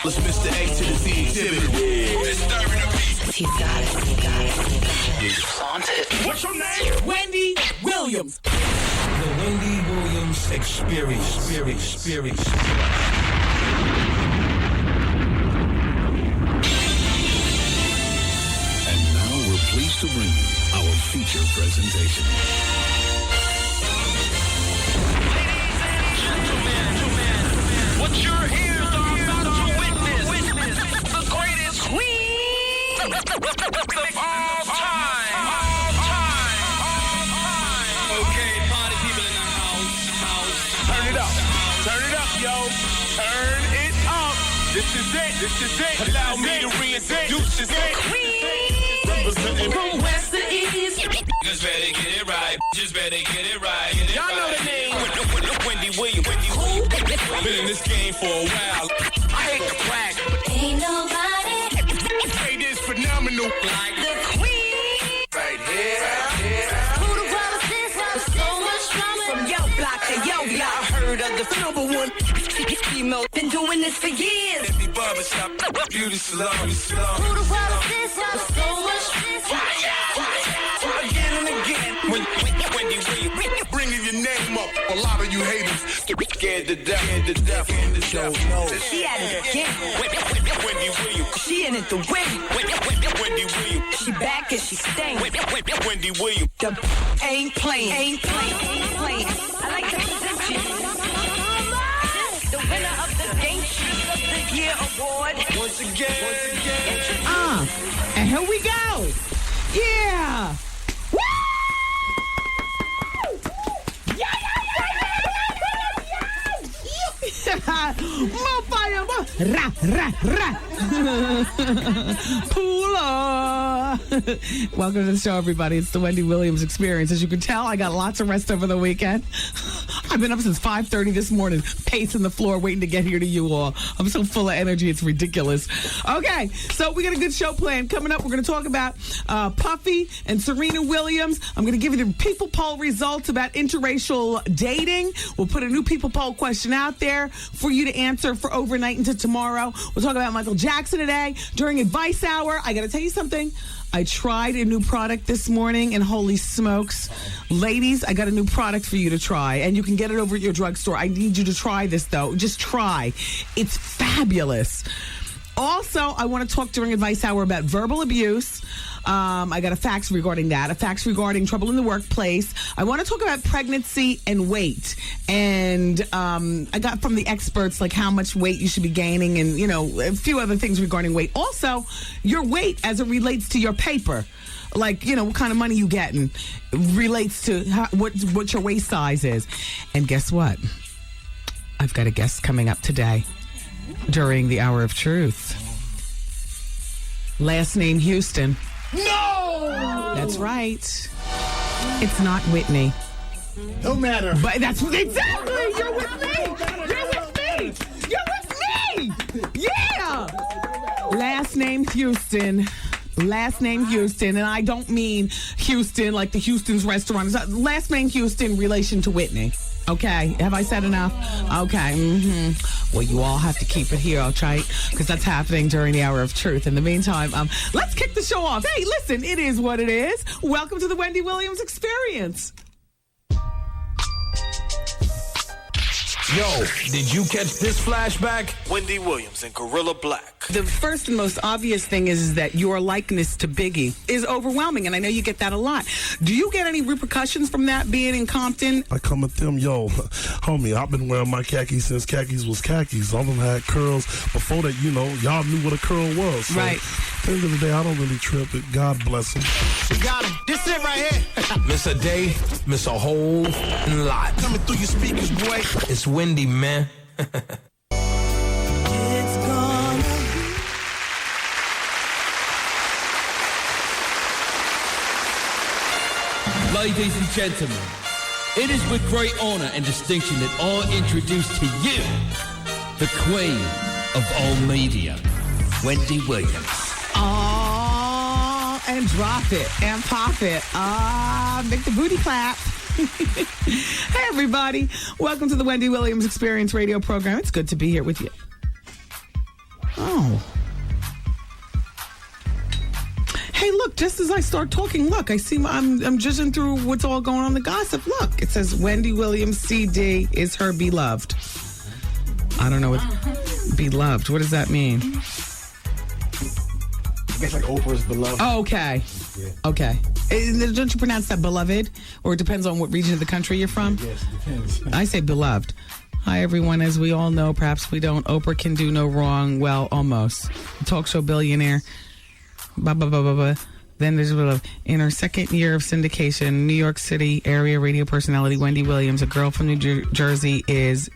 Let's Mr. A to the Z exhibit. Disturbing the peace. You got it. Haunted. What's your name? Wendy Williams. The Wendy Williams Experience. And now we're pleased to bring you our feature presentation. What you're here are about to witness the greatest queen of all time. Okay, party people in the house. Turn it up, yo. Turn it up. This is it. Allow me to reintroduce this From west to east. Just better get it right. Y'all know the name. Wendy Williams. Been in this game for a while. I hate to brag. Ain't nobody Hey, this phenomenal. like the queen. Right here. Who the brother sis? So much drama. From yo block to yo block. I heard of the number one female. Been doing this for years. Every barbershop, beauty salon. Who the brother sis? So much Again and again. Wendy Williams, bringing your name up. A lot of you haters scared to death. She at it again. Wendy Williams. She in it to win. Wendy Williams. She back and she staying. Wendy Williams. The ain't playing. I like to present you the winner of the Game Shoes of the Year award. Once again. And here we go. Yeah. Woo! Yeah. More fire, more. Ra. Poola. Welcome to the show, everybody. It's the Wendy Williams Experience. As you can tell, I got lots of rest over the weekend. I've been up since 5:30 this morning, pacing the floor, waiting to get here to you all. I'm so full of energy, it's ridiculous. Okay, so we got a good show planned. Coming up, we're going to talk about Puffy and Serena Williams. I'm going to give you the people poll results about interracial dating. We'll put a new people poll question out there for you to answer for overnight into tomorrow. We'll talk about Michael Jackson today. During Advice Hour, I got to tell you something. I tried a new product this morning, and holy smokes. Ladies, I got a new product for you to try, and you can get it over at your drugstore. I need you to try this, though. Just try. It's fabulous. Also, I want to talk during Advice Hour about verbal abuse. I got a fax regarding that, a fax regarding trouble in the workplace. I want to talk about pregnancy and weight. And I got from the experts, like how much weight you should be gaining and, you know, a few other things regarding weight. Also, your weight as it relates to your paper. Like, you know, what kind of money you getting relates to what your waist size is. And guess what? I've got a guest coming up today during the Hour of Truth. Last name Houston. No! That's right. It's not Whitney. No matter. But that's exactly. You're with me. You're with me. Yeah. Last name Houston. And I don't mean Houston like the Houston's restaurant. Last name Houston, relation to Whitney. Okay, have I said enough? Okay, Well, you all have to keep it here, okay? Because that's happening during the Hour of Truth. In the meantime, let's kick the show off. Hey, listen, it is what it is. Welcome to the Wendy Williams Experience. Yo, did you catch this flashback? Wendy Williams and Gorilla Black. The first and most obvious thing is that your likeness to Biggie is overwhelming, and I know you get that a lot. Do you get any repercussions from that being in Compton? I come at them, yo, homie, I've been wearing my khakis since khakis was khakis. All of them had curls. Before that, you know, y'all knew what a curl was. So Right. At the end of the day, I don't really trip it. God bless them. We got him. This it right here. Miss a day, miss a whole lot. Coming through your speakers, boy. It's Wendy, man. Ladies and gentlemen, it is with great honor and distinction that I introduce to you the queen of all media, Wendy Williams. Oh, and drop it and pop it. Make the booty clap. Hey, everybody. Welcome to the Wendy Williams Experience radio program. It's good to be here with you. Oh. Hey, look, just as I start talking, look, I see I'm judging through what's all going on in the gossip. Look, it says Wendy Williams CD is her beloved. I don't know what beloved. What does that mean? I guess like Oprah's beloved. Oh, okay. Yeah. Okay. Don't you pronounce that beloved? Or it depends on what region of the country you're from? Yes, it depends. I say beloved. Hi, everyone. As we all know, perhaps we don't. Oprah can do no wrong. Well, almost. Talk show billionaire. Blah, blah, blah, blah, blah. Then there's in her second year of syndication, New York City area radio personality Wendy Williams, a girl from New Jersey, is,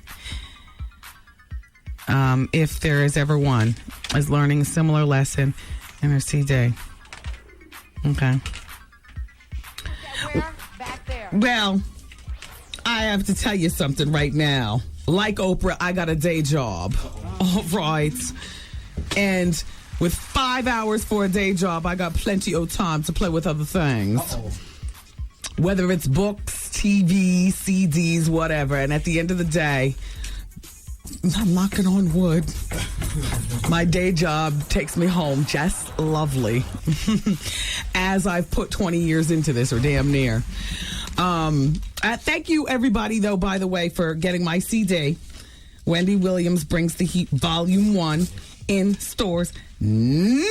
if there is ever one, is learning a similar lesson in her CD. Okay. Back there. Well, I have to tell you something right now. Like Oprah, I got a day job. All right. And with 5 hours for a day job, I got plenty of time to play with other things. Whether it's books, TV, CDs, whatever. And at the end of the day, I'm knocking on wood. My day job takes me home just lovely. As I've put 20 years into this, or damn near. Thank you, everybody, though, by the way, for getting my CD. Wendy Williams Brings the Heat, Volume 1, in stores now.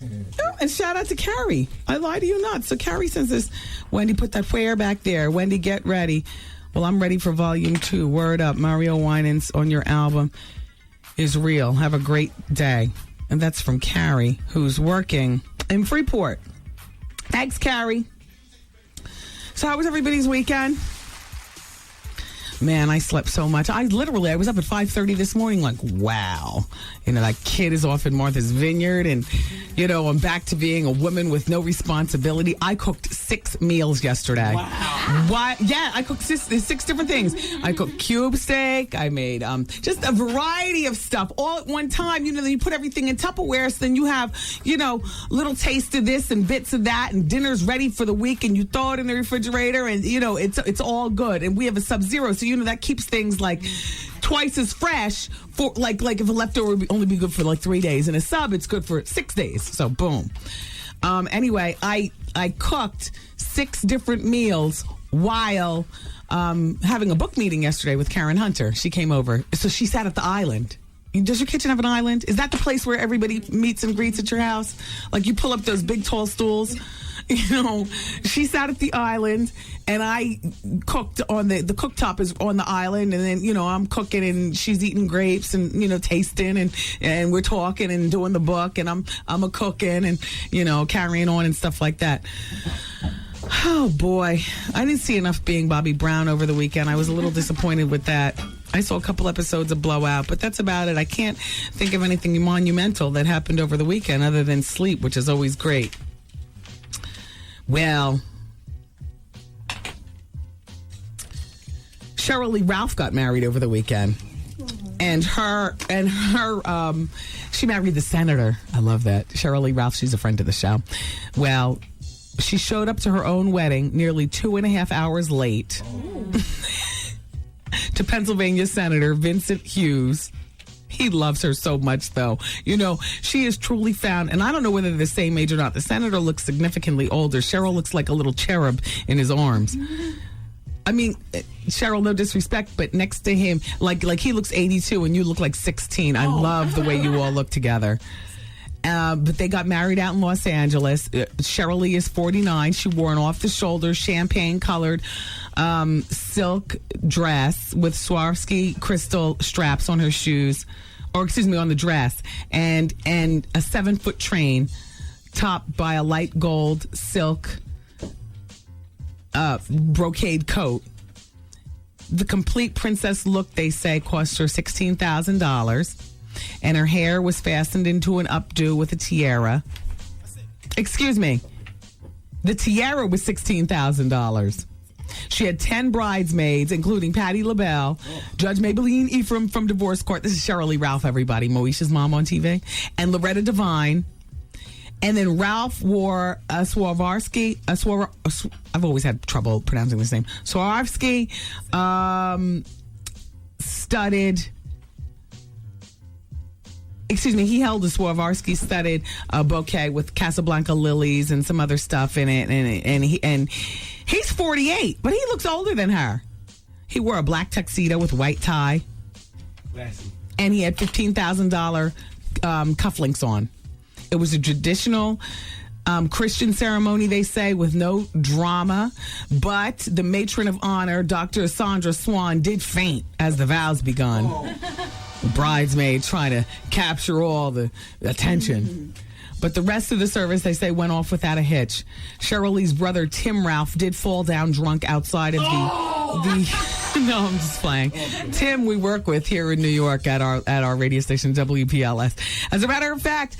Oh, and shout out to Carrie. I lie to you not. So Carrie says this, Wendy, put that where back there. Wendy, get ready. Well, I'm ready for Volume 2. Word up. Mario Winans on your album is real. Have a great day. And that's from Carrie, who's working in Freeport. Thanks, Carrie. So how was everybody's weekend? Man, I slept so much. I was up at 5:30 this morning like, wow. That kid is off in Martha's Vineyard and, I'm back to being a woman with no responsibility. I cooked 6 meals yesterday. Wow. Why? Yeah, I cooked 6 different things. I cooked cube steak. I made just a variety of stuff all at one time. Then you put everything in Tupperware, so then you have, little taste of this and bits of that, and dinner's ready for the week, and you throw it in the refrigerator, and, it's all good. And we have a Sub-Zero, so, that keeps things like twice as fresh for like if a leftover would only be good for like 3 days, and a sub it's good for 6 days. So boom. Anyway, I cooked 6 different meals while having a book meeting yesterday with Karen Hunter. She came over, so she sat at the island. Does your kitchen have an island? Is that the place where everybody meets and greets at your house? Like you pull up those big tall stools? She sat at the island, and I cooked on the cooktop is on the island, and then I'm cooking and she's eating grapes and tasting and we're talking and doing the book, and I'm a cooking and carrying on and stuff like that. Oh boy, I didn't see enough Being Bobby Brown over the weekend. I was a little disappointed with that. I saw a couple episodes of Blowout, but that's about it. I can't think of anything monumental that happened over the weekend other than sleep, which is always great. Well, Cheryl Lee Ralph got married over the weekend, and her she married the senator. I love that. Cheryl Lee Ralph, she's a friend of the show. Well, she showed up to her own wedding nearly 2.5 hours late to Pennsylvania Senator Vincent Hughes. He loves her so much, though. She is truly found, and I don't know whether they're the same age or not. The senator looks significantly older. Cheryl looks like a little cherub in his arms. I mean, Cheryl, no disrespect, but next to him, like he looks 82 and you look like 16. I love the way you all look together. But they got married out in Los Angeles. Cheryl Lee is 49. She wore an off-the-shoulder, champagne-colored silk dress with Swarovski crystal straps on her shoes, on the dress, and a 7-foot train topped by a light gold silk brocade coat. The complete princess look, they say, cost her $16,000. And her hair was fastened into an updo with a tiara. Excuse me. The tiara was $16,000. She had 10 bridesmaids, including Patti LaBelle, Judge Maybelline Ephraim from Divorce Court. This is Cheryl Lee Ralph, everybody, Moesha's mom on TV. And Loretta Devine. And then Ralph wore a Swarovski, I've always had trouble pronouncing this name. Swarovski studded he held a Swarovski studded bouquet with Casablanca lilies and some other stuff in it, and he's 48, but he looks older than her. He wore a black tuxedo with white tie, and he had $15,000 cufflinks on. It was a traditional Christian ceremony, they say, with no drama, but the matron of honor, Dr. Sandra Swan, did faint as the vows begun. The bridesmaid trying to capture all the attention. But the rest of the service, they say, went off without a hitch. Cheryl Lee's brother, Tim Ralph, did fall down drunk outside of the no, I'm just playing. Tim, we work with here in New York at our radio station, WPLS. As a matter of fact,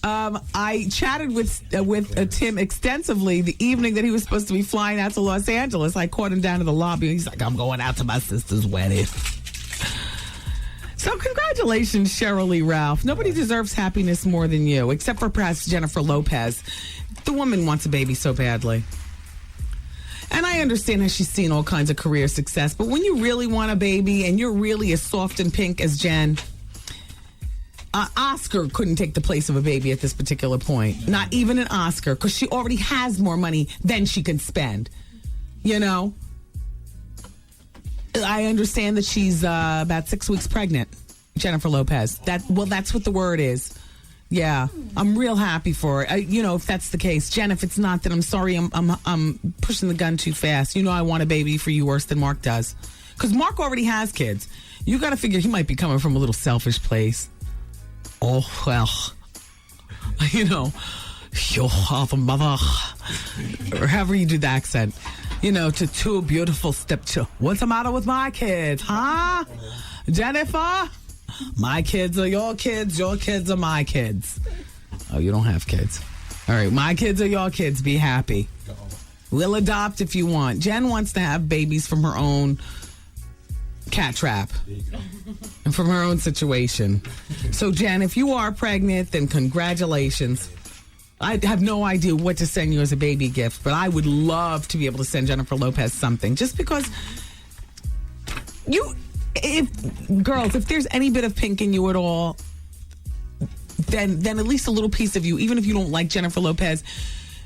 I chatted with Tim extensively the evening that he was supposed to be flying out to Los Angeles. I caught him down in the lobby. He's like, I'm going out to my sister's wedding. So congratulations, Cheryl Lee Ralph. Nobody deserves happiness more than you, except for perhaps Jennifer Lopez. The woman wants a baby so badly. And I understand how she's seen all kinds of career success, but when you really want a baby and you're really as soft and pink as Jen, Oscar couldn't take the place of a baby at this particular point. Not even an Oscar, because she already has more money than she can spend. You know? I understand that she's about 6 weeks pregnant, Jennifer Lopez. That's what the word is. Yeah, I'm real happy for her. If that's the case, Jen. If it's not, then I'm sorry. I'm pushing the gun too fast. I want a baby for you worse than Mark does, because Mark already has kids. You got to figure he might be coming from a little selfish place. Oh well, you'll have a mother, or however you do the accent. To two beautiful stepchildren. What's the matter with my kids, huh? Jennifer? My kids are your kids are my kids. Oh, you don't have kids. All right, my kids are your kids. Be happy. We'll adopt if you want. Jen wants to have babies from her own cat trap and from her own situation. So, Jen, if you are pregnant, then congratulations. I have no idea what to send you as a baby gift, but I would love to be able to send Jennifer Lopez something, just because if there's any bit of pink in you at all, then at least a little piece of you, even if you don't like Jennifer Lopez,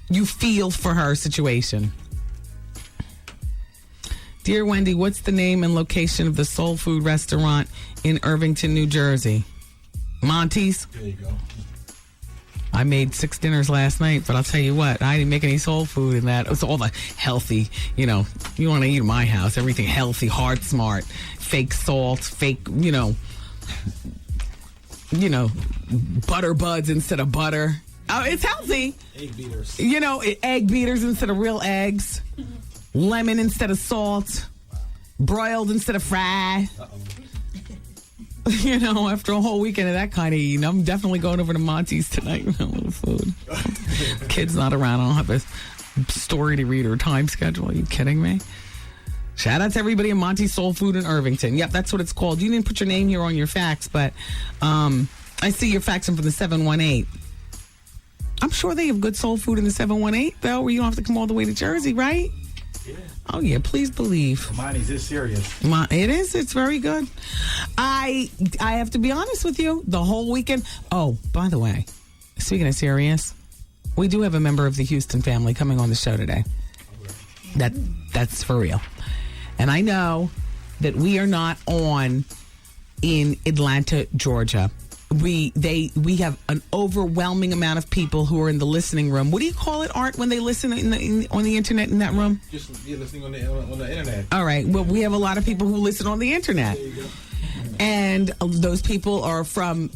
you feel for her situation. Dear Wendy, what's the name and location of the soul food restaurant in Irvington, New Jersey? Monty's? There you go. I made 6 dinners last night, but I'll tell you what, I didn't make any soul food in that. It was all the healthy, you want to eat in my house, everything healthy, hard, smart, fake salt, fake, butter buds instead of butter. Oh, it's healthy. Egg beaters. Egg beaters instead of real eggs. Lemon instead of salt. Broiled instead of fried. After a whole weekend of that kind of eating, I'm definitely going over to Monty's tonight with a little food. Kid's not around. I don't have a story to read or a time schedule. Are you kidding me? Shout out to everybody in Monty's Soul Food in Irvington. Yep, that's what it's called. You didn't put your name here on your fax, but I see you're faxing from the 718. I'm sure they have good soul food in the 718, though, where you don't have to come all the way to Jersey, right? Yeah. Oh, yeah, please believe. Monty's is serious. It is. It's very good. I have to be honest with you. The whole weekend. Oh, by the way, speaking of serious, we do have a member of the Hoston family coming on the show today. That's for real. And I know that we are not on in Atlanta, Georgia. We have an overwhelming amount of people who are in the listening room. What do you call it, Art, when they listen on the internet in that room? Just listening on the internet. All right. Well, we have a lot of people who listen on the internet. There you go. And those people are from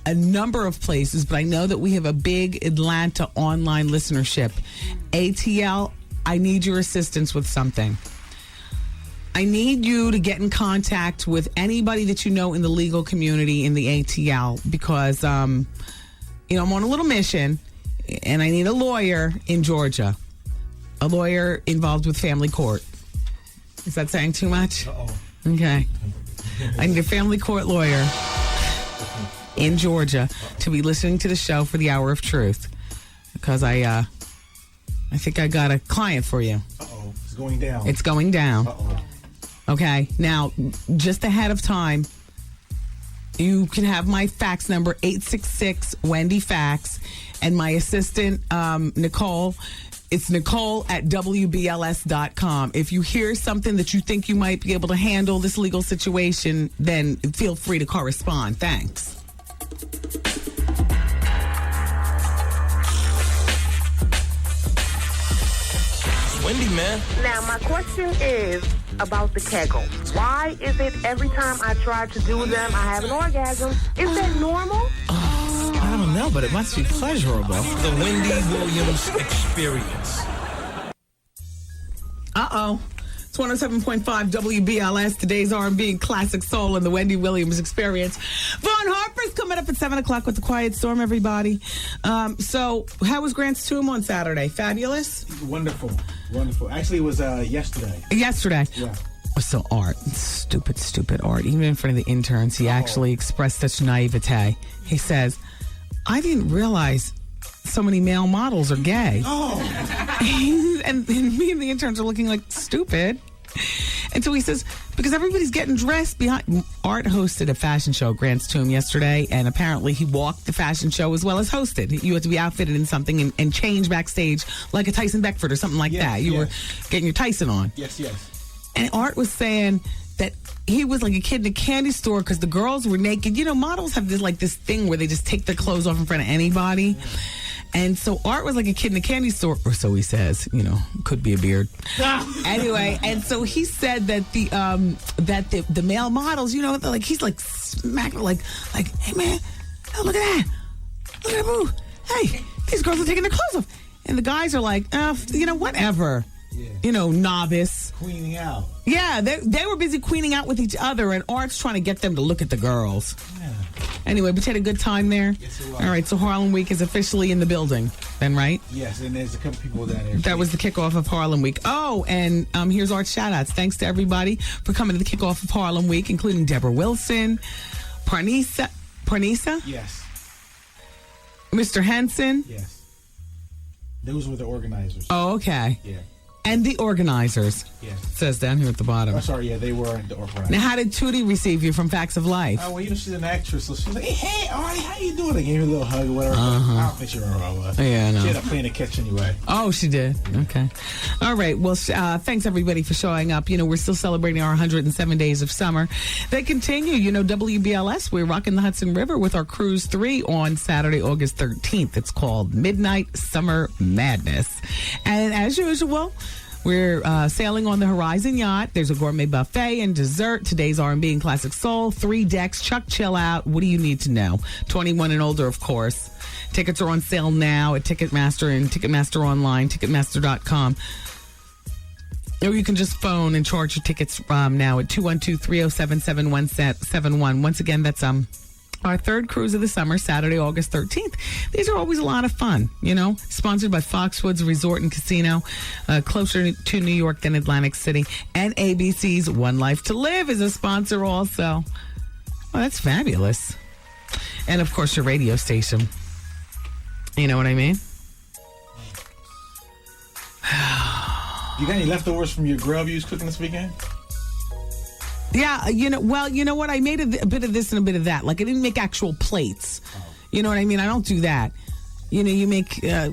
a number of places, but I know that we have a big Atlanta online listenership. ATL, I need your assistance with something. I need you to get in contact with anybody that you know in the legal community in the ATL, because, I'm on a little mission, and I need a lawyer in Georgia, a lawyer involved with family court. Is that saying too much? Uh-oh. Okay. I need a family court lawyer in Georgia to be listening to the show for the Hour of Truth, because I think I got a client for you. Uh-oh. It's going down. It's going down. Uh-oh. Okay, now, just ahead of time, You can have my fax number, 866-WendyFax, and my assistant, Nicole. It's Nicole at WBLS.com. If you hear something that you think you might be able to handle this legal situation, then feel free to correspond. Thanks. Wendy, man. Now, my question is about the kegels. Why is it every time I try to do them, I have an orgasm? Is that normal? I don't know, but it must be pleasurable. The Wendy Williams Experience. Uh-oh. It's 107.5 WBLS, today's R&B and classic soul and the Wendy Williams Experience. Vaughn Harper's coming up at 7 o'clock with the Quiet Storm, everybody. So, how was Grant's Tomb on Saturday? Fabulous? Wonderful. Wonderful. Actually, it was yesterday. Yesterday. Yeah. So, Art. Stupid Art. Even in front of the interns, he actually expressed such naivete. He says, I didn't realize so many male models are gay. Oh. and me and the interns are looking like stupid. And so he says, because everybody's getting dressed behind. Art hosted a fashion show at Grant's Tomb yesterday, and apparently he walked the fashion show as well as hosted. You had to be outfitted in something and change backstage like a Tyson Beckford or something like that. You were getting your Tyson on. Yes. And Art was saying that he was like a kid in a candy store because the girls were naked. You know, models have this thing where they just take their clothes off in front of anybody. Yeah. And so Art was like a kid in a candy store, or so he says. You know, could be a beard. Anyway, and so he said that the male models, you know, like he's like smacking, like, hey man, oh, look at that, boo. Hey, these girls are taking their clothes off, and the guys are like, you know, whatever. Yeah. You know, novice. Queening out. Yeah, they were busy queening out with each other, and Art's trying to get them to look at the girls. Yeah. Anyway, but you had a good time there? Yes, it was. All right, so Harlem Week is officially in the building, then, right? Yes, and there's a couple people down there. That was the kickoff of Harlem Week. Oh, and here's Art's shout-outs. Thanks to everybody for coming to the kickoff of Harlem Week, including Deborah Wilson, Parnisa? Yes. Mr. Henson? Yes. Those were the organizers. Oh, okay. Yeah. And the organizers. Yes. It says down here at the bottom. Oh, sorry, yeah, they were the organizers. Now, how did Tootie receive you from Facts of Life? Oh, well, you know, she's an actress, so she's like, hey, Artie, how you doing? I gave her a little hug or whatever. I don't think she remember who I was. Yeah, no. She ended up playing a catch anyway. Oh, she did? Okay. All right. Well, thanks, everybody, for showing up. You know, we're still celebrating our 107 days of summer. They continue. You know, WBLS, we're rocking the Hudson River with our Cruise 3 on Saturday, August 13th. It's called Midnight Summer Madness. And as usual, we're sailing on the Horizon Yacht. There's a gourmet buffet and dessert. Today's R&B and classic soul. 3 decks. Chuck Chill Out. What do you need to know? 21 and older, of course. Tickets are on sale now at Ticketmaster and Ticketmaster online, Ticketmaster.com. Or you can just phone and charge your tickets now at 212-307-7171. Once again, that's our third cruise of the summer, Saturday, August 13th. These are always a lot of fun, you know. Sponsored by Foxwoods Resort and Casino, closer to New York than Atlantic City. And ABC's One Life to Live is a sponsor also. Well, that's fabulous. And, of course, your radio station. You know what I mean? You got any leftovers from your grub you was cooking this weekend? Yeah, you know what? I made a bit of this and a bit of that. Like, I didn't make actual plates. You know what I mean? I don't do that. You know, you make, I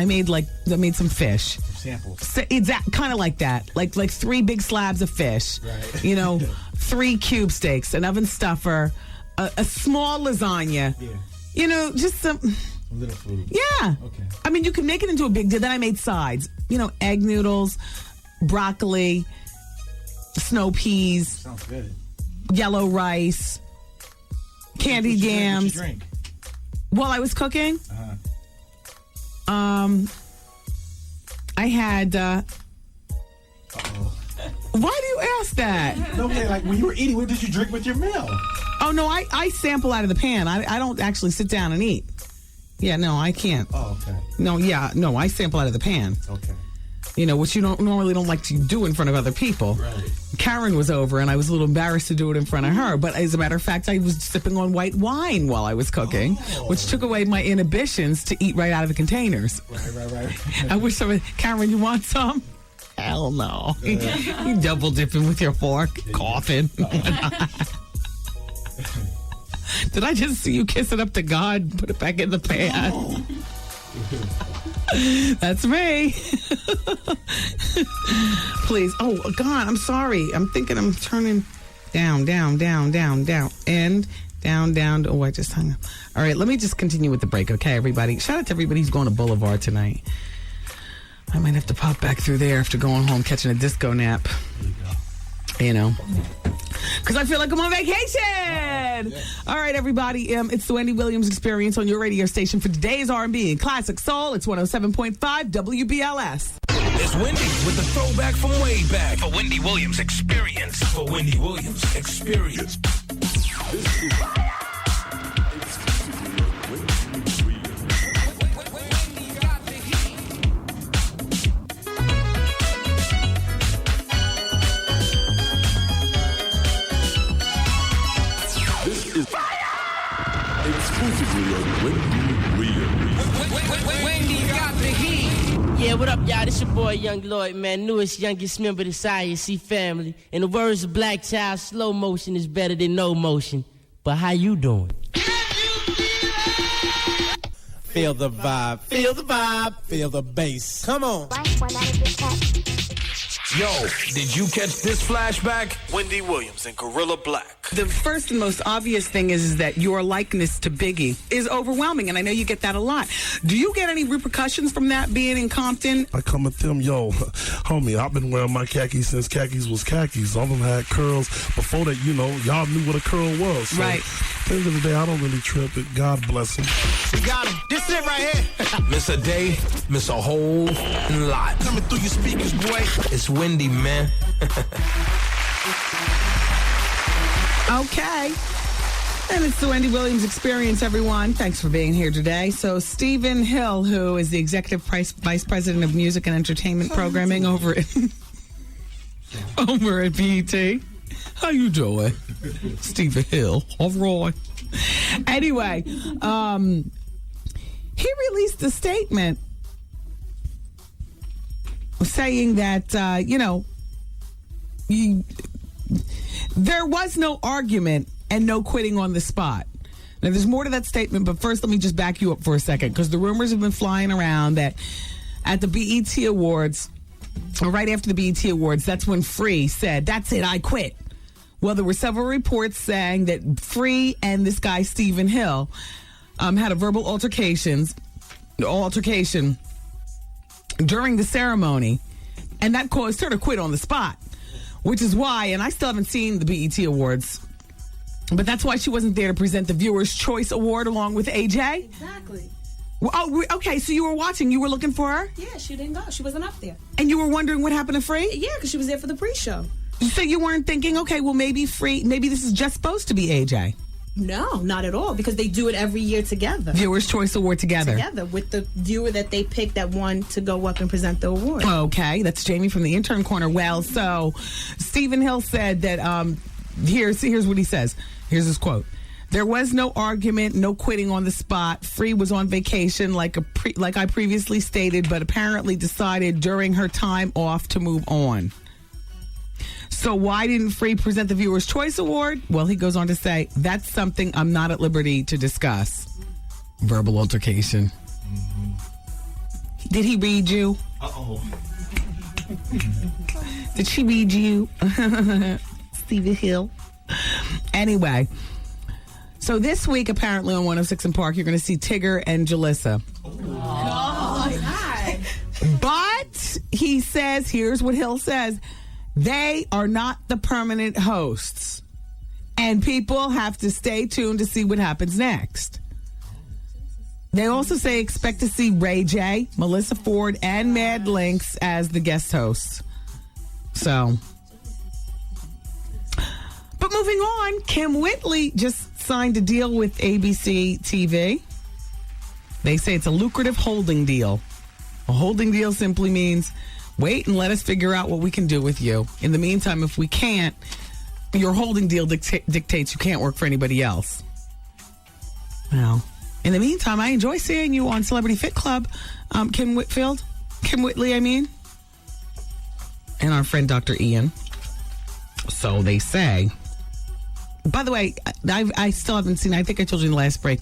made some fish. Samples. So, exactly, kind of like that. Like 3 big slabs of fish. Right. You know, 3 cube steaks, an oven stuffer, a small lasagna. Yeah. You know, just some... A little food. Yeah. Okay. I mean, you can make it into a big deal. Then I made sides. You know, egg noodles, broccoli, snow peas. Sounds good. Yellow rice, candied yams. What you drink? While I was cooking, I had. Uh-oh. Why do you ask that? No, okay, like when you were eating, what did you drink with your meal? Oh no, I sample out of the pan. I don't actually sit down and eat. Yeah, no, I can't. Oh, okay. No, I sample out of the pan. Okay. You know, which you normally don't like to do in front of other people. Right. Karen was over, and I was a little embarrassed to do it in front of her. But as a matter of fact, I was sipping on white wine while I was cooking, which took away my inhibitions to eat right out of the containers. Right. I wish Karen, you want some? Hell no. You double dipping with your fork, coughing. Did I just see you kiss it up to God and put it back in the pan? Oh. That's me. Please. Oh, God, I'm sorry. I'm thinking I'm turning down, and down. Oh, I just hung up. All right, let me just continue with the break, okay, everybody? Shout out to everybody who's going to Boulevard tonight. I might have to pop back through there after going home, catching a disco nap. You know, because I feel like I'm on vacation. All right, everybody. It's the Wendy Williams Experience on your radio station for today's R&B and classic soul. It's 107.5 WBLS. It's Wendy with the throwback from way back. For Wendy Williams Experience. For Wendy Williams Experience. Exclusively on Wendy got the heat. Yeah, what up, y'all? This your boy, Young Lloyd, man. Newest, youngest member of the IAC family. In the words of Black Child, slow motion is better than no motion. But how you doing? Feel the vibe. Feel the vibe. Feel the bass. Come on. Yo, did you catch this flashback? Wendy Williams and Gorilla Black. The first and most obvious thing is that your likeness to Biggie is overwhelming, and I know you get that a lot. Do you get any repercussions from that being in Compton? I come at them, yo, homie, I've been wearing my khakis since khakis was khakis. All of them had curls. Before that, you know, y'all knew what a curl was. So right. At the end of the day, I don't really trip it. God bless him. We got him. This is it right here. Miss a day, miss a whole lot. Coming through your speakers, boy. It's Wendy, man. Okay. And it's the Wendy Williams Experience, everyone. Thanks for being here today. So Stephen Hill, who is the Executive Vice President of Music and Entertainment Programming over at BET. How you doing? Stephen Hill. All right. Anyway, he released a statement saying that, there was no argument and no quitting on the spot. Now, there's more to that statement, but first let me just back you up for a second, because the rumors have been flying around that at the BET Awards, or right after the BET Awards, that's when Free said, "That's it, I quit." Well, there were several reports saying that Free and this guy, Stephen Hill, had a verbal altercation during the ceremony, and that caused her to quit on the spot, which is why, and I still haven't seen the BET Awards, but that's why she wasn't there to present the Viewer's Choice Award along with AJ? Exactly. Oh, okay, so you were watching. You were looking for her? Yeah, she didn't go. She wasn't up there. And you were wondering what happened to Free? Yeah, because she was there for the pre-show. So you weren't thinking, okay, well, maybe this is just supposed to be AJ? No, not at all, because they do it every year together. Viewer's Choice Award together. Together, with the viewer that they picked that won to go up and present the award. Okay, that's Jamie from the intern corner. Well, so Stephen Hill said that, here's what he says. Here's his quote. "There was no argument, no quitting on the spot. Free was on vacation, like I previously stated, but apparently decided during her time off to move on. So why didn't Free present the Viewer's Choice Award?" Well, he goes on to say, "That's something I'm not at liberty to discuss." Verbal altercation. Mm-hmm. Did he read you? Uh-oh. Did she read you? Stephen Hill. Anyway, so this week, apparently on 106 in Park, you're going to see Tigger and Jalissa. Oh, God. But he says, here's what Hill says, they are not the permanent hosts. And people have to stay tuned to see what happens next. They also say expect to see Ray J, Melissa Ford, and Mad Links as the guest hosts. So, but moving on, Kim Whitley just signed a deal with ABC TV. They say it's a lucrative holding deal. A holding deal simply means wait and let us figure out what we can do with you. In the meantime, if we can't, your holding deal dictates you can't work for anybody else. Well, in the meantime, I enjoy seeing you on Celebrity Fit Club. Kim Whitley, I mean. And our friend Dr. Ian. So they say By the way, I still haven't seen, I think I told you in the last break,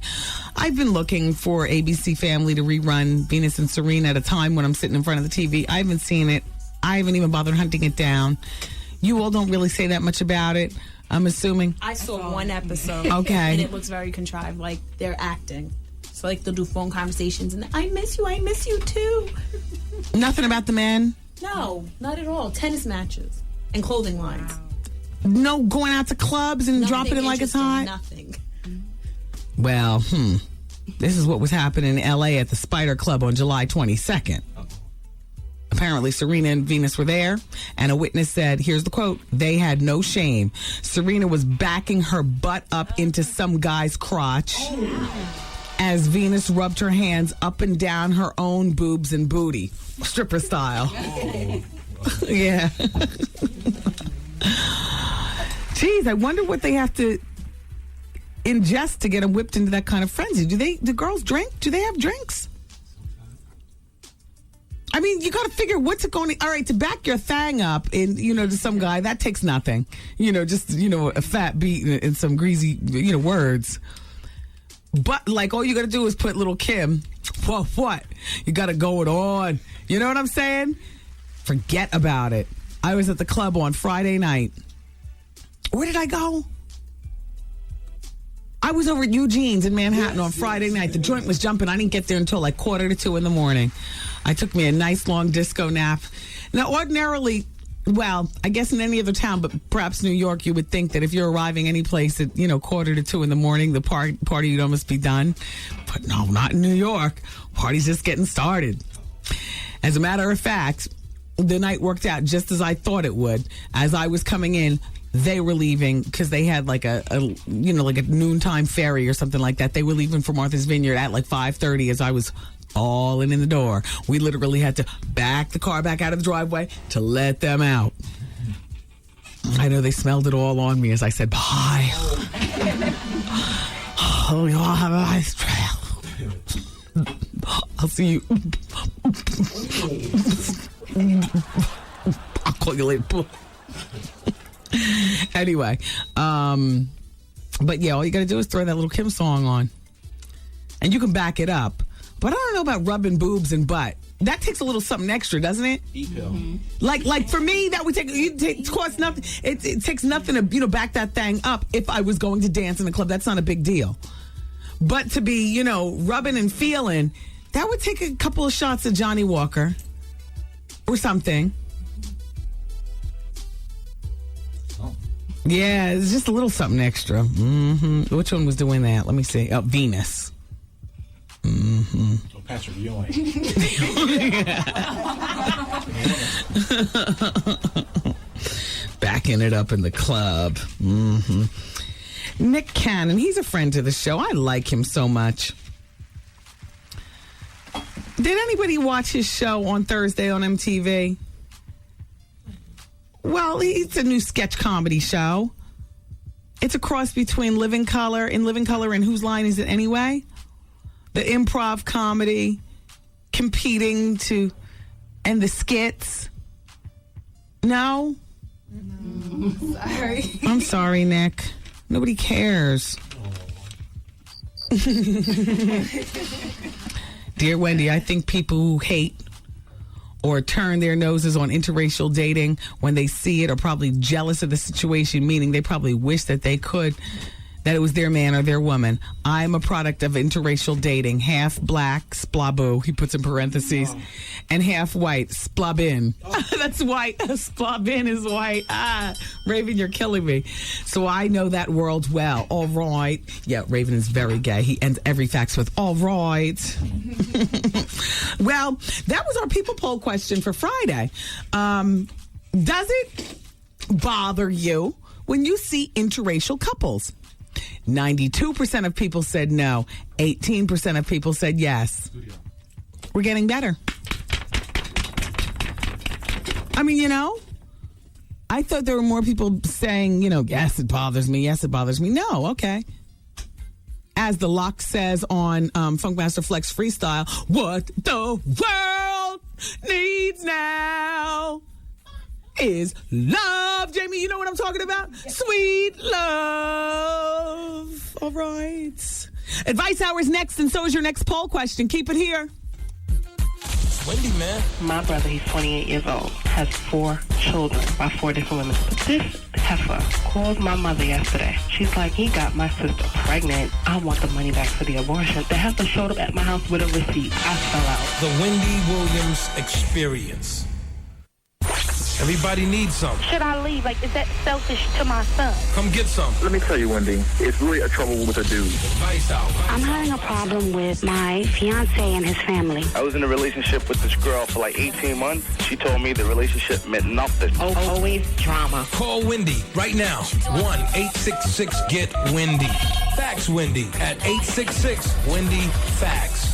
I've been looking for ABC Family to rerun Venus and Serena at a time when I'm sitting in front of the TV. I haven't seen it. I haven't even bothered hunting it down. You all don't really say that much about it, I'm assuming. I saw one episode. Okay. And it looks very contrived. Like, they're acting. So, like, they'll do phone conversations and I miss you too. Nothing about the men? No, not at all. Tennis matches and clothing lines. No going out to clubs and dropping it like it's hot? Nothing. Well, this is what was happening in L.A. at the Spider Club on July 22nd. Apparently, Serena and Venus were there, and a witness said, here's the quote, they had no shame. Serena was backing her butt up into some guy's crotch as Venus rubbed her hands up and down her own boobs and booty, stripper style. Yeah. Geez, I wonder what they have to ingest to get them whipped into that kind of frenzy. Do girls drink? Do they have drinks? I mean, you got to figure what's it going to... All right, to back your thing up to some guy, that takes nothing. Just a fat beat and some greasy, words. But, like, all you got to do is put little Kim, what? You got to go it on. You know what I'm saying? Forget about it. I was at the club on Friday night. Where did I go? I was over at Eugene's in Manhattan on Friday night. The joint was jumping. I didn't get there until like 1:45 in the morning. I took me a nice long disco nap. Now, ordinarily, well, I guess in any other town, but perhaps New York, you would think that if you're arriving any place at, 1:45 in the morning, the party would almost be done. But no, not in New York. Party's just getting started. As a matter of fact, the night worked out just as I thought it would. As I was coming in, they were leaving because they had like a noontime ferry or something like that. They were leaving for Martha's Vineyard at like 5:30 as I was all in the door. We literally had to back the car back out of the driveway to let them out. I know they smelled it all on me as I said, bye. Oh, you all have a nice trail. I'll see you. I'll call you later. Anyway, but yeah, all you got to do is throw that little Kim song on, and you can back it up. But I don't know about rubbing boobs and butt. That takes a little something extra, doesn't it? Mm-hmm. Like for me, that would cost nothing. It takes nothing to back that thing up. If I was going to dance in a club, that's not a big deal. But to be rubbing and feeling, that would take a couple of shots of Johnny Walker or something. Yeah, it's just a little something extra. Mm-hmm. Which one was doing that? Let me see. Oh, Venus. Mm-hmm. Oh, Patrick Ewing. Backing it up in the club. Mm-hmm. Nick Cannon, he's a friend to the show. I like him so much. Did anybody watch his show on Thursday on MTV? Well, it's a new sketch comedy show. It's a cross between Living Color and Whose Line Is It Anyway? The improv comedy competing to, and the skits. No? Sorry. I'm sorry, Nick. Nobody cares. Dear Wendy, I think people who hate or turn their noses on interracial dating when they see it are probably jealous of the situation, meaning they probably wish that they could, that it was their man or their woman. I'm a product of interracial dating. Half black, splaboo, he puts in parentheses, and half white, splabin. That's white. Splabin is white. Raven, you're killing me. So I know that world well. All right. Yeah, Raven is very gay. He ends every fax with, all right. Well, that was our people poll question for Friday. Does it bother you when you see interracial couples? 92% of people said no. 18% of people said yes. We're getting better. I mean, I thought there were more people saying, yes, it bothers me. Yes, it bothers me. No, okay. As the lock says on Funkmaster Flex Freestyle, what the world needs now is love. Jamie, you know what I'm talking about? Sweet love. All right. Advice hour is next, and so is your next poll question. Keep it here. Wendy, man. My brother, he's 28 years old, has 4 children by 4 different women. But this heifer called my mother yesterday. She's like, he got my sister pregnant. I want the money back for the abortion. The heifer showed up at my house with a receipt. I fell out. The Wendy Williams Experience. Everybody needs some. Should I leave? Like, is that selfish to my son? Come get some. Let me tell you, Wendy, it's really a trouble with a dude. Advice out. I'm having a problem with my fiance and his family. I was in a relationship with this girl for like 18 months. She told me the relationship meant nothing. Always drama. Call Wendy right now. 1-866-GET-WENDY. Fax Wendy at 866-WENDY-FAX.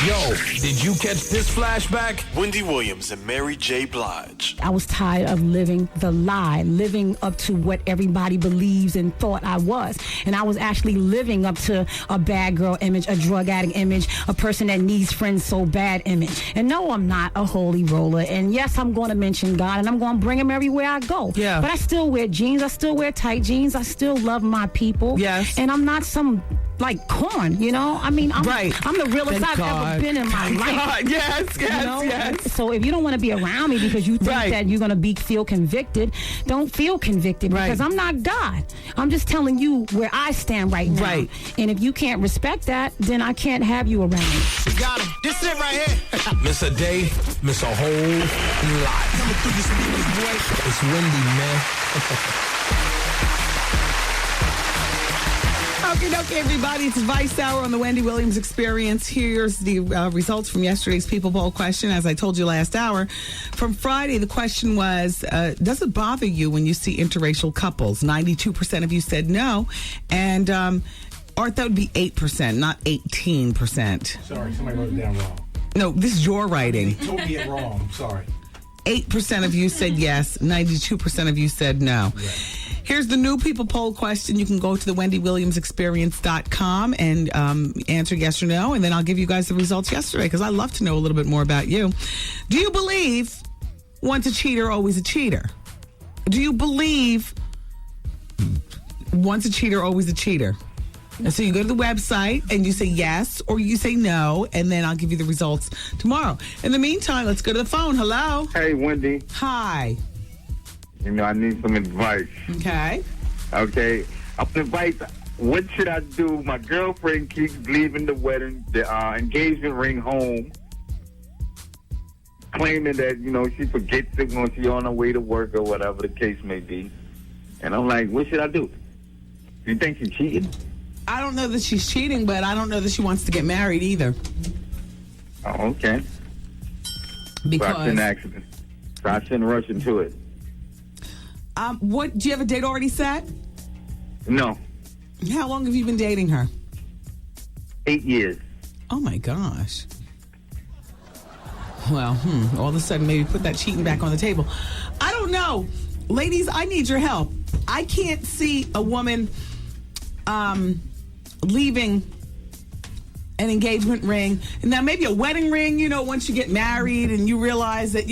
Yo, did you catch this flashback? Wendy Williams and Mary J. Blige. I was tired of living the lie, living up to what everybody believes and thought I was. And I was actually living up to a bad girl image, a drug addict image, a person that needs friends so bad image. And no, I'm not a holy roller. And yes, I'm going to mention God and I'm going to bring him everywhere I go. Yeah. But I still wear jeans. I still wear tight jeans. I still love my people. Yes. And I'm not some like corn, you know? I mean, I'm the realest I've ever been in my life. Yes, yes. So if you don't want to be around me because you think that you're going to feel convicted, don't feel convicted because I'm not God. I'm just telling you where I stand right now. Right. And if you can't respect that, then I can't have you around me. We got him. This is it right here. Miss a day, miss a whole lot. Coming through your speakers, boy. It's Wendy, man. Okay, everybody. It's Advice Hour on the Wendy Williams Experience. Here's the results from yesterday's People Poll question. As I told you last hour, from Friday, the question was, does it bother you when you see interracial couples? 92% of you said no. And, Art, that would be 8%, not 18%. Sorry, somebody wrote it down wrong. No, this is your writing. You told me it wrong. Sorry. 8% of you said yes. 92% of you said no. Right. Here's the new People Poll question. You can go to the WendyWilliamsExperience.com and answer yes or no, and then I'll give you guys the results yesterday because I love to know a little bit more about you. Do you believe once a cheater, always a cheater? Do you believe once a cheater, always a cheater? And so you go to the website and you say yes or you say no, and then I'll give you the results tomorrow. In the meantime, let's go to the phone. Hello. Hey, Wendy. Hi. You know, I need some advice. Okay. Okay. Advice. What should I do? My girlfriend keeps leaving the engagement ring home, claiming that, you know, she forgets it when she's on her way to work or whatever the case may be. And I'm like, what should I do? Do you think she's cheating? I don't know that she's cheating, but I don't know that she wants to get married either. Oh, okay. Because so I shouldn't rush into it. What, do you have a date already set? No. How long have you been dating her? 8 years. Oh my gosh. Well, all of a sudden maybe put that cheating back on the table. I don't know. Ladies, I need your help. I can't see a woman leaving an engagement ring. Now maybe a wedding ring, you know, once you get married and you realize that,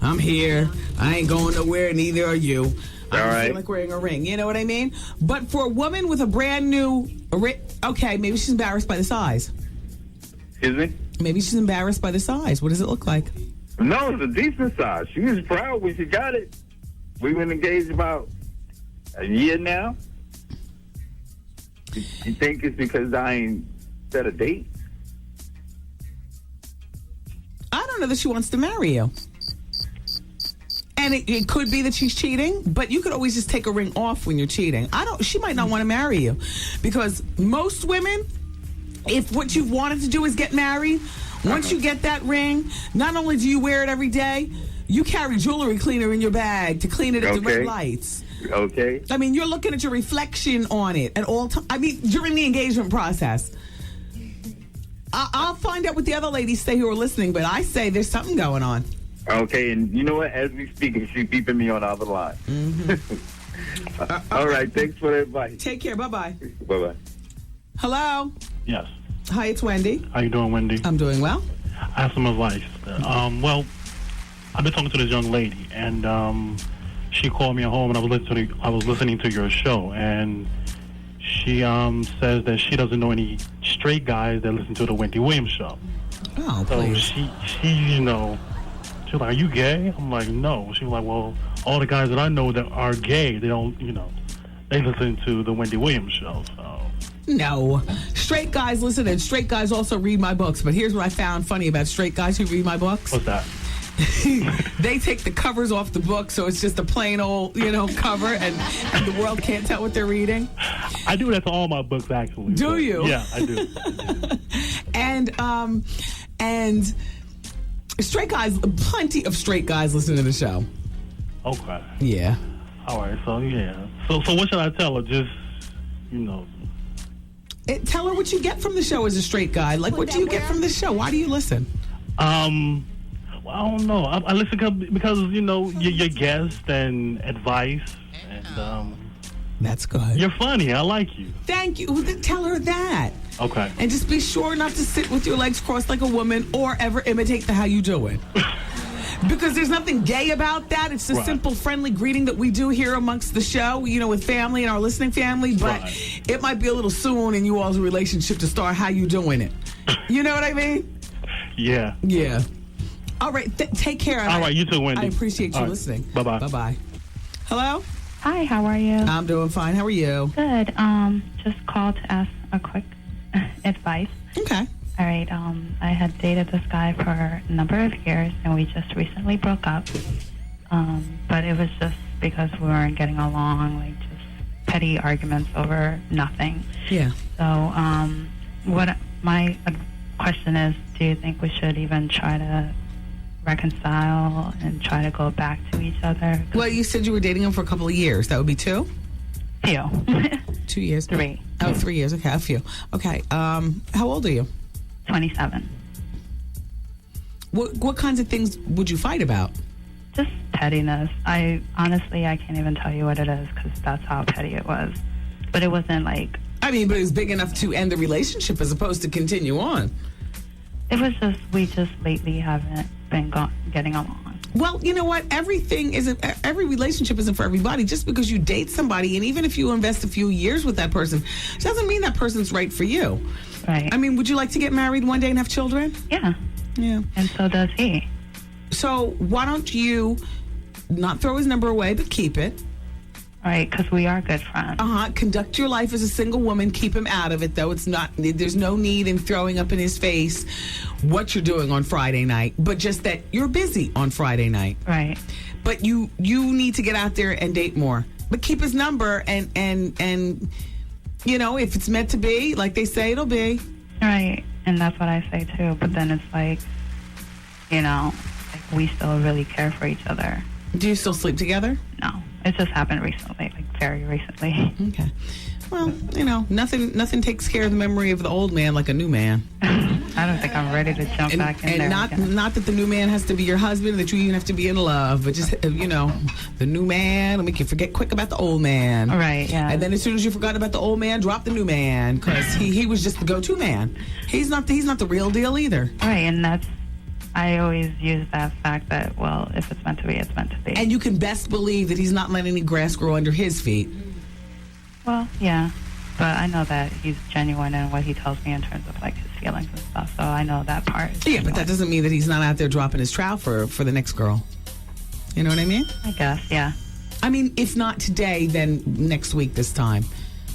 I'm here. I ain't going nowhere, neither are you. I don't feel like wearing a ring. You know what I mean? But for a woman with a brand new... Okay, maybe she's embarrassed by the size. Excuse me? Maybe she's embarrassed by the size. What does it look like? No, it's a decent size. She was proud when she got it. We've been engaged about a year now. You think it's because I ain't set a date? I don't know that she wants to marry you. And it could be that she's cheating, but you could always just take a ring off when you're cheating. She might not want to marry you because most women, if what you've wanted to do is get married, once you get that ring, not only do you wear it every day, you carry jewelry cleaner in your bag to clean it at the red lights. Okay. I mean, you're looking at your reflection on it at all times. I mean, during the engagement process. I'll find out what the other ladies say who are listening, but I say there's something going on. Okay, and you know what? As we speak, she's beeping me on the other line. All right, thanks for the advice. Take care. Bye-bye. Bye-bye. Hello? Yes. Hi, it's Wendy. How you doing, Wendy? I'm doing well. I have some advice. Well, I've been talking to this young lady, and she called me at home, and I was listening to your show, and she says that she doesn't know any straight guys that listen to the Wendy Williams show. Oh, so please. she she's like, are you gay? I'm like, no. She was like, well, all the guys that I know that are gay, they don't, they listen to the Wendy Williams show. So. No. Straight guys listen, and straight guys also read my books. But here's what I found funny about straight guys who read my books. What's that? They take the covers off the book, so it's just a plain old, cover, and the world can't tell what they're reading. I do that to all my books, actually. Do you? Yeah, I do. And straight guys, plenty of straight guys listen to the show. Okay. Yeah. All right. So yeah. So what should I tell her? Just Tell her what you get from the show as a straight guy. Like, what do you get from the show? Why do you listen? Well, I don't know. I listen because your guests and advice, and that's good. You're funny. I like you. Thank you. Well, then tell her that. Okay. And just be sure not to sit with your legs crossed like a woman or ever imitate the how you doing. Because there's nothing gay about that. It's a simple, friendly greeting that we do here amongst the show, with family and our listening family. But it might be a little soon in you all's relationship to start how you doing it. You know what I mean? Yeah. Yeah. All right. Take care. All right. You too, Wendy. I appreciate you listening. Bye-bye. Bye-bye. Hello? Hi, how are you? I'm doing fine. How are you? Good. Just called to ask a quick advice. Okay. All right. I had dated this guy for a number of years, and we just recently broke up. But it was just because we weren't getting along, like just petty arguments over nothing. Yeah. So, what my question is, do you think we should even try to reconcile and try to go back to each other? Well, you said you were dating him for a couple of years. That would be 2? Few. 2 years? 3. Oh, 3 years. Okay, a few. Okay. How old are you? 27. What kinds of things would you fight about? Just pettiness. I can't even tell you what it is because that's how petty it was. But it wasn't like... but it was big enough to end the relationship as opposed to continue on. It was just, we just lately haven't been getting along. Well, you know what? Every relationship isn't for everybody. Just because you date somebody, and even if you invest a few years with that person, doesn't mean that person's right for you. Right. Would you like to get married one day and have children? Yeah. Yeah. And so does he. So why don't you not throw his number away, but keep it? Right, because we are good friends. Conduct your life as a single woman. Keep him out of it, though. There's no need in throwing up in his face what you're doing on Friday night, but just that you're busy on Friday night. Right. But you need to get out there and date more. But keep his number and if it's meant to be, like they say, it'll be. Right, and that's what I say too. But then it's like, we still really care for each other. Do you still sleep together? No. It just happened recently, like very recently. Okay. Well, nothing takes care of the memory of the old man like a new man. I don't think I'm ready to jump back in there. And not that the new man has to be your husband, that you even have to be in love, but just, the new man will make you forget quick about the old man. Right, yeah. And then as soon as you forgot about the old man, drop the new man, because he was just the go-to man. He's not the real deal either. Right, and I always use that fact that, well, if it's meant to be, it's meant to be. And you can best believe that he's not letting any grass grow under his feet. Well, yeah. But I know that he's genuine in what he tells me in terms of, like, his feelings and stuff. So I know that part. Yeah, but that doesn't mean that he's not out there dropping his trowel for the next girl. You know what I mean? I guess, yeah. If not today, then next week this time.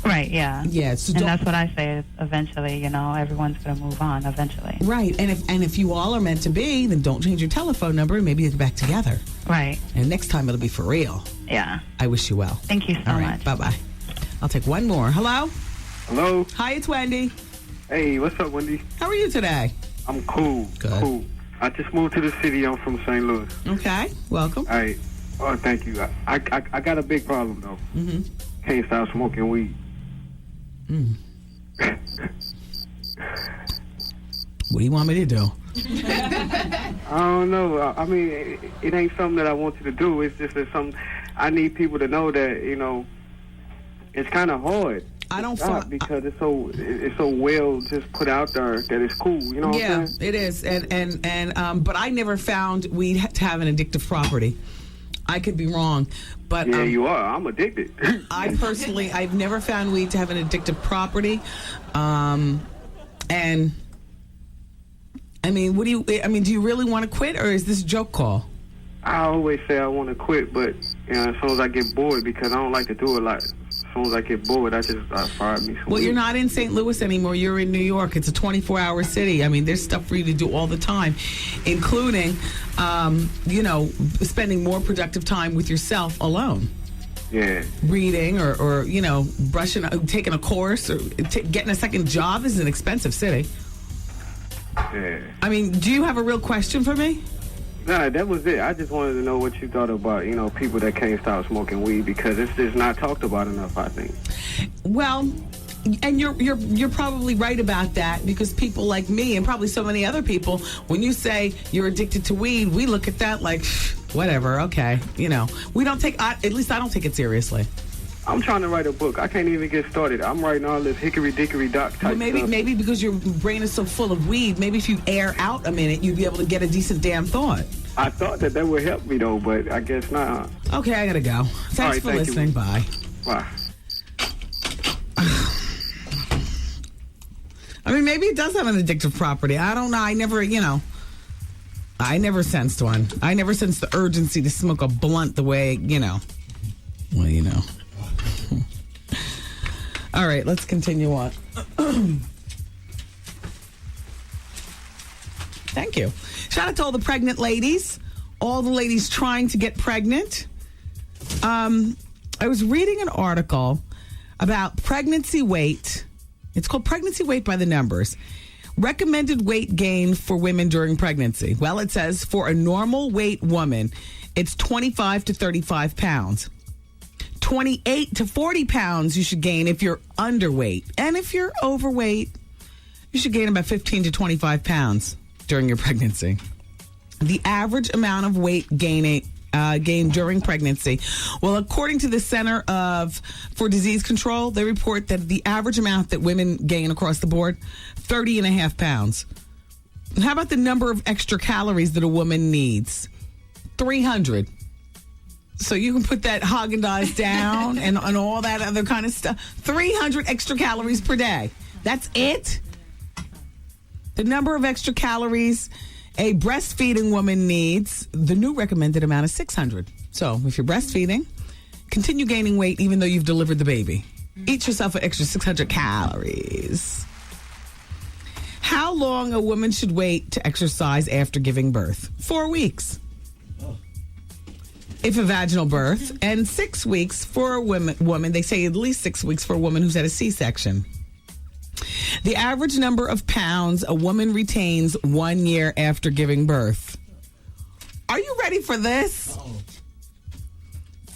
Right, yeah. Yeah. So and that's what I say. Eventually, everyone's going to move on eventually. Right. And if you all are meant to be, then don't change your telephone number and maybe get back together. Right. And next time it'll be for real. Yeah. I wish you well. Thank you so much. Bye-bye. I'll take one more. Hello? Hello? Hi, it's Wendy. Hey, what's up, Wendy? How are you today? I'm cool. Good. Cool. I just moved to the city. I'm from St. Louis. Okay. Welcome. All right. Oh, thank you. I got a big problem, though. Mm-hmm. Can't stop smoking weed. What do you want me to do? I don't know. It ain't something that I want you to do. It's just that I need people to know that, it's kind of hard. I don't stop because it's so well just put out there that it's cool. You know what I'm saying? It is. But I never found weed to have an addictive property. I could be wrong, but yeah, you are. I'm addicted. I've never found weed to have an addictive property, and I mean, do you really want to quit, or is this a joke call? I always say I want to quit, but as soon as I get bored, because I don't like to do it a lot. As soon as I get bored, I fire me. Well, you're not in St. Louis anymore. You're in New York. It's a 24-hour city. I mean, there's stuff for you to do all the time, including, spending more productive time with yourself alone. Yeah. Reading or taking a course or getting a second job. This is an expensive city. Yeah. I mean, do you have a real question for me? Nah, that was it. I just wanted to know what you thought about, people that can't stop smoking weed, because it's just not talked about enough, I think. Well, and you're probably right about that, because people like me and probably so many other people, when you say you're addicted to weed, we look at that like, whatever, okay. We don't take, at least I don't take it seriously. I'm trying to write a book. I can't even get started. I'm writing all this hickory-dickory-dock type stuff. Maybe because your brain is so full of weed, maybe if you air out a minute, you'd be able to get a decent damn thought. I thought that would help me, though, but I guess not. Okay, I gotta go. Thanks for listening. Bye. Bye. I mean, maybe it does have an addictive property. I don't know. I never sensed one. I never sensed the urgency to smoke a blunt the way, All right, let's continue on. Thank you. Shout out to all the pregnant ladies, all the ladies trying to get pregnant. I was reading an article about pregnancy weight. It's called Pregnancy Weight by the Numbers. Recommended weight gain for women during pregnancy. Well, it says for a normal weight woman, it's 25 to 35 pounds. 28 to 40 pounds you should gain if you're underweight. And if you're overweight, you should gain about 15 to 25 pounds during your pregnancy. The average amount of weight gained during pregnancy. Well, according to the Center for Disease Control, they report that the average amount that women gain across the board, 30 and a half pounds. How about the number of extra calories that a woman needs? 300. So you can put that Haagen-Dazs down and all that other kind of stuff. 300 extra calories per day. That's it? The number of extra calories a breastfeeding woman needs, the new recommended amount is 600. So if you're breastfeeding, continue gaining weight even though you've delivered the baby. Eat yourself an extra 600 calories. How long a woman should wait to exercise after giving birth? 4 weeks. If a vaginal birth, and 6 weeks for a woman. They say at least 6 weeks for a woman who's had a C-section. The average number of pounds a woman retains 1 year after giving birth. Are you ready for this?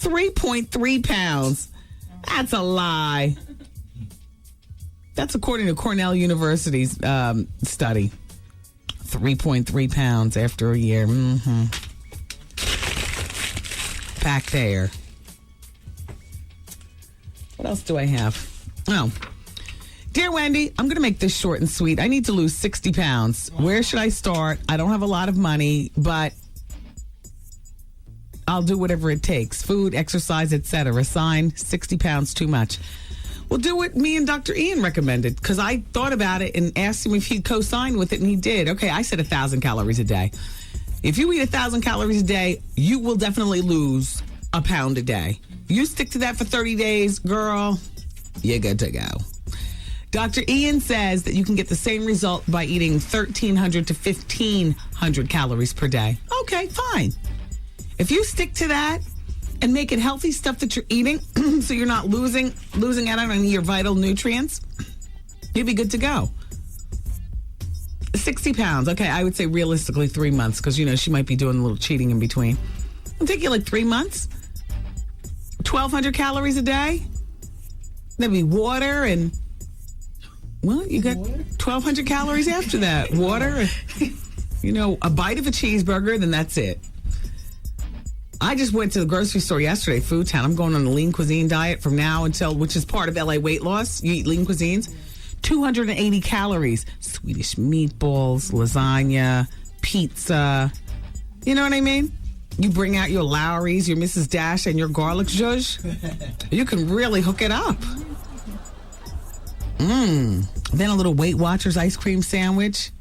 3.3 pounds. That's a lie. That's according to Cornell University's study. 3.3 pounds after a year. Mm-hmm. Back there. What else do I have? Oh. Dear Wendy, I'm going to make this short and sweet. I need to lose 60 pounds. Where should I start? I don't have a lot of money, but I'll do whatever it takes. Food, exercise, etc. Sign, 60 pounds too much. Well, do what me and Dr. Ian recommended, because I thought about it and asked him if he'd co-sign with it, and he did. Okay, I said 1,000 calories a day. If you eat 1,000 calories a day, you will definitely lose a pound a day. You stick to that for 30 days, girl, you're good to go. Dr. Ian says that you can get the same result by eating 1,300 to 1,500 calories per day. Okay, fine. If you stick to that and make it healthy stuff that you're eating, so you're not losing out on your vital nutrients, you'll be good to go. 60 pounds. Okay, I would say realistically 3 months, because, she might be doing a little cheating in between. It'll take you like 3 months. 1,200 calories a day. There'll be water and, well, you got 1,200 calories after that. Water, a bite of a cheeseburger, then that's it. I just went to the grocery store yesterday, Food Town. I'm going on a lean cuisine diet from now until, which is part of LA weight loss. You eat lean cuisines. 280 calories. Swedish meatballs, lasagna, pizza. You know what I mean? You bring out your Lowry's, your Mrs. Dash, and your garlic zhuzh. You can really hook it up. Then a little Weight Watchers ice cream sandwich.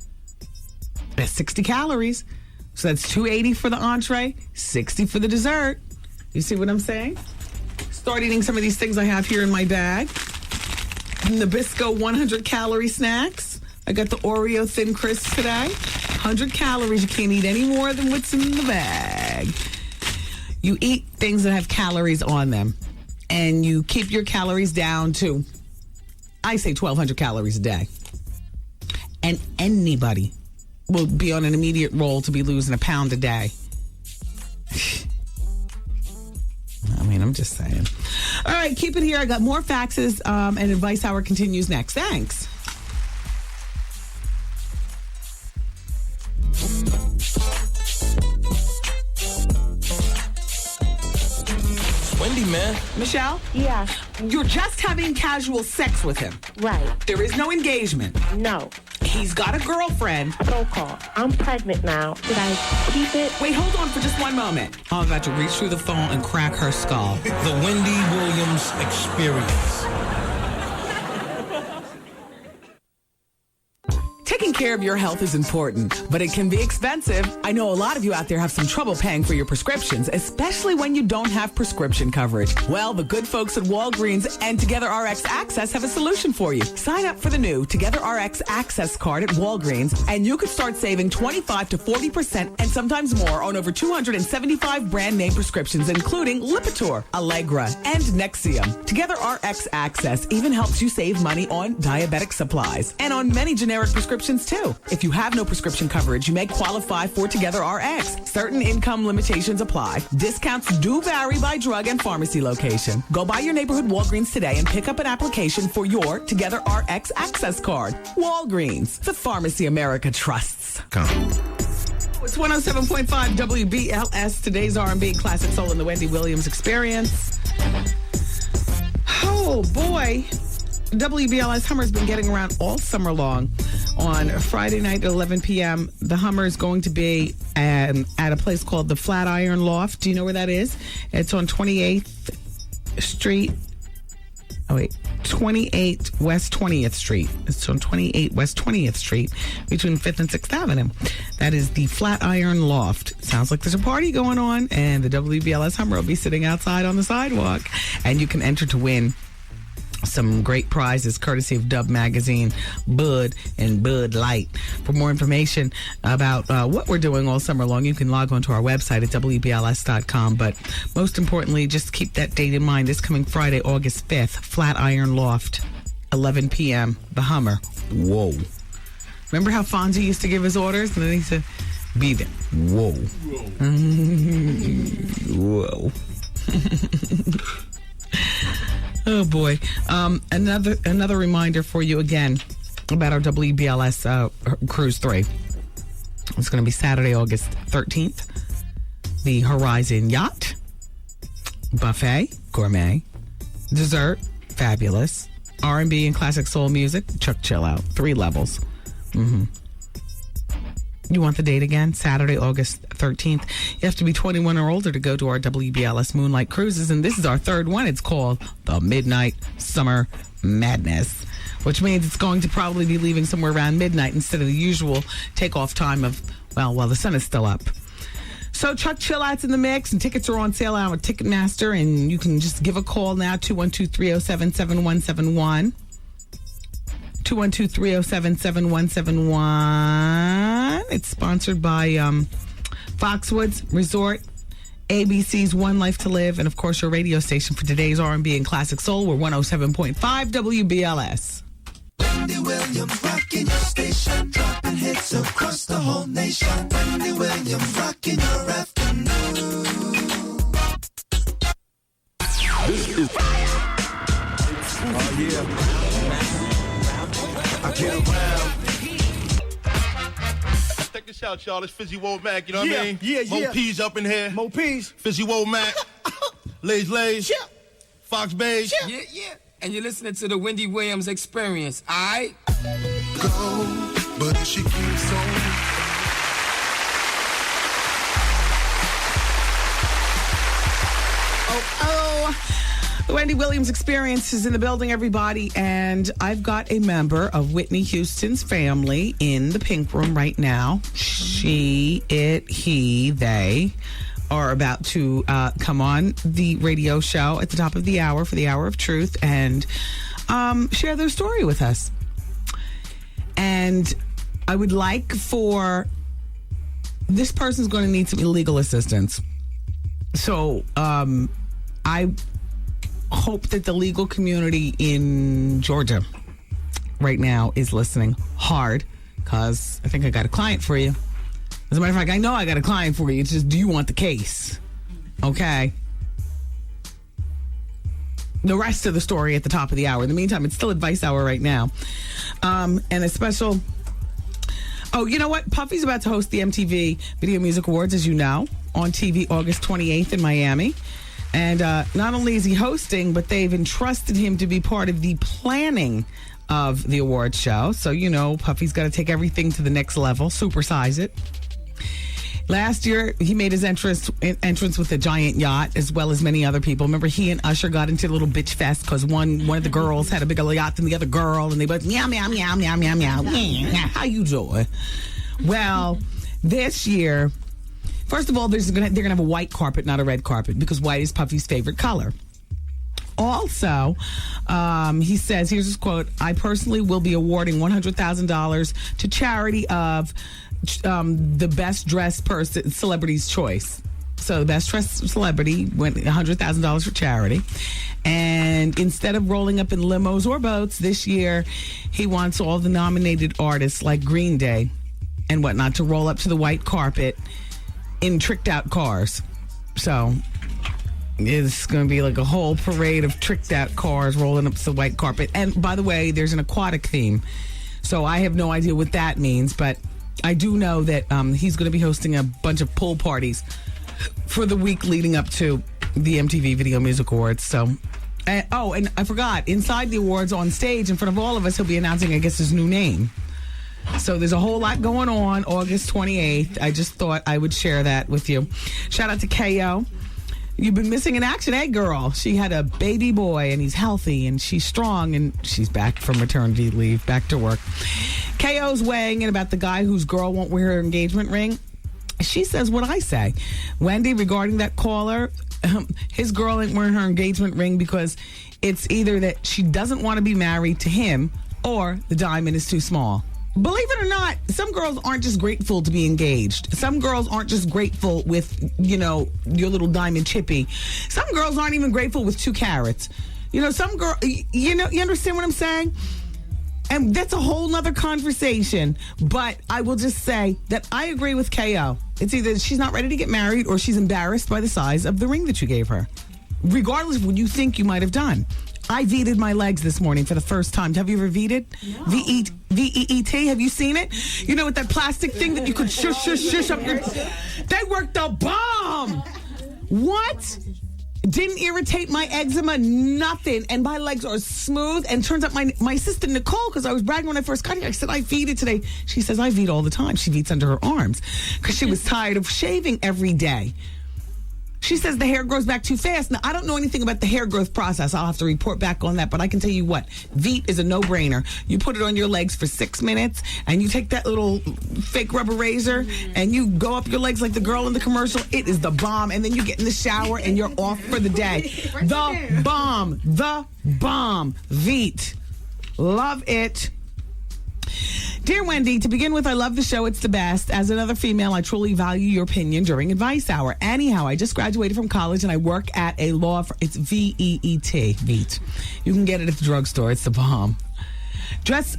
That's 60 calories. So that's 280 for the entree, 60 for the dessert. You see what I'm saying? Start eating some of these things I have here in my bag. Nabisco 100-calorie snacks. I got the Oreo Thin Crisp today. 100 calories. You can't eat any more than what's in the bag. You eat things that have calories on them. And you keep your calories down to, I say 1,200 calories a day. And anybody will be on an immediate roll to be losing a pound a day. I mean, I'm just saying. All right, keep it here. I got more faxes, and Advice Hour continues next. Thanks. Wendy, man. Michelle? Yeah. You're just having casual sex with him. Right. There is no engagement. No. He's got a girlfriend. So-called. I'm pregnant now. Should I keep it? Wait, hold on for just one moment. I'm about to reach through the phone and crack her skull. The Wendy Williams Experience. Taking care of your health is important, but it can be expensive. I know a lot of you out there have some trouble paying for your prescriptions, especially when you don't have prescription coverage. Well, the good folks at Walgreens and Together RX Access have a solution for you. Sign up for the new Together RX Access card at Walgreens, and you could start saving 25 to 40% and sometimes more on over 275 brand name prescriptions, including Lipitor, Allegra, and Nexium. Together RX Access even helps you save money on diabetic supplies and on many generic prescriptions too. If you have no prescription coverage, you may qualify for Together RX. Certain income limitations apply. Discounts do vary by drug and pharmacy location. Go by your neighborhood Walgreens today and pick up an application for your Together RX Access card. Walgreens, the pharmacy America trusts. It's 107.5 WBLS, today's R&B Classic Soul in the Wendy Williams Experience. Oh, boy. WBLS Hummer's been getting around all summer long. On Friday night at 11 p.m., the Hummer is going to be at a place called the Flatiron Loft. Do you know where that is? It's on 28th Street. 28 West 20th Street. It's on 28 West 20th Street between 5th and 6th Avenue. That is the Flatiron Loft. Sounds like there's a party going on, and the WBLS Hummer will be sitting outside on the sidewalk. And you can enter to win some great prizes courtesy of Dub Magazine, Bud, and Bud Light. For more information about what we're doing all summer long, you can log on to our website at WBLS.com. But most importantly, just keep that date in mind. This coming Friday, August 5th, Flatiron Loft, 11 p.m., the Hummer. Whoa. Remember how Fonzie used to give his orders? And then he said, be there. Whoa. Whoa. Oh, boy. Another reminder for you again about our WBLS Cruise 3. It's going to be Saturday, August 13th. The Horizon Yacht, buffet, gourmet, dessert, fabulous, R&B and classic soul music, Chuck Chill Out, 3 levels. You want the date again? Saturday, August 13th. You have to be 21 or older to go to our WBLS Moonlight Cruises, and this is our third one. It's called the Midnight Summer Madness, which means it's going to probably be leaving somewhere around midnight instead of the usual takeoff time of, well, while the sun is still up. So Chuck Chill Out's in the mix, and tickets are on sale out with Ticketmaster, and you can just give a call now, 212-307-7171. 212-307-7171. It's sponsored by Foxwoods Resort, ABC's One Life to Live, and of course your radio station for today's R&B and classic soul. We're 107.5 WBLS. Wendy Williams rocking your station, dropping hits across the whole nation. Wendy Williams rocking your afternoon. This is I get around. check this out, y'all. It's Fizzy Wold Mac, you know what I mean? Yeah. Mo P's up in here. Mo P's. Fizzy Wold Mac. Lays. Fox Beige. Yeah. And you're listening to the Wendy Williams Experience, all right? Go, but if she keeps on. The Wendy Williams Experience is in the building, everybody, and I've got a member of Whitney Houston's family in the pink room right now. She, it, he, they are about to come on the radio show at the top of the hour for the Hour of Truth and share their story with us. And I would like for this person's going to need some legal assistance. So I hope that the legal community in Georgia right now is listening hard, because I think I got a client for you. As a matter of fact, I know I got a client for you. It's just, do you want the case? Okay. The rest of the story at the top of the hour. In the meantime, it's still advice hour right now. And a special... Oh, you know what? Puffy's about to host the MTV Video Music Awards, as you know, on TV August 28th in Miami. And not only is he hosting, but they've entrusted him to be part of the planning of the awards show. So, you know, Puffy's got to take everything to the next level, supersize it. Last year, he made his entrance with a giant yacht, as well as many other people. Remember, he and Usher got into a little bitch fest because one of the girls had a bigger yacht than the other girl, and they both meow, meow, meow, meow, meow, meow. How you doing? Well, this year, first of all, they're gonna have a white carpet, not a red carpet, because white is Puffy's favorite color. Also, he says, here's his quote: "I personally will be awarding $100,000 to charity of the best dressed person, celebrity's choice." So the best dressed celebrity went $100,000 for charity. And instead of rolling up in limos or boats this year, he wants all the nominated artists like Green Day and whatnot to roll up to the white carpet in tricked out cars. So it's going to be like a whole parade of tricked out cars rolling up to the white carpet. And by the way, there's an aquatic theme. So I have no idea what that means, but I do know that he's going to be hosting a bunch of pool parties for the week leading up to the MTV Video Music Awards. So, and I forgot, inside the awards on stage in front of all of us, he'll be announcing, I guess, his new name. So there's a whole lot going on August 28th. I just thought I would share that with you. Shout out to KO. You've been missing in action, eh, girl? She had a baby boy, and he's healthy, and she's strong, and she's back from maternity leave, back to work. KO's weighing in about the guy whose girl won't wear her engagement ring. She says what I say. Wendy, regarding that caller, his girl ain't wearing her engagement ring because it's either that she doesn't want to be married to him or the diamond is too small. Believe it or not, some girls aren't just grateful to be engaged. Some girls aren't just grateful with, your little diamond chippy. Some girls aren't even grateful with 2 carats. Some girl, you understand what I'm saying? And that's a whole nother conversation. But I will just say that I agree with KO. It's either she's not ready to get married or she's embarrassed by the size of the ring that you gave her. Regardless of what you think you might have done. I V'd my legs this morning for the first time. Have you ever V'd? No. V-E-E-T? Have you seen it? With that plastic thing that you could shush up your... They worked the bomb! What? Didn't irritate my eczema, nothing. And my legs are smooth. And turns out my sister Nicole, because I was bragging when I first got here, I said, I V'd it today. She says, I V'd all the time. She V'ds under her arms because she was tired of shaving every day. She says the hair grows back too fast. Now, I don't know anything about the hair growth process. I'll have to report back on that. But I can tell you what, Veet is a no-brainer. You put it on your legs for 6 minutes, and you take that little fake rubber razor, and you go up your legs like the girl in the commercial. It is the bomb. And then you get in the shower, and you're off for the day. The bomb. The bomb. Veet. Love it. Dear Wendy, to begin with, I love the show. It's the best. As another female, I truly value your opinion during advice hour. Anyhow, I just graduated from college and I work at a law firm. It's V-E-E-T. Veet. You can get it at the drugstore. It's the bomb.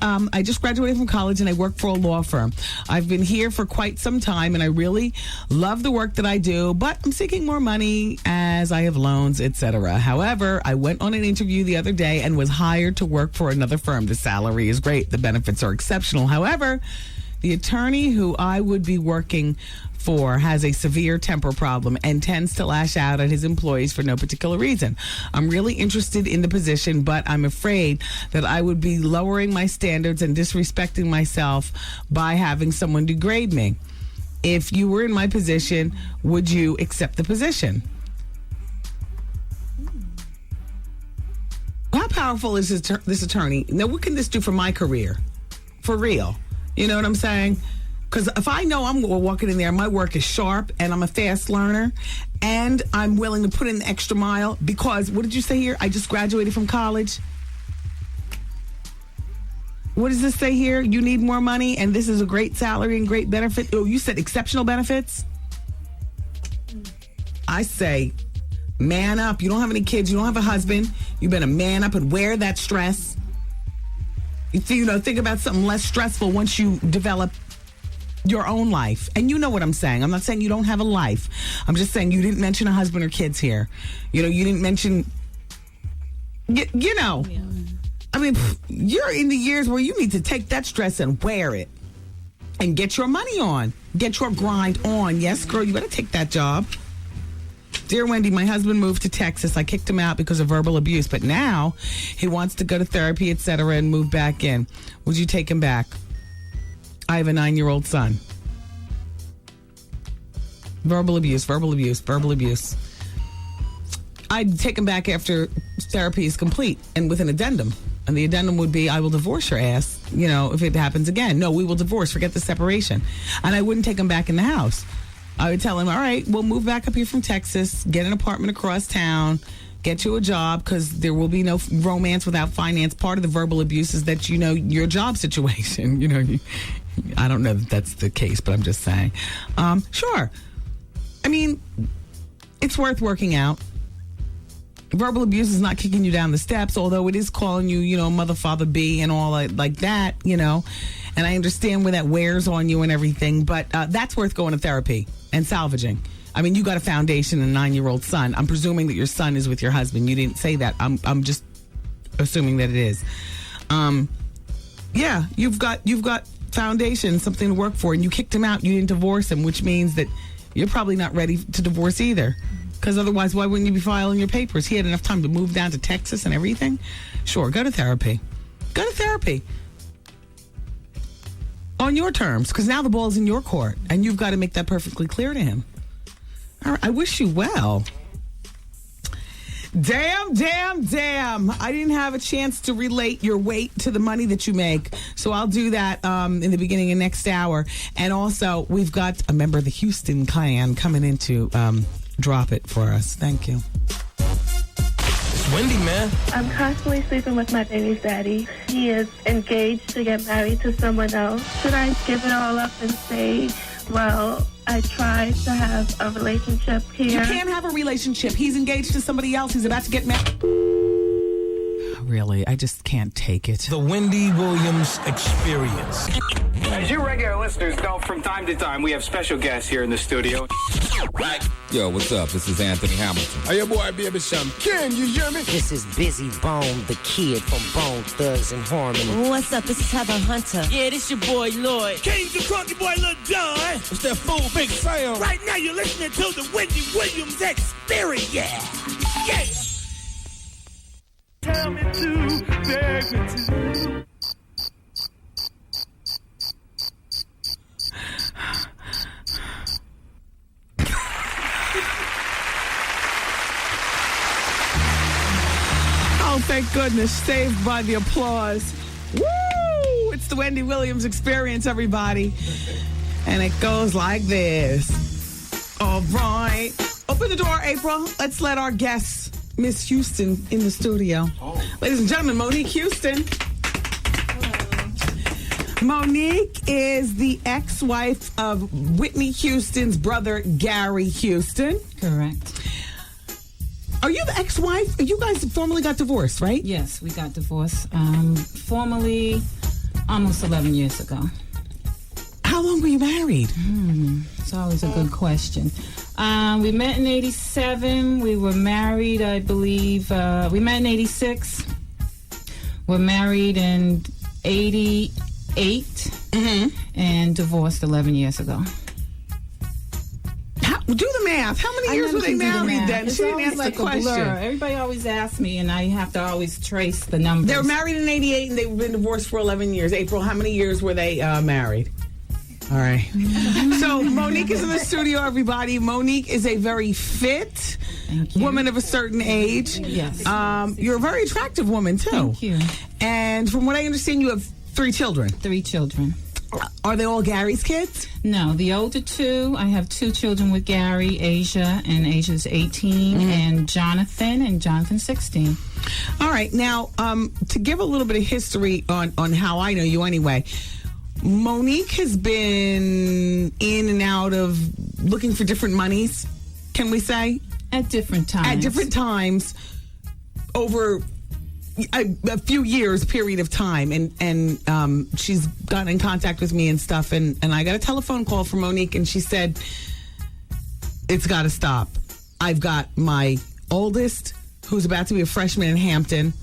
I just graduated from college and I work for a law firm. I've been here for quite some time and I really love the work that I do, but I'm seeking more money as I have loans, etc. However, I went on an interview the other day and was hired to work for another firm. The salary is great. The benefits are exceptional. However, The attorney who I would be working for has a severe temper problem and tends to lash out at his employees for no particular reason. I'm really interested in the position, but I'm afraid that I would be lowering my standards and disrespecting myself by having someone degrade me. If you were in my position, would you accept the position? How powerful is this attorney? Now, what can this do for my career? For real. You know what I'm saying? Because if I know I'm walking in there, my work is sharp and I'm a fast learner and I'm willing to put in the extra mile because, what did you say here? I just graduated from college. What does this say here? You need more money and this is a great salary and great benefit. Oh, you said exceptional benefits? I say, man up. You don't have any kids. You don't have a husband. You better man up and wear that stress. You know, think about something less stressful once you develop your own life. And you know what I'm saying. I'm not saying you don't have a life. I'm just saying you didn't mention a husband or kids here. You know, you didn't mention, you know. Yeah. I mean, you're in the years where you need to take that stress and wear it and get your money on. Get your grind on. Yes, girl, you better take that job. Dear Wendy, my husband moved to Texas. I kicked him out because of verbal abuse, but now he wants to go to therapy, etc., and move back in. Would you take him back? I have a 9-year-old son. Verbal abuse, verbal abuse, verbal abuse. I'd take him back after therapy is complete and with an addendum. And the addendum would be, I will divorce your ass, you know, if it happens again. No, we will divorce. Forget the separation. And I wouldn't take him back in the house. I would tell him, all right, we'll move back up here from Texas, get an apartment across town, get you a job, because there will be no romance without finance. Part of the verbal abuse is that, you know, your job situation, you know, I don't know that that's the case, but I'm just saying. Sure. I mean, it's worth working out. Verbal abuse is not kicking you down the steps, although it is calling you, you know, mother, father, B and all like that, you know. And I understand where that wears on you and everything, but that's worth going to therapy and salvaging. I mean, you got a foundation and a 9-year-old son. I'm presuming that your son is with your husband. You didn't say that. I'm just assuming that it is. Yeah, you've got foundation, something to work for, and you kicked him out. You didn't divorce him, which means that you're probably not ready to divorce either. Because otherwise, why wouldn't you be filing your papers? He had enough time to move down to Texas and everything. Sure, go to therapy. Go to therapy. On your terms, because now the ball's in your court, and you've got to make that perfectly clear to him. All right, I wish you well. Damn. I didn't have a chance to relate your weight to the money that you make, so I'll do that in the beginning of next hour. And also, we've got a member of the Houston clan coming in to drop it for us. Thank you. It's Wendy, man. I'm constantly sleeping with my baby's daddy. He is engaged to get married to someone else. Should I give it all up and say, well, I tried to have a relationship here? You can't have a relationship. He's engaged to somebody else. He's about to get married. Really, I just can't take it. The Wendy Williams Experience. As you regular listeners know, from time to time, we have special guests here in the studio. Yo, what's up? This is Anthony Hamilton. Hey, your boy, Baby Sam. Ken, you hear me? This is Busy Bone, the kid from Bone Thugs and Harmony. What's up? This is Heather Hunter. Yeah, this your boy, Lloyd. King's the Crunky Boy, Lil John. It's that fool, Big Sam. Right now, you're listening to the Wendy Williams Experience. Yeah. Tell me to, beg me to. Oh, thank goodness. Saved by the applause. Woo! It's the Wendy Williams Experience, everybody. And it goes like this. All right. Open the door, April. Let's let our guest, Miss Houston, in the studio. Oh. Ladies and gentlemen, Monique Houston. Hello. Monique is the ex-wife of Whitney Houston's brother, Gary Houston. Correct. Are you the ex-wife? You guys formally got divorced, right? Yes, we got divorced formally almost 11 years ago. How long were you married? It's always a good question. We met in 87. We were married, I believe. We met in 86. We're married in 88. and divorced 11 years ago. Do the math. How many years were they married then? It's She didn't always answer like the question. a blur. Everybody always asks me, and I have to always trace the numbers. They were married in 88 and they've been divorced for 11 years. April, how many years were they married? All right. So Monique is in the studio, everybody. Monique is a very fit woman of a certain age. Yes. You're a very attractive woman, too. Thank you. And from what I understand, you have 3 children. 3 children. Are they all Gary's kids? No, the older 2, I have 2 children with Gary, Asia, and Asia's 18, and Jonathan's 16. All right. Now, to give a little bit of history on how I know you anyway, Monique has been in and out of looking for different monies, can we say? At different times. At different times over a few years period of time, and she's gotten in contact with me and stuff, and I got a telephone call from Monique, and she said, it's got to stop. I've got my oldest, who's about to be a freshman in Hampton.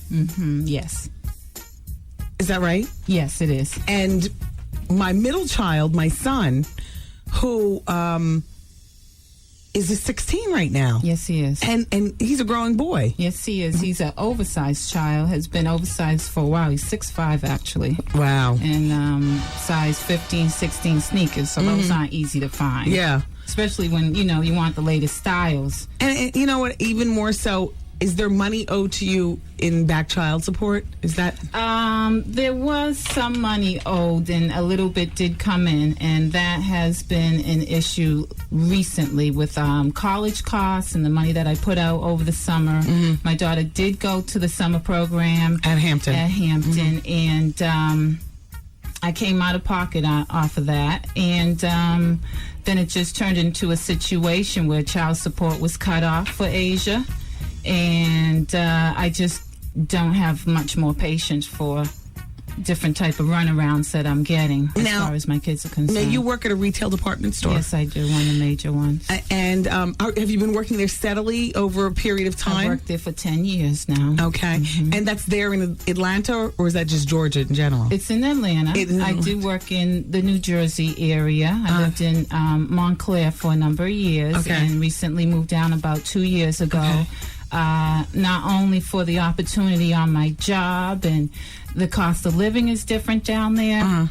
Yes. Is that right? Yes, it is. And my middle child, my son, who is 16 right now. Yes, he is. And he's a growing boy. Yes, he is. He's an oversized child, has been oversized for a while. He's 6'5", actually. Wow. And size 15, 16 sneakers, so those aren't easy to find. Yeah. Especially when, you want the latest styles. And you know what, even more so, is there money owed to you in back child support? Is that? There was some money owed, and a little bit did come in, and that has been an issue recently with college costs and the money that I put out over the summer. My daughter did go to the summer program at Hampton. And I came out of pocket off of that, and then it just turned into a situation where child support was cut off for Asia. And I just don't have much more patience for different type of runarounds that I'm getting as far as my kids are concerned. Now, you work at a retail department store. Yes, I do, one of the major ones. And have you been working there steadily over a period of time? I worked there for 10 years now. Okay. And that's there in Atlanta, or is that just Georgia in general? It's in Atlanta. I do work in the New Jersey area. I lived in Montclair for a number of years and recently moved down about 2 years ago. Not only for the opportunity on my job, and the cost of living is different down there,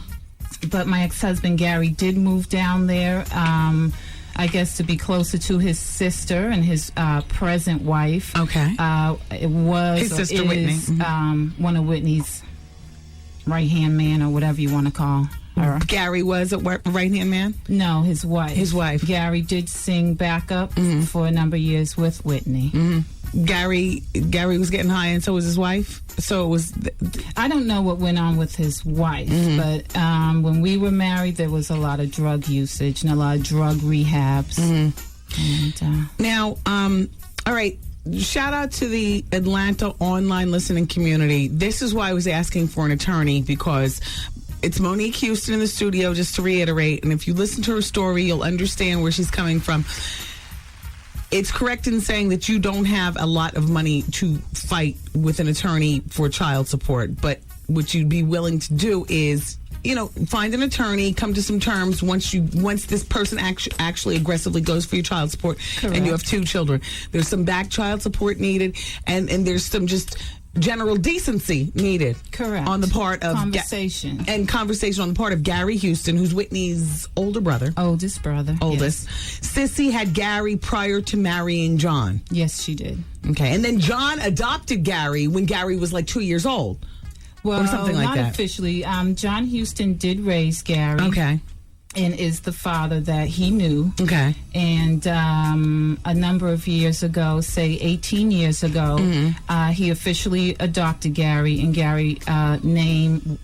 but my ex-husband Gary did move down there, I guess to be closer to his sister and his present wife. Okay. It was his sister Whitney. One of Whitney's right-hand man, or whatever you want to call her. Gary was a right-hand man? No, his wife. His wife. Gary did sing backup for a number of years with Whitney. Gary was getting high, and so was his wife. So it was. I don't know what went on with his wife, but when we were married, there was a lot of drug usage and a lot of drug rehabs. And, now, all right. Shout out to the Atlanta online listening community. This is why I was asking for an attorney, because it's Monique Houston in the studio, just to reiterate. And if you listen to her story, you'll understand where she's coming from. It's correct in saying that you don't have a lot of money to fight with an attorney for child support, but what you'd be willing to do is, find an attorney, come to some terms once this person actually aggressively goes for your child support. Correct. And you have 2 children. There's some back child support needed, and there's some just general decency needed. Correct. On the part of conversation on the part of Gary Houston, who's Whitney's older brother. Oldest brother. Oldest. Yes. Sissy had Gary prior to marrying John. Yes, she did. Okay. And then John adopted Gary when Gary was like 2 years old. Well, or something like not that. Officially. John Houston did raise Gary. Okay. And is the father that he knew. Okay. And a number of years ago, say 18 years ago, he officially adopted Gary, and Gary's name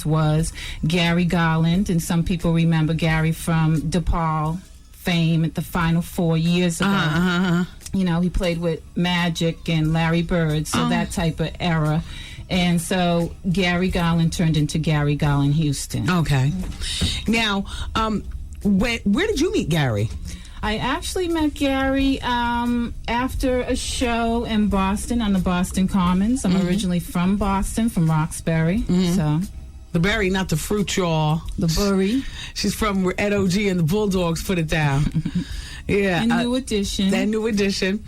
was Gary Garland, and some people remember Gary from DePaul fame at the Final Four years ago. He played with Magic and Larry Bird, so that type of era. And so Gary Garland turned into Gary Garland Houston. Okay. Now, where did you meet Gary? I actually met Gary after a show in Boston on the Boston Commons. I'm originally from Boston, from Roxbury. So The berry, not the fruit, y'all. The berry. She's from where Ed O.G. and the Bulldogs put it down. Yeah. A New Edition. That New Edition.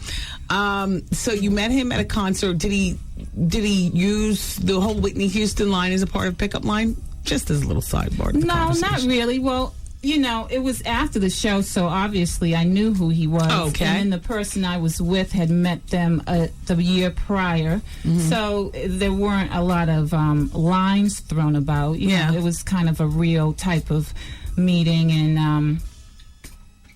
So you met him at a concert. Did he use the whole Whitney Houston line as a part of pickup line? Just as a little sidebar. No, not really. Well, it was after the show, so obviously I knew who he was. Okay. And then the person I was with had met them the year prior. Mm-hmm. So there weren't a lot of lines thrown about. You know, it was kind of a real type of meeting and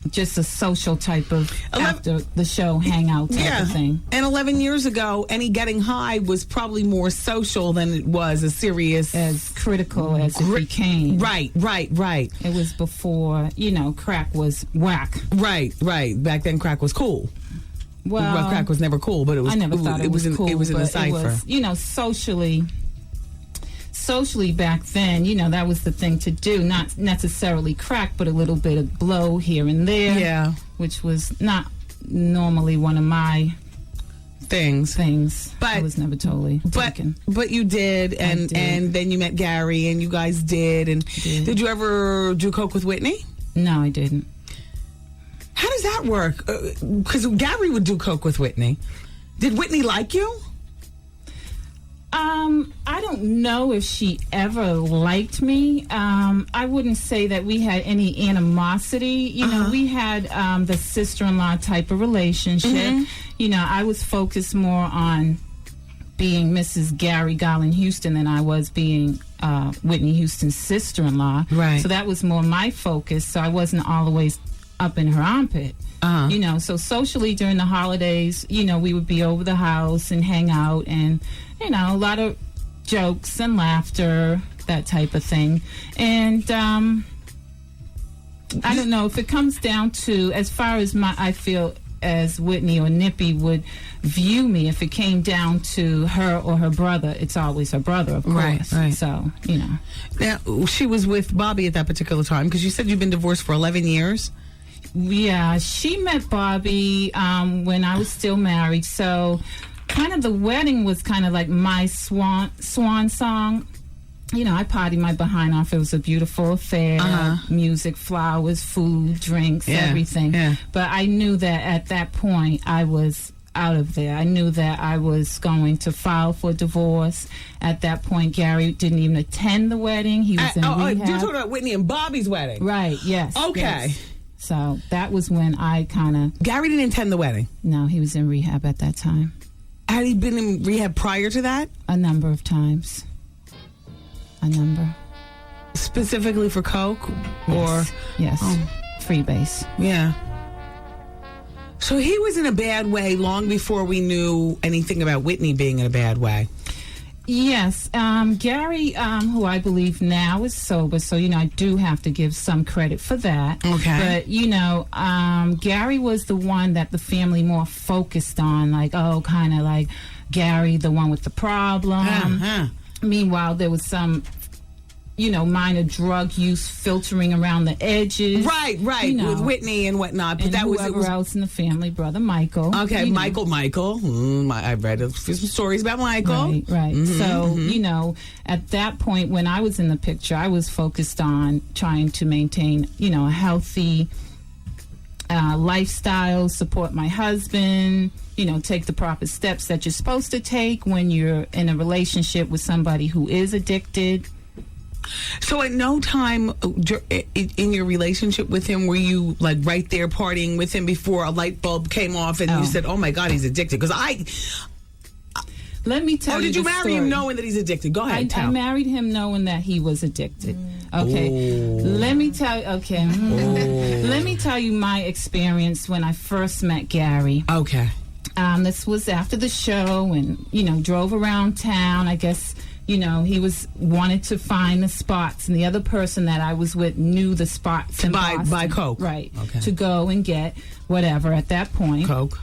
just a social type of after the show hangout type of thing. And 11 years ago, any getting high was probably more social than it was as serious. As critical as it became. Right. It was before, crack was whack. Right. Back then, crack was cool. Well, crack was never cool, but it was. I never thought it was cool. It was in the cipher. It was, socially back then, that was the thing to do. Not necessarily crack, but a little bit of blow here and there. Yeah. Which was not normally one of my things. But I was never totally taken. But you did, and then you met Gary, and you guys did. And did you ever do coke with Whitney? No, I didn't. How does that work? Because Gary would do coke with Whitney. Did Whitney like you? I don't know if she ever liked me. I wouldn't say that we had any animosity. We had the sister-in-law type of relationship. Mm-hmm. I was focused more on being Mrs. Gary Garland Houston than I was being Whitney Houston's sister-in-law. Right. So that was more my focus. So I wasn't always up in her armpit. So socially during the holidays, we would be over the house and hang out and, a lot of jokes and laughter, that type of thing. And I don't know if it comes down to, as far as I feel as Whitney or Nippy would view me, if it came down to her or her brother, it's always her brother, of course. Right. So, Now, she was with Bobby at that particular time, because you said you've been divorced for 11 years. Yeah, she met Bobby when I was still married. So kind of the wedding was kind of like my swan song. I partied my behind off. It was a beautiful affair. Music, flowers, food, drinks, everything. Yeah. But I knew that at that point I was out of there. I knew that I was going to file for divorce. At that point, Gary didn't even attend the wedding. He was in rehab. You're talking about Whitney and Bobby's wedding? Right, yes. Okay. Yes. So that was when I kind of... Gary didn't attend the wedding? No, he was in rehab at that time. Had he been in rehab prior to that? A number of times. A number. Specifically for coke? Yes. Yes. Freebase. Yeah. So he was in a bad way long before we knew anything about Whitney being in a bad way. Yes. Gary, who I believe now is sober, so, I do have to give some credit for that. Okay. But, Gary was the one that the family more focused on, kind of like Gary, the one with the problem. Meanwhile, there was some... minor drug use filtering around the edges. Right, with Whitney and whatnot. But and that whoever else in the family, brother Michael. Okay, Michael. I've read some stories about Michael. Right. Mm-hmm, so, at that point when I was in the picture, I was focused on trying to maintain, a healthy lifestyle, support my husband, take the proper steps that you're supposed to take when you're in a relationship with somebody who is addicted. So at no time in your relationship with him were you right there partying with him before a light bulb came off and you said, oh my God, he's addicted? Because let me tell you. Or did you marry him knowing that he's addicted? Go ahead. I married him knowing that he was addicted. Okay. Let me tell you. Okay. Let me tell you my experience when I first met Gary. Okay. This was after the show and, drove around town. I guess, he wanted to find the spots. And the other person that I was with knew the spots in Boston. Buy coke. Right. Okay. To go and get whatever at that point. Coke.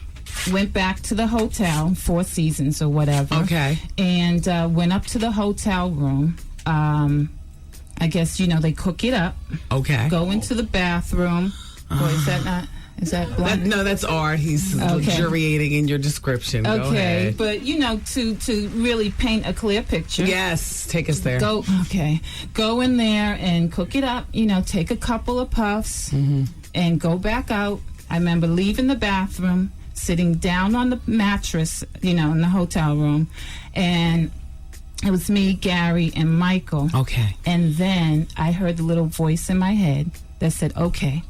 Went back to the hotel, Four Seasons or whatever. Okay. And went up to the hotel room. I guess, they cook it up. Okay. Go into the bathroom. Boy, is that not... Is that black? No, that's art. He's luxuriating in your description. Go ahead. But to really paint a clear picture. Yes, take us there. Go in there and cook it up. Take a couple of puffs and go back out. I remember leaving the bathroom, sitting down on the mattress, in the hotel room, and it was me, Gary, and Michael. Okay. And then I heard the little voice in my head that said, okay,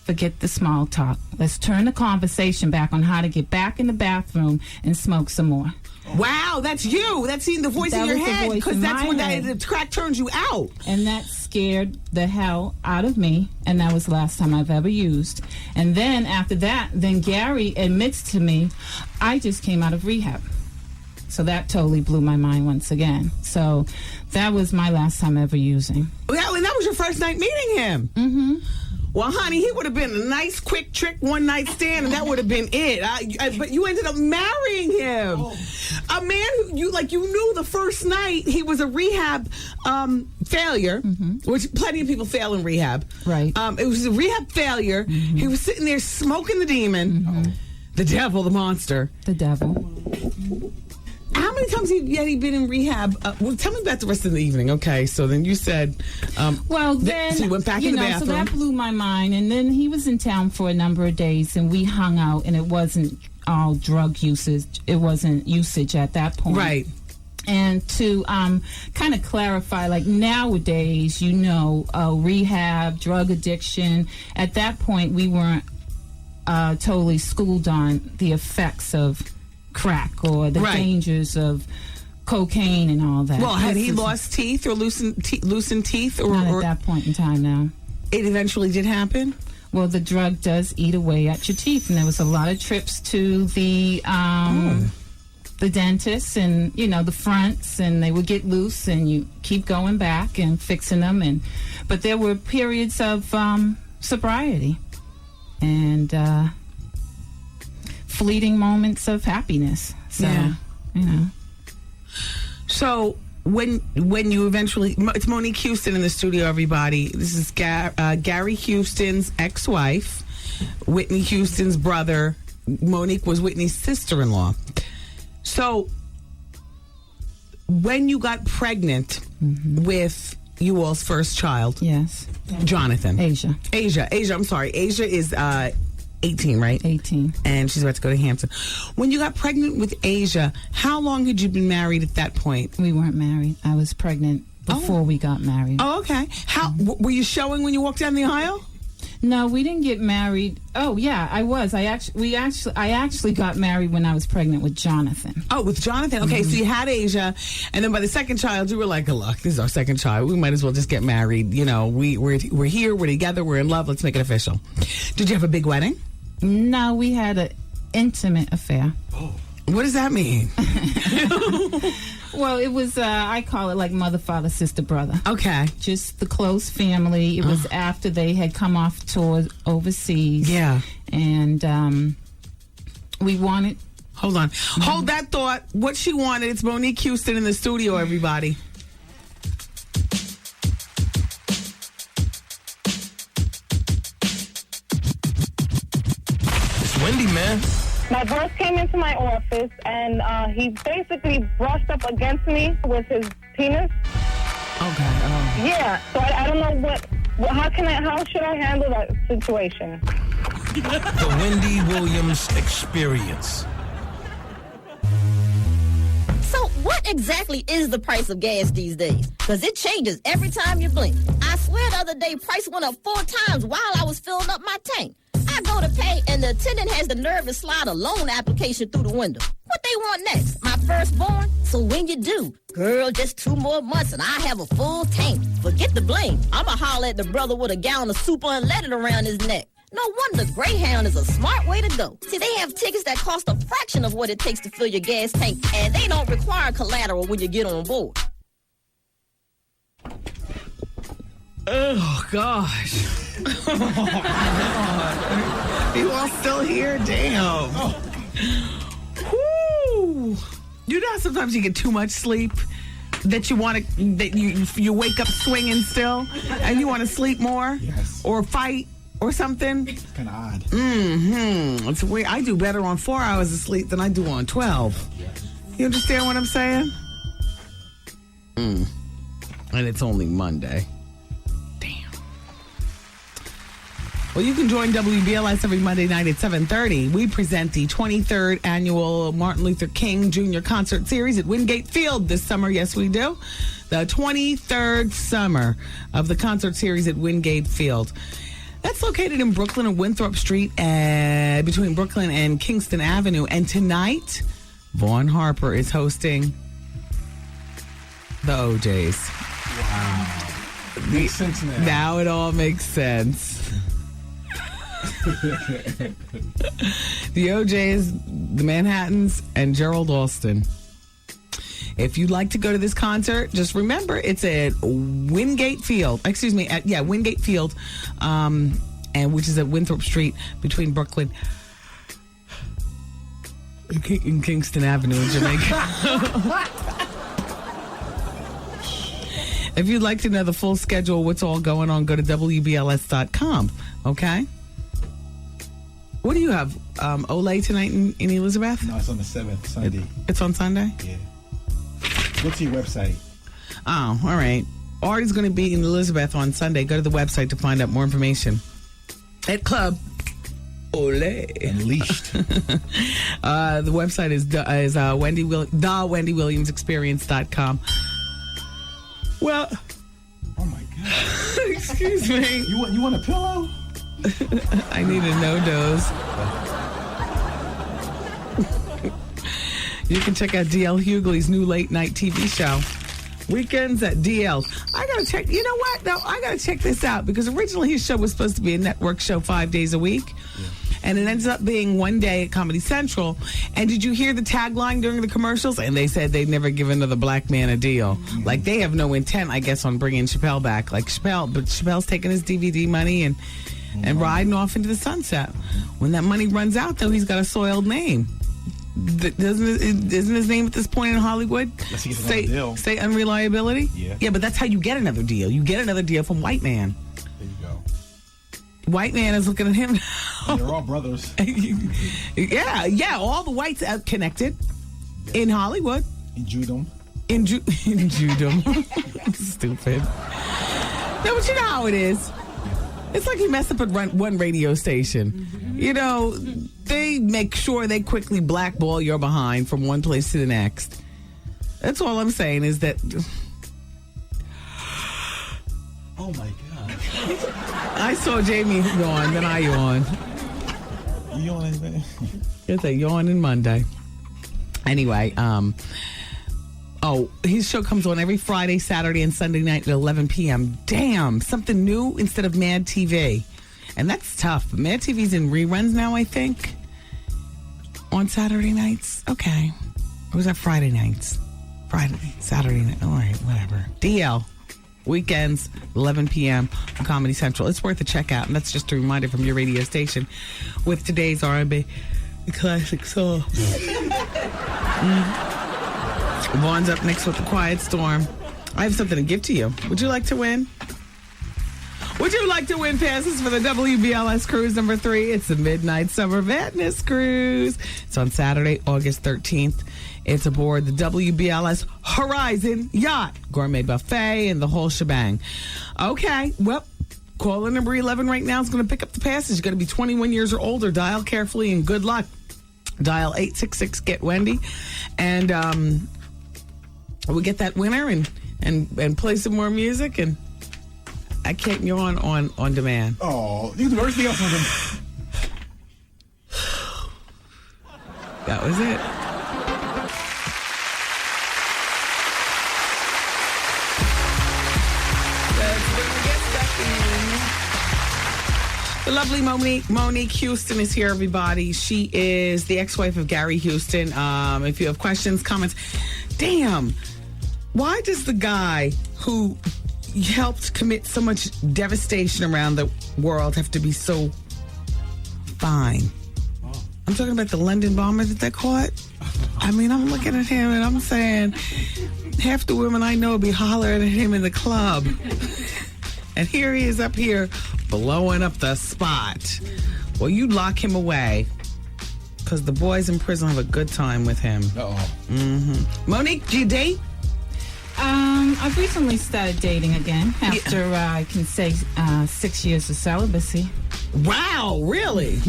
forget the small talk. Let's turn the conversation back on how to get back in the bathroom and smoke some more. Wow, that's you. That's the voice in your head, because that's when the crack turns you out. And that scared the hell out of me, and that was the last time I've ever used. And then after that, Gary admits to me, I just came out of rehab. So that totally blew my mind once again. So that was my last time ever using. And that was your first night meeting him. Mm-hmm. Well, honey, he would have been a nice, quick trick, one-night stand, and that would have been it. But you ended up marrying him. A man who you knew the first night he was a rehab failure, which plenty of people fail in rehab. Right. It was a rehab failure. He was sitting there smoking the demon, the devil, the monster. The devil. How many times had he been in rehab? Well, tell me about the rest of the evening. Okay, so then you said... so you went back in the bathroom. So that blew my mind. And then he was in town for a number of days, and we hung out, and it wasn't all drug usage. It wasn't usage at that point. Right. And to kind of clarify, nowadays, rehab, drug addiction, at that point, we weren't totally schooled on the effects of crack or the dangers of cocaine and all that. Well, had he lost teeth or loosened teeth? Not at that point in time, now. It eventually did happen? Well, the drug does eat away at your teeth, and there was a lot of trips to the dentist and, the fronts, and they would get loose, and you keep going back and fixing them. But there were periods of sobriety and fleeting moments of happiness. So, So when you eventually, it's Monique Houston in the studio, everybody. This is Gary Houston's ex-wife, Whitney Houston's brother. Monique was Whitney's sister-in-law. So when you got pregnant with you all's first child, yes, Jonathan, Asia, I'm sorry, Asia is 18, right? 18. And she's about to go to Hampton. When you got pregnant with Asia, how long had you been married at that point? We weren't married. I was pregnant before we got married. Oh, okay. How were you showing when you walked down the aisle? No, we didn't get married. Oh, yeah, I was. I actually got married when I was pregnant with Jonathan. Oh, with Jonathan. Okay, so you had Asia, and then by the second child, you were like, look, this is our second child. We might as well just get married. We're here, we're together, we're in love. Let's make it official. Did you have a big wedding? No, we had an intimate affair. Oh. What does that mean? Well, it was, I call it like mother, father, sister, brother. Okay. Just the close family. It was after they had come off tour overseas. Yeah. And we wanted... Hold on. Hold that thought. What she wanted. It's Monique Houston in the studio, everybody. Wendy, man. My boss came into my office and he basically brushed up against me with his penis. Okay. Oh. Yeah. So I don't know how should I handle that situation? The Wendy Williams Experience. So what exactly is the price of gas these days? Because it changes every time you blink. I swear the other day, price went up 4 times while I was filling up my tank. I go to pay, and the attendant has the nerve to slide a loan application through the window. What they want next? My firstborn? So when you do, girl, just 2 more months and I have a full tank. Forget the blame. I'ma holler at the brother with a gallon of super unleaded around his neck. No wonder Greyhound is a smart way to go. See, they have tickets that cost a fraction of what it takes to fill your gas tank, and they don't require collateral when you get on board. Oh, gosh. Oh, you all still here? Damn. Woo. You know how sometimes you get too much sleep that you wake up swinging still and you want to sleep more? Yes. Or fight? or something. Kind of odd. Mm-hmm. It's weird. I do better on 4 hours of sleep than I do on 12. You understand what I'm saying? And it's only Monday. Damn. Well, you can join WBLS every Monday night at 7:30. We present the 23rd annual Martin Luther King Jr. Concert Series at Wingate Field this summer. Yes, we do. The 23rd summer of the concert series at Wingate Field. That's located in Brooklyn and Winthrop Street, between Brooklyn and Kingston Avenue. And tonight, Vaughn Harper is hosting the OJs. Wow. Makes sense now. Now it all makes sense. The OJs, the Manhattans, and Gerald Alston. If you'd like to go to this concert, just remember it's at Wingate Field. Excuse me, Wingate Field, and which is at Winthrop Street between Brooklyn and Kingston Avenue in Jamaica. If you'd like to know the full schedule, what's all going on, go to WBLS.com. Okay? What do you have? Olay tonight in Elizabeth? No, it's on the 7th, Sunday. It's on Sunday? Yeah. Go to your website. Oh, all right. Artie's going to be in Elizabeth on Sunday. Go to the website to find out more information. At Club Olay. Unleashed. The website is WendyWilliamsExperience.com. Well. Oh, my God. Excuse me. You want a pillow? I need a no-dose. You can check out DL Hughley's new late-night TV show, Weekends at DL. I got to check. You know what? No, I got to check this out because originally his show was supposed to be a network show 5 days a week. Yeah. And it ends up being one day at Comedy Central. And did you hear the tagline during the commercials? And they said they'd never give another black man a deal. Mm-hmm. Like, they have no intent, I guess, on bringing Chappelle back. Like, Chappelle's taking his DVD money and riding off into the sunset. When that money runs out, though, he's got a soiled name. Isn't his name at this point in Hollywood? Say unreliability? Yeah, but that's how you get another deal. You get another deal from white man. There you go. White man is looking at him now. And they're all brothers. yeah, all the whites are connected in Hollywood. In Judum. In Judum. Stupid. No, but you know how it is. It's like you mess up at one radio station. Mm-hmm. You know, they make sure they quickly blackball your behind from one place to the next. That's all I'm saying is that... Oh, my God. I saw Jamie yawn, then I yawn. You yawning, man? It's a yawning Monday. Anyway, his show comes on every Friday, Saturday, and Sunday night at 11 p.m. Damn, something new instead of Mad TV. And that's tough. But Mad TV's in reruns now, I think. On Saturday nights? Okay. Or was that Friday nights? Saturday night. All right, whatever. DL. Weekends, 11 p.m. on Comedy Central. It's worth a check out. And that's just a reminder from your radio station with today's R&B classic song. Vaughn's up next with The Quiet Storm. I have something to give to you. Would you like to win? Would you like to win passes for the WBLS Cruise number 3? It's the Midnight Summer Madness Cruise. It's on Saturday, August 13th. It's aboard the WBLS Horizon Yacht, gourmet buffet, and the whole shebang. Okay, well, caller number 11 right now is going to pick up the passes. You're going to be 21 years or older. Dial carefully and good luck. Dial 866-GET-WENDY. And we'll get that winner and play some more music. And I can't yawn on demand. Oh, you can do everything else on them. That was it. The lovely Monique Houston is here, everybody. She is the ex-wife of Gary Houston. If you have questions, comments. Damn, why does the guy who helped commit so much devastation around the world have to be so fine? I'm talking about the London bomber that they caught. I mean, I'm looking at him and I'm saying half the women I know be hollering at him in the club. And here he is up here Blowing up the spot. Well, you lock him away. Because the boys in prison have a good time with him. Uh-oh. Mm-hmm. Monique, do you date? I've recently started dating again after, I can say, 6 years of celibacy. Wow, really?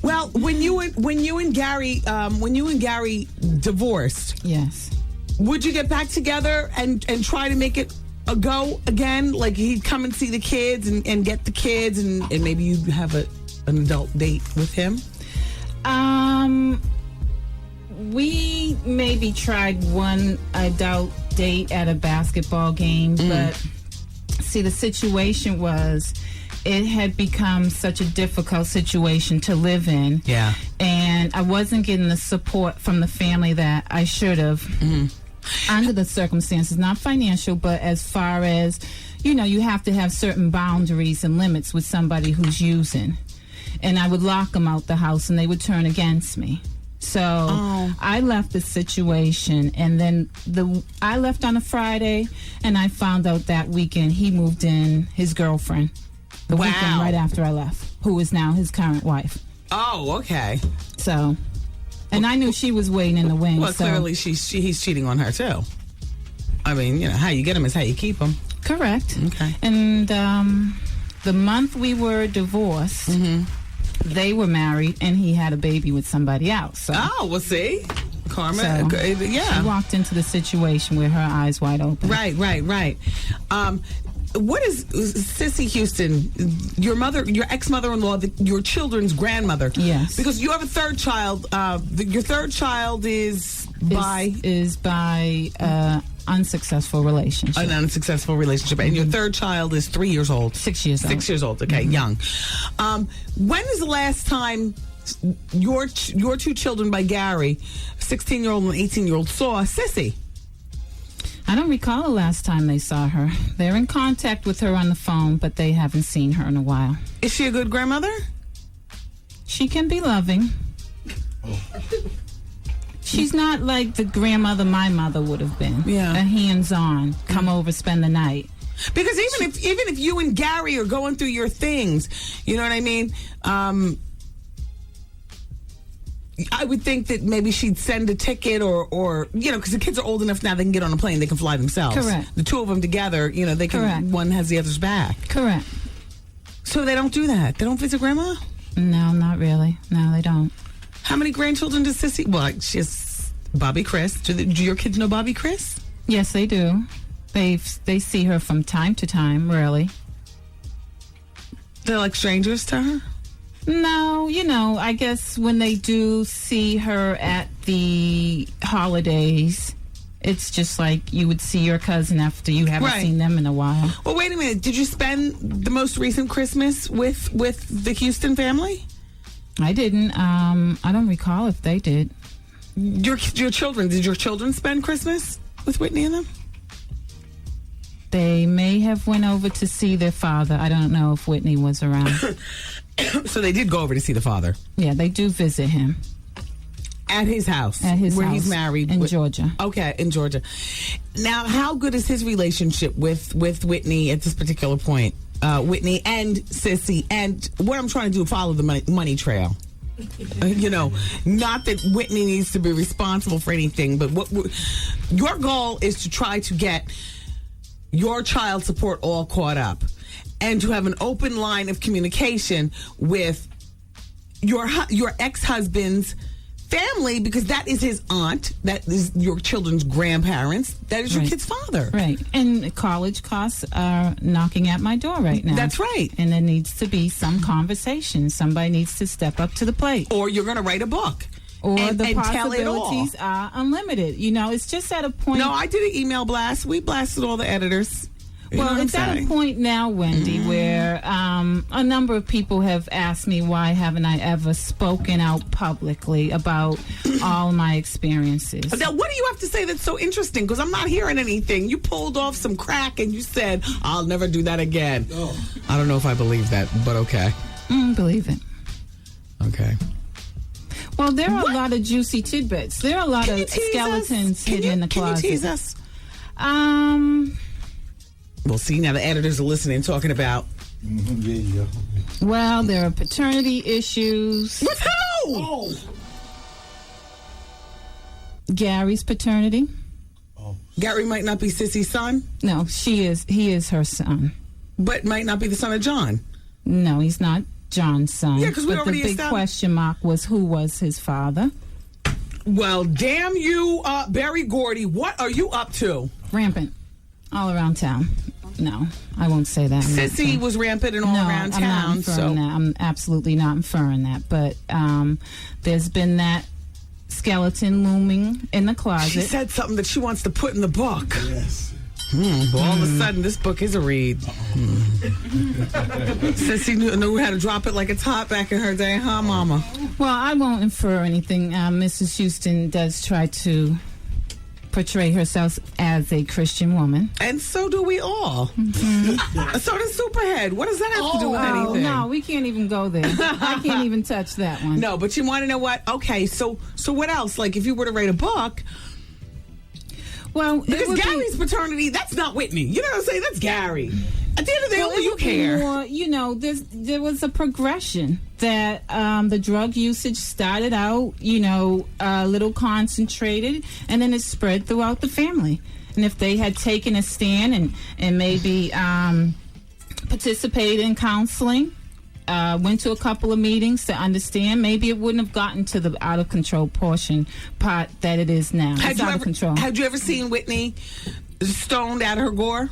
Well, when you and Gary divorced, yes, would you get back together and try to make it a go again? Like he'd come and see the kids and get the kids and maybe you'd have an adult date with him? We maybe tried one adult date at a basketball game, but see, the situation was it had become such a difficult situation to live in. Yeah. And I wasn't getting the support from the family that I should have under the circumstances, not financial, but as far as, you have to have certain boundaries and limits with somebody who's using. And I would lock them out the house and they would turn against me. So I left the situation, and then I left on a Friday, and I found out that weekend he moved in his girlfriend. The weekend right after I left, who is now his current wife. Oh, okay. So, and I knew she was waiting in the wings. Well, clearly he's cheating on her too. I mean, how you get him is how you keep him. Correct. Okay. And the month we were divorced, they were married, and he had a baby with somebody else. So. Oh, well, see? Karma. So, yeah. She walked into the situation with her eyes wide open. Right. What is Sissy Houston, your ex-mother-in-law, your children's grandmother? Yes. Because you have a third child. Your third child is by unsuccessful relationship. An unsuccessful relationship. And your third child is 3 years old. 6 years old. 6 years old. Okay, young. When is the last time your two children by Gary, 16-year-old and 18-year-old, saw Sissy? I don't recall the last time they saw her. They're in contact with her on the phone, but they haven't seen her in a while. Is she a good grandmother? She can be loving. She's not like the grandmother my mother would have been. Yeah. A hands-on, come over, spend the night. Because even if you and Gary are going through your things, you know what I mean? I would think that maybe she'd send a ticket or because the kids are old enough now they can get on a plane, they can fly themselves. Correct. The two of them together, they can. Correct. One has the other's back. Correct. So they don't do that. They don't visit grandma? No, not really. No, they don't. How many grandchildren does Sissy? Well, she has Bobby Chris. Do your kids know Bobby Chris? Yes, they do. They see her from time to time, really. They're like strangers to her? No, I guess when they do see her at the holidays, it's just like you would see your cousin after you haven't seen them in a while. Well, wait a minute. Did you spend the most recent Christmas with the Houston family? I didn't. I don't recall if they did. Your children, did your children spend Christmas with Whitney and them? They may have went over to see their father. I don't know if Whitney was around. So they did go over to see the father? Yeah, they do visit him. At his house? At his where house. He's married? In Georgia. Okay, in Georgia. Now, how good is his relationship with Whitney at this particular point? Whitney and Sissy. And what I'm trying to do, follow the money trail. Not that Whitney needs to be responsible for anything, but your goal is to try to get your child support all caught up and to have an open line of communication with your ex-husband's family, because that is his aunt, that is your children's grandparents, that is your kid's father. Right. And college costs are knocking at my door right now. That's right. And there needs to be some conversation. Somebody needs to step up to the plate. Or you're going to write a book. Or and the tell it all. possibilities are unlimited. It's just at a point. No, I did an email blast. We blasted all the editors. Well, it's at a point now, Wendy, where a number of people have asked me why haven't I ever spoken out publicly about all my experiences. Now, what do you have to say that's so interesting? Because I'm not hearing anything. You pulled off some crack and you said, I'll never do that again. Oh. I don't know if I believe that, but okay. Believe it. Okay. Well, there are a lot of juicy tidbits. There are a lot of skeletons hidden in the closet. Can you tease us? We'll see. Now the editors are listening, talking about. Yeah. Well, there are paternity issues. With who? Oh. Gary's paternity. Gary might not be Sissy's son? No, he is her son. But might not be the son of John? No, he's not John's son. Yeah, because we already the big question mark was who was his father. Well, damn you, Barry Gordy. What are you up to? Rampant. All around town. No, I won't say that. Sissy was rampant and all around town. I'm not inferring that. I'm absolutely not inferring that. But there's been that skeleton looming in the closet. She said something that she wants to put in the book. Yes. Well, all of a sudden, this book is a read. Sissy knew how to drop it like it's hot back in her day, huh, Mama? Well, I won't infer anything. Mrs. Houston does try to portray herself as a Christian woman. And so do we all. Mm-hmm. So does Superhead. What does that have to do with anything? No, we can't even go there. I can't even touch that one. No, but you want to know what? Okay, so what else? Like, if you were to write a book... Well, because Gary's paternity, that's not Whitney. You know what I'm saying? That's Gary. At the end of the day, only you care. More, there was a progression that the drug usage started out, a little concentrated, and then it spread throughout the family. And if they had taken a stand and maybe participated in counseling, went to a couple of meetings to understand, maybe it wouldn't have gotten to the out of control part that it is now. It's out of control. Had you ever seen Whitney stoned out of her gore?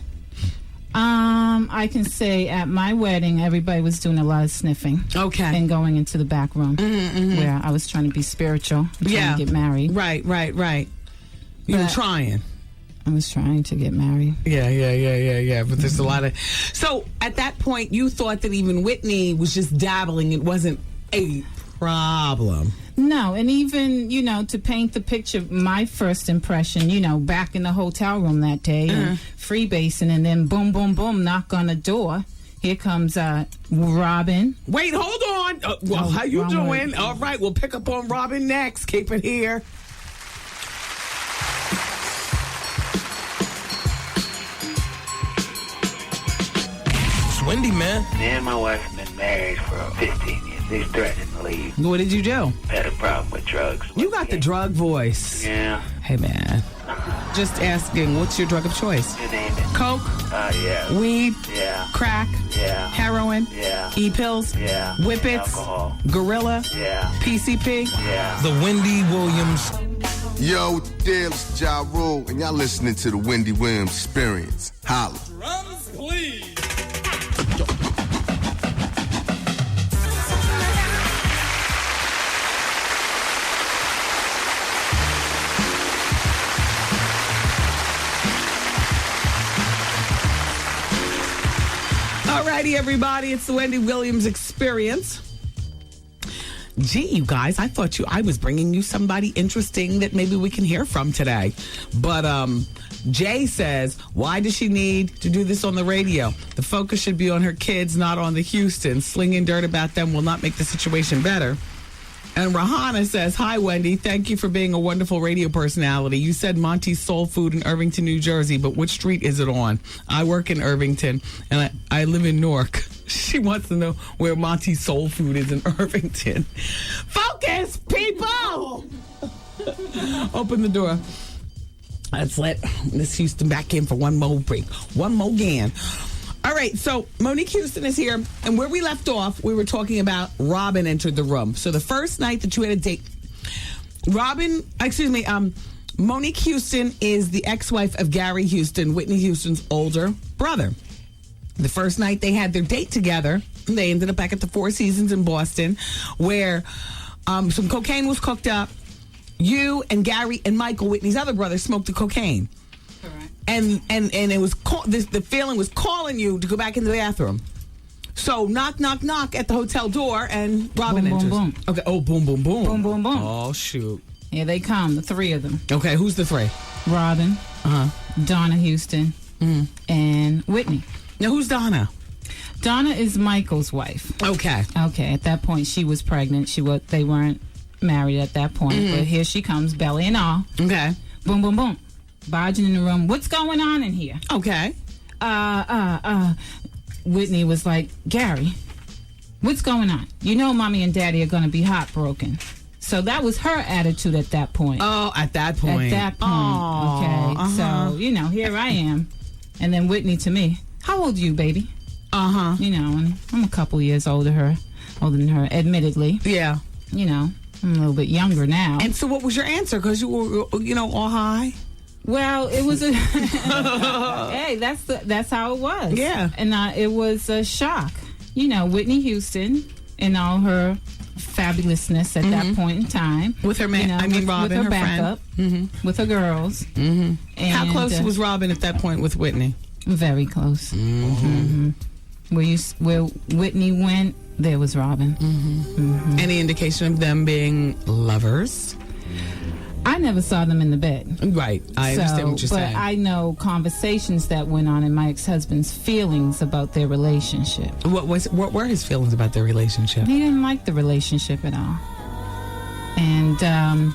I can say at my wedding, everybody was doing a lot of sniffing. Okay. And going into the back room where I was trying to be spiritual, trying to get married. Right. You were trying. I was trying to get married. Yeah. But there's a lot of... So, at that point, you thought that even Whitney was just dabbling. It wasn't a problem. No, and even, to paint the picture, my first impression, back in the hotel room that day, freebasing, and then boom, boom, boom, knock on the door. Here comes Robin. Wait, hold on. How you doing? Way. All right, we'll pick up on Robin next. Keep it here. Wendy, man. Me and my wife have been married for 15 years. They threatened to leave. What did you do? Had a problem with drugs. You got the drug voice. Yeah. Hey, man. Just asking, what's your drug of choice? You name it. Coke? Yeah. Weed? Yeah. Crack? Yeah. Heroin? Yeah. E-pills? Yeah. Whippets? Alcohol. Gorilla? Yeah. PCP? Yeah. The Wendy Williams. Yo, it's Ja Rule, and y'all listening to the Wendy Williams Experience. Holla. Drums, please. Alrighty, everybody, it's the Wendy Williams Experience. Gee, you guys, I thought I was bringing you somebody interesting that maybe we can hear from today. But Jay says, why does she need to do this on the radio? The focus should be on her kids, not on the Houston. Slinging dirt about them will not make the situation better. And Rahana says, hi, Wendy. Thank you for being a wonderful radio personality. You said Monty's Soul Food in Irvington, New Jersey, but which street is it on? I work in Irvington, and I live in Newark. She wants to know where Monty's Soul Food is in Irvington. Focus, people! Open the door. Let's let Miss Houston back in for one more break. One more again. All right, so Monique Houston is here, and where we left off, we were talking about Robin entered the room. So the first night that you had a date, Monique Houston is the ex-wife of Gary Houston, Whitney Houston's older brother. The first night they had their date together, they ended up back at the Four Seasons in Boston, where some cocaine was cooked up. You and Gary and Michael, Whitney's other brother, smoked the cocaine. And it was the feeling was calling you to go back in the bathroom. So knock, knock, knock at the hotel door, and Robin enters. Boom, boom. Okay. Oh, boom, boom, boom. Boom, boom, boom. Oh, shoot. Here they come, the three of them. Okay, who's the three? Robin, Donna Houston, and Whitney. Now, who's Donna? Donna is Michael's wife. Okay. Okay. At that point, she was pregnant. They weren't married at that point, but here she comes, belly and all. Okay. Boom, boom, boom. Barging in the room. What's going on in here? Okay. Whitney was like, Gary, what's going on? You know mommy and daddy are going to be heartbroken. So that was her attitude at that point. Oh, at that point. At that point. Aww, okay. So, here I am. And then Whitney to me, how old are you, baby? And I'm a couple years older than her, admittedly. Yeah. I'm a little bit younger now. And so what was your answer? Because you were, all high? Well, it was hey, that's how it was. Yeah. And it was a shock. Whitney Houston and all her fabulousness at that point in time. With her man, Robin, with her backup. With her girls. And how close was Robin at that point with Whitney? Very close. Where Whitney went, there was Robin. Any indication of them being lovers? I never saw them in the bed. Right. I understand what you're saying. But I know conversations that went on in my ex-husband's feelings about their relationship. What were his feelings about their relationship? He didn't like the relationship at all. And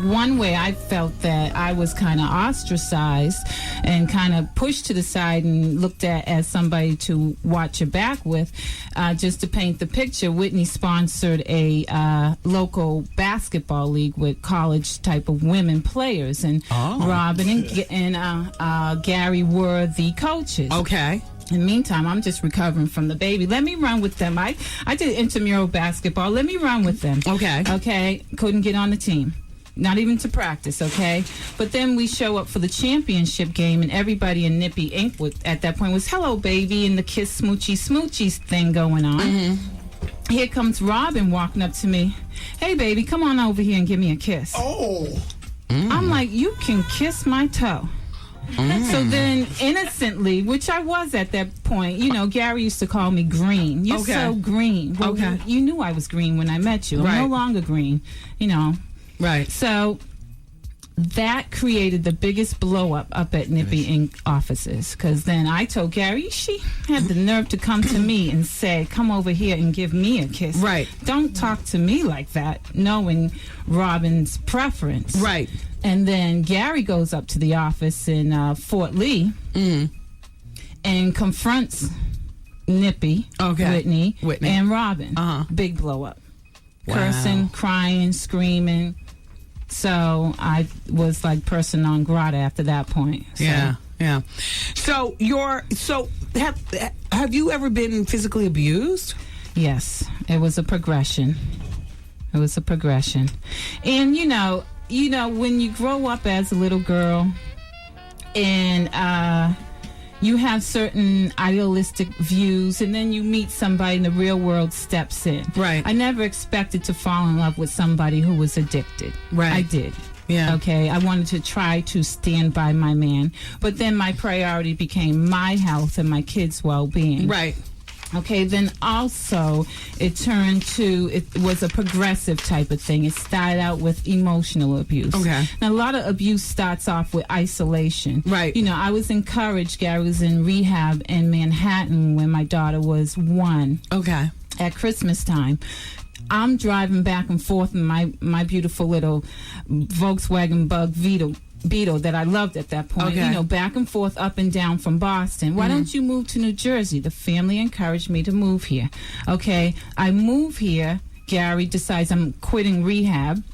one way I felt that I was kind of ostracized and kind of pushed to the side and looked at as somebody to watch your back with. Just to paint the picture, Whitney sponsored a local basketball league with college type of women players, and Robin and Gary were the coaches. Okay. In the meantime, I'm just recovering from the baby. Let me run with them. I did intramural basketball. Let me run with them. Okay. Couldn't get on the team. Not even to practice, okay? But then we show up for the championship game, and everybody in Nippy Inc. At that point was, hello, baby, and the kiss smoochy thing going on. Here comes Robin walking up to me. Hey, baby, come on over here and give me a kiss. I'm like, you can kiss my toe. So then, innocently, which I was at that point, Gary used to call me green. You're so green. Well, you knew I was green when I met you. I'm no longer green, Right. So that created the biggest blow up at Nippy Inc. offices, because then I told Gary, she had the nerve to come to me and say, come over here and give me a kiss. Right. Don't talk to me like that, knowing Robin's preference. Right. And then Gary goes up to the office in Fort Lee and confronts Nippy, Whitney, and Robin. Big blow up. Wow. Cursing, crying, screaming. So I was like person non grata after that point. So. Yeah. So have you ever been physically abused? Yes, it was a progression. And when you grow up as a little girl and you have certain idealistic views, and then you meet somebody and the real world steps in. Right. I never expected to fall in love with somebody who was addicted. Right. I did. Yeah. Okay. I wanted to try to stand by my man, but then my priority became my health and my kids' well-being. Right. Okay, then also it was a progressive type of thing. It started out with emotional abuse. Okay. Now, a lot of abuse starts off with isolation. Right. I was encouraged. Gary was in rehab in Manhattan when my daughter was 1. Okay. At Christmas time. I'm driving back and forth in my beautiful little Volkswagen Bug Beetle that I loved at that point, back and forth, up and down from Boston. Why don't you move to New Jersey? The family encouraged me to move here. Okay, I move here. Gary decides I'm quitting rehab.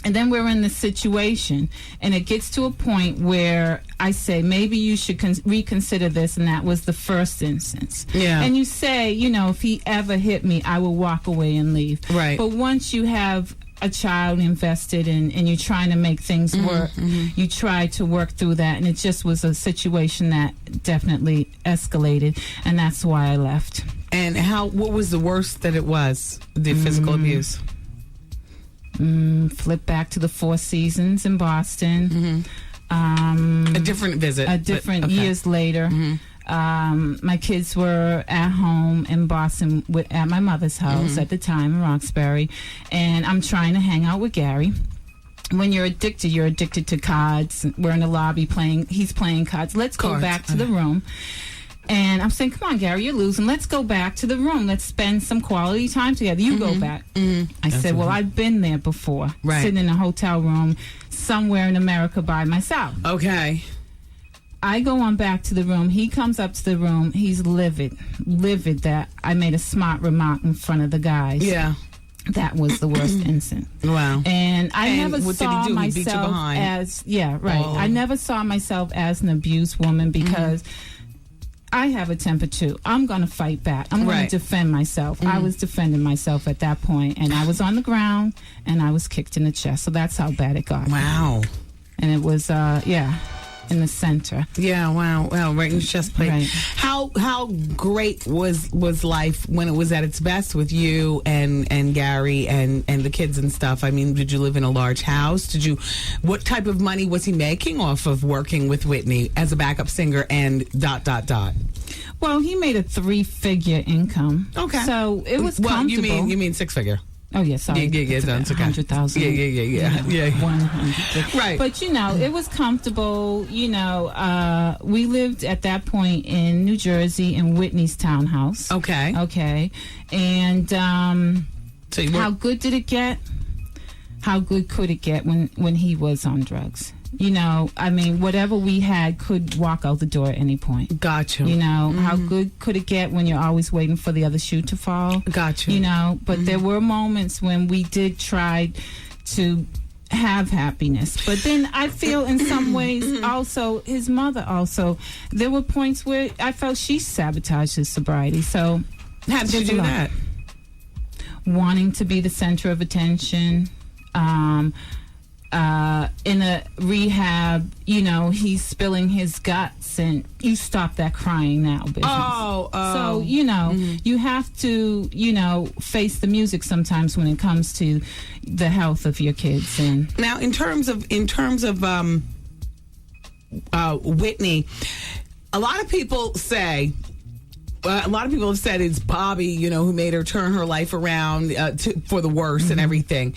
And then we're in this situation, and it gets to a point where I say, maybe you should reconsider this, and that was the first instance. Yeah. And you say, if he ever hit me, I will walk away and leave. Right. But once you have a child invested and you're trying to make things work, you try to work through that, and it just was a situation that definitely escalated, and that's why I left. And what was the worst that it was, the physical abuse? Flip back to the Four Seasons in Boston. A different visit. Years later. My kids were at home in Boston at my mother's house at the time in Roxbury, and I'm trying to hang out with Gary. When you're addicted to cards. We're in the lobby he's playing cards. Let's go back to the room. And I'm saying, come on, Gary, you're losing. Let's go back to the room. Let's spend some quality time together. You go back. I said, well, I've been there before. Right. Sitting in a hotel room somewhere in America by myself. Okay. I go on back to the room. He comes up to the room. He's livid that I made a smart remark in front of the guys. Yeah. That was the worst incident. Wow. And I never what saw did he do? He beat you myself behind. as, yeah, right. Oh. I never saw myself as an abused woman because I have a temper too. I'm going to fight back. I'm going to defend myself. I was defending myself at that point, and I was on the ground, and I was kicked in the chest. So that's how bad it got. Wow. And it was, in the center. Yeah, wow, right in the chest plate. Right. How great was life when it was at its best with you and Gary and the kids and stuff? I mean, did you live in a large house? What type of money was he making off of working with Whitney as a backup singer and ... Well, he made a 3-figure income. Okay. So it was comfortable. You mean 6-figure? Oh, yeah, sorry. Yeah, that's okay. 100,000. Yeah. 100. Right. But, it was comfortable. We lived at that point in New Jersey in Whitney's townhouse. Okay. And how good did it get? How good could it get when he was on drugs? Whatever we had could walk out the door at any point. Gotcha. How good could it get when you're always waiting for the other shoe to fall? Gotcha. But there were moments when we did try to have happiness. But then I feel in some ways also, his mother also, there were points where I felt she sabotaged his sobriety. So how did you do that? Wanting to be the center of attention. In a rehab, he's spilling his guts, and you stop that crying now business. So, you have to, face the music sometimes when it comes to the health of your kids. And now, in terms of Whitney, a lot of people say. A lot of people have said it's Bobby, who made her turn her life around for the worse and everything.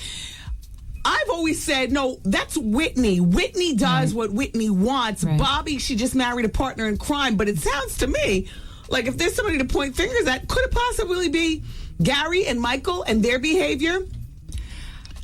I've always said, no, that's Whitney. Whitney does what Whitney wants. Right. Bobby, she just married a partner in crime. But it sounds to me like if there's somebody to point fingers at, could it possibly be Gary and Michael and their behavior?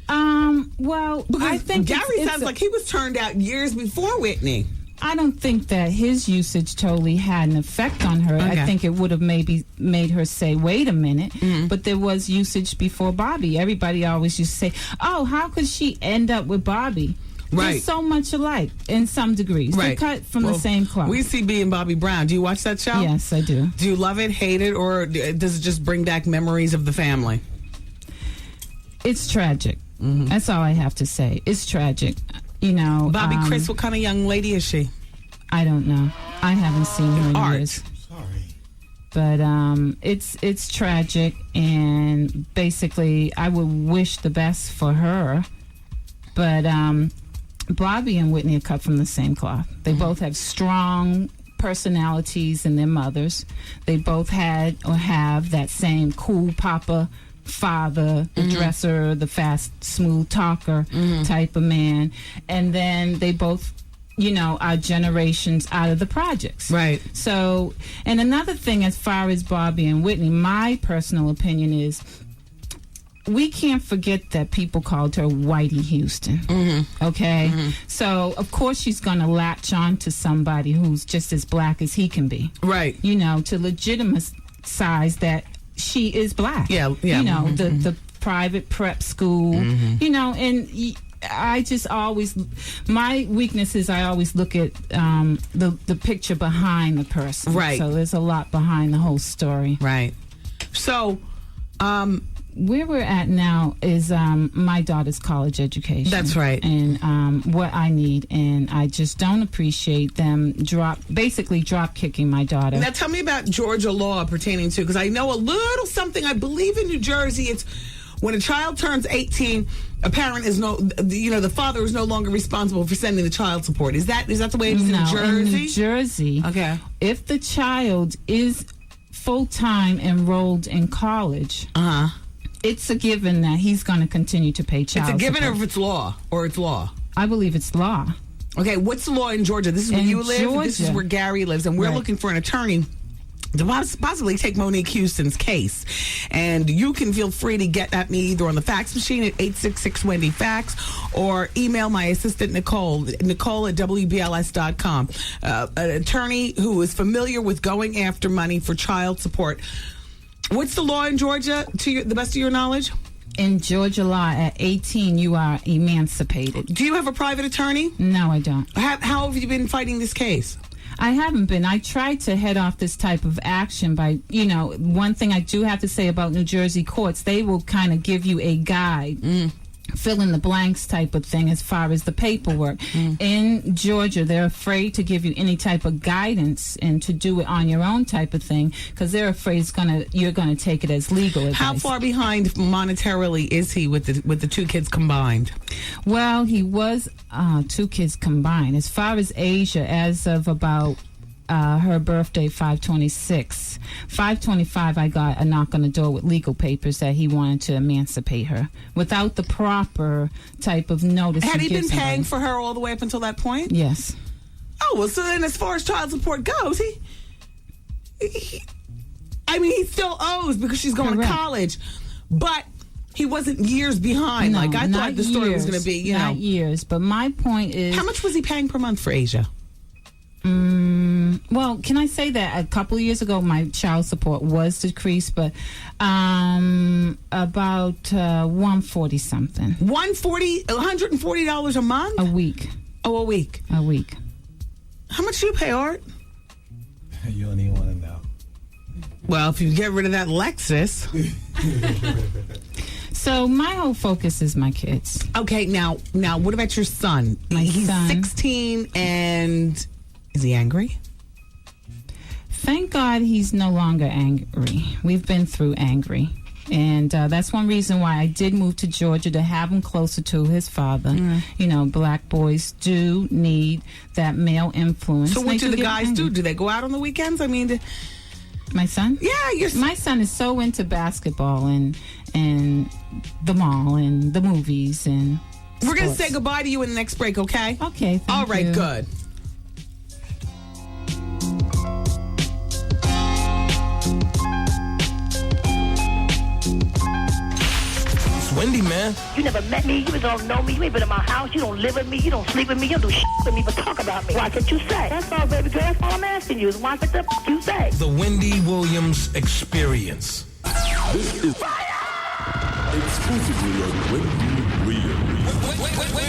Well, because I think Gary sounds like he was turned out years before Whitney. I don't think that his usage totally had an effect on her. Okay. I think it would have maybe made her say, wait a minute. But there was usage before Bobby. Everybody always used to say, oh, how could she end up with Bobby? Right. They're so much alike in some degrees. Right. They're cut from the same cloth. We see B and Bobby Brown. Do you watch that show? Yes, I do. Do you love it, hate it, or does it just bring back memories of the family? It's tragic. That's all I have to say. It's tragic. Bobby Chris, what kind of young lady is she? I don't know. I haven't seen her in years. Sorry. But it's tragic, and basically I would wish the best for her. But Bobby and Whitney are cut from the same cloth. They both have strong personalities in their mothers. They both had or have that same cool papa father, the dresser, the fast, smooth talker type of man. And then they both, are generations out of the projects. Right. So, and another thing as far as Bobby and Whitney, my personal opinion is we can't forget that people called her Whitey Houston. Okay? So, of course, she's going to latch on to somebody who's just as black as he can be. Right. To legitimize that she is black. Yeah. The private prep school, and I just always, my weakness is I always look at the picture behind the person. Right. So there's a lot behind the whole story. Right. So, where we're at now is my daughter's college education. That's right. And what I need, and I just don't appreciate them drop kicking my daughter. Now tell me about Georgia law pertaining to, because I know a little something. I believe in New Jersey, it's when a child turns 18, a parent is the father is no longer responsible for sending the child support. Is that the way it is in New Jersey? In New Jersey, okay. If the child is full-time enrolled in college, it's a given that he's going to continue to pay child support. It's a given, or if it's law, or it's law? I believe it's law. Okay, what's the law in Georgia? This is where you live. This is where Gary lives, and we're looking for an attorney to possibly take Monique Houston's case. And you can feel free to get at me either on the fax machine at 866-WENDY-FAX or email my assistant, Nicole at WBLS.com. An attorney who is familiar with going after money for child support. What's the law in Georgia, to the best of your knowledge? In Georgia law, at 18, you are emancipated. Do you have a private attorney? No, I don't. How have you been fighting this case? I haven't been. I tried to head off this type of action by, one thing I do have to say about New Jersey courts, they will kind of give you a guide. Fill in the blanks type of thing as far as the paperwork. In Georgia, they're afraid to give you any type of guidance and to do it on your own type of thing because they're afraid you're gonna take it as legal advice. How far behind monetarily is he with the two kids combined? Well, he was 2 kids combined. As far as Asia, as of about her birthday, 5/26. 5/25, I got a knock on the door with legal papers that he wanted to emancipate her without the proper type of notice. Had he been paying for her all the way up until that point? Yes. Oh, well, so then as far as child support goes, he still owes because she's going to college, but he wasn't years behind. No, like I thought the story was going to be, Not years, but my point is... How much was he paying per month for Asia? Well, can I say that a couple of years ago my child support was decreased, but about $140 something. $140 a month? A week. Oh, a week. A week. How much do you pay, Art? You don't even want to know. Well, if you get rid of that Lexus. So my whole focus is my kids. Okay, now what about your son? He's son. 16 and is he angry? Thank God he's no longer angry. We've been through angry. And that's one reason why I did move to Georgia, to have him closer to his father. Black boys do need that male influence. So what do the guys do? Do they go out on the weekends? My son? Yeah, my son is so into basketball and the mall and the movies and We're going to say goodbye to you in the next break, okay? Okay, All right, you. good. It's Wendy, man. You never met me. You don't know me. You ain't been in my house. You don't live with me. You don't sleep with me. You don't do shit with me, but talk about me. Watch what you say. That's all, baby girl. That's all I'm asking you is watch what the you say. The Wendy Williams Experience. This is exclusively on Wendy Williams.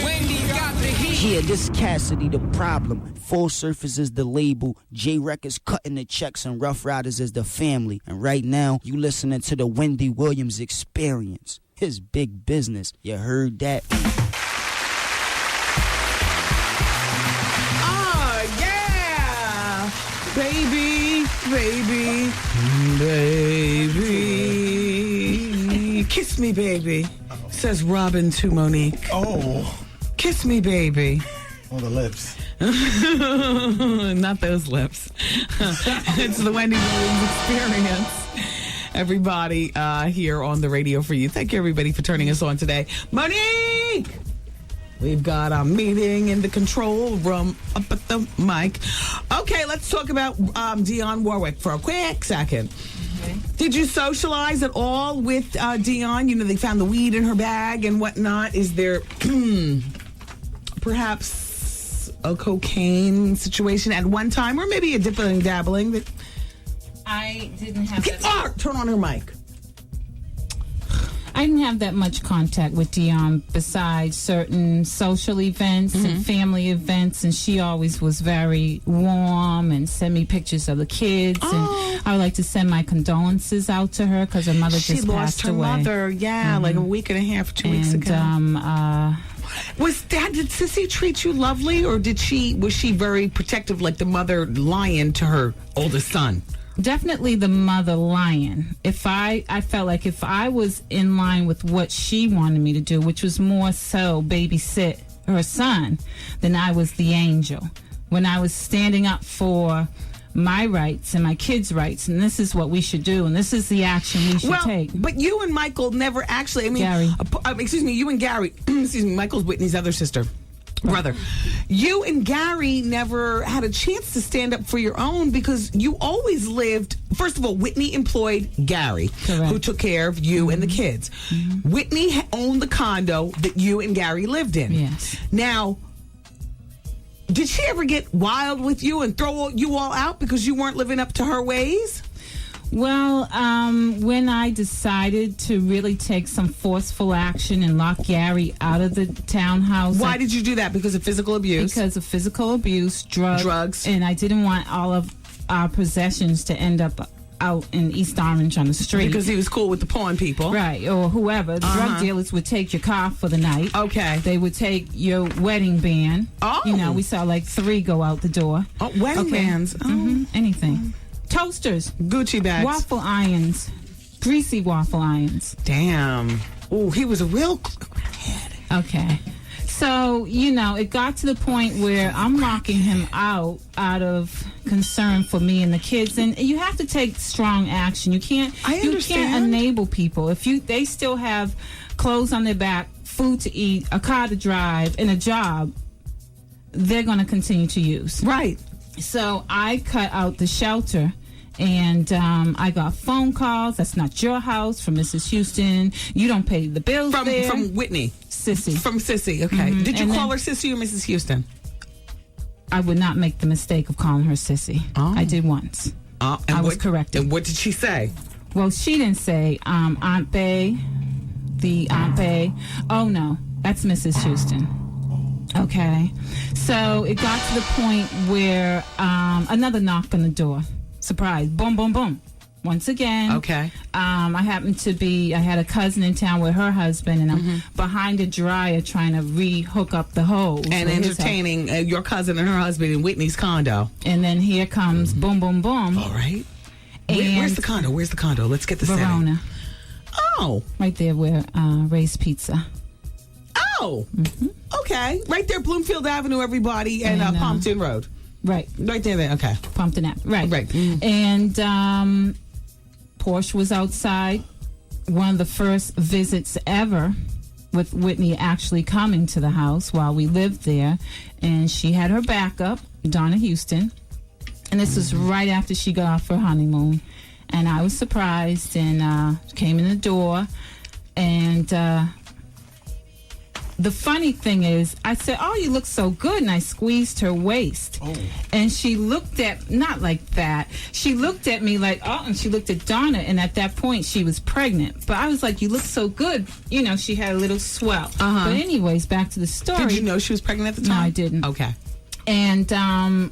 Wendy got the heat. Yeah, this Cassidy the problem. Full Surface is the label. J Records cutting the checks and Rough Riders is the family. And right now, you listening to the Wendy Williams Experience. His big business. You heard that? Oh, yeah. Baby, baby, baby. Kiss me, baby. Says Robin to Monique. Oh. Kiss me, baby. On the lips. Not those lips. It's the Wendy Williams Experience. Everybody here on the radio for you. Thank you, everybody, for turning us on today. Monique! We've got a meeting in the control room up at the mic. Okay, let's talk about Dionne Warwick for a quick second. Okay. Did you socialize at all with Dionne? They found the weed in her bag and whatnot. Is there perhaps a cocaine situation at one time, or maybe a dipping and dabbling that... I didn't have that. Turn on her mic. I didn't have that much contact with Dionne besides certain social events and family events, and she always was very warm and sent me pictures of the kids. And I would like to send my condolences out to her because her mother just passed away. She lost her mother, like a week and a half, 2 weeks ago. Did Sissy treat you lovely, or was she very protective, like the mother lion to her oldest son? Definitely the mother lion. I felt like if I was in line with what she wanted me to do, which was more so babysit her son, then I was the angel. When I was standing up for my rights and my kids' rights, and this is what we should do, and this is the action we should take. But you and Michael never actually, Gary. You and Gary, excuse me, Michael's Whitney's other sister. brother. You and Gary never had a chance to stand up for your own because you always lived. First of all, Whitney employed Gary, who took care of you and the kids. Whitney owned the condo that you and Gary lived in. Yes. Now, did she ever get wild with you and throw you all out because you weren't living up to her ways? Well, when I decided to really take some forceful action and lock Gary out of the townhouse. Why did you do that? Because of physical abuse? Because of physical abuse, drugs. And I didn't want all of our possessions to end up out in East Orange on the street. Because he was cool with the pawn people. Right, or whoever. Drug dealers would take your car for the night. Okay. They would take your wedding band. Oh. You know, we saw like 3 go out the door. Oh, wedding bands. Oh. Anything. Toasters. Gucci bags. Waffle irons. Greasy waffle irons. Damn. Oh, he was a real head. Okay. So, you know, it got to the point where I'm locking him out of concern for me and the kids. And you have to take strong action. You can't enable people. If they still have clothes on their back, food to eat, a car to drive, and a job, they're going to continue to use. Right. So I cut out the shelter. And I got phone calls. That's not your house, from Mrs. Houston. You don't pay the bills there. From Whitney. Sissy. From Sissy, okay. Did you call her Sissy or Mrs. Houston? I would not make the mistake of calling her Sissy. Oh. I did once. I was corrected. And what did she say? Well, she didn't say Aunt Bay, the Aunt Bay. Oh, no, that's Mrs. Houston. Okay. So it got to the point where another knock on the door. Surprise. Boom, boom, boom. Once again. Okay. I had a cousin in town with her husband, and I'm behind a dryer trying to re-hook up the hose. And entertaining your cousin and her husband in Whitney's condo. And then here comes boom, boom, boom. All right. Where's the condo? Where's the condo? Let's get the Verona. setting. Oh. Right there where Ray's Pizza. Oh. Okay. Right there, Bloomfield Avenue, everybody, and Pompton Road. Right. Right there. Okay. Pumped Avenue. Right. Right. And Porsche was outside. One of the first visits ever with Whitney actually coming to the house while we lived there. And she had her backup, Donna Houston. And this was right after she got off her honeymoon. And I was surprised and came in the door. And the funny thing is, I said, "Oh, you look so good," and I squeezed her waist. Oh. And she looked not like that. She looked at me like, oh, and she looked at Donna, and at that point, she was pregnant. But I was like, "You look so good." You know, she had a little swell. But anyways, back to the story. Did you know she was pregnant at the time? No, I didn't. Okay. And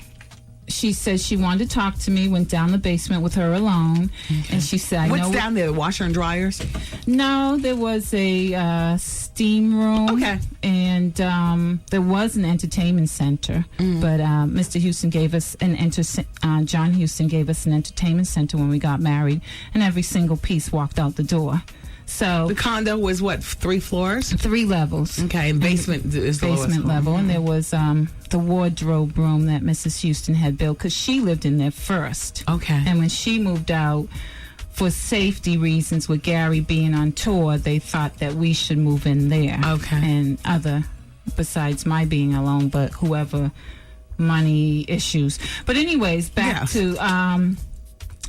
she said she wanted to talk to me, went down the basement with her alone. Okay. And she said, What's down there, washer and dryers? No, there was a steam room. Okay. And there was an entertainment center. But Mr. Houston gave us John Houston gave us an entertainment center when we got married. And every single piece walked out the door. So the condo was what, 3 floors? 3 levels. Okay, and basement is the basement level, and there was the wardrobe room that Mrs. Houston had built because she lived in there first. Okay, and when she moved out, for safety reasons, with Gary being on tour, they thought that we should move in there. Okay, and besides my being alone, but whoever money issues. But anyways, back to.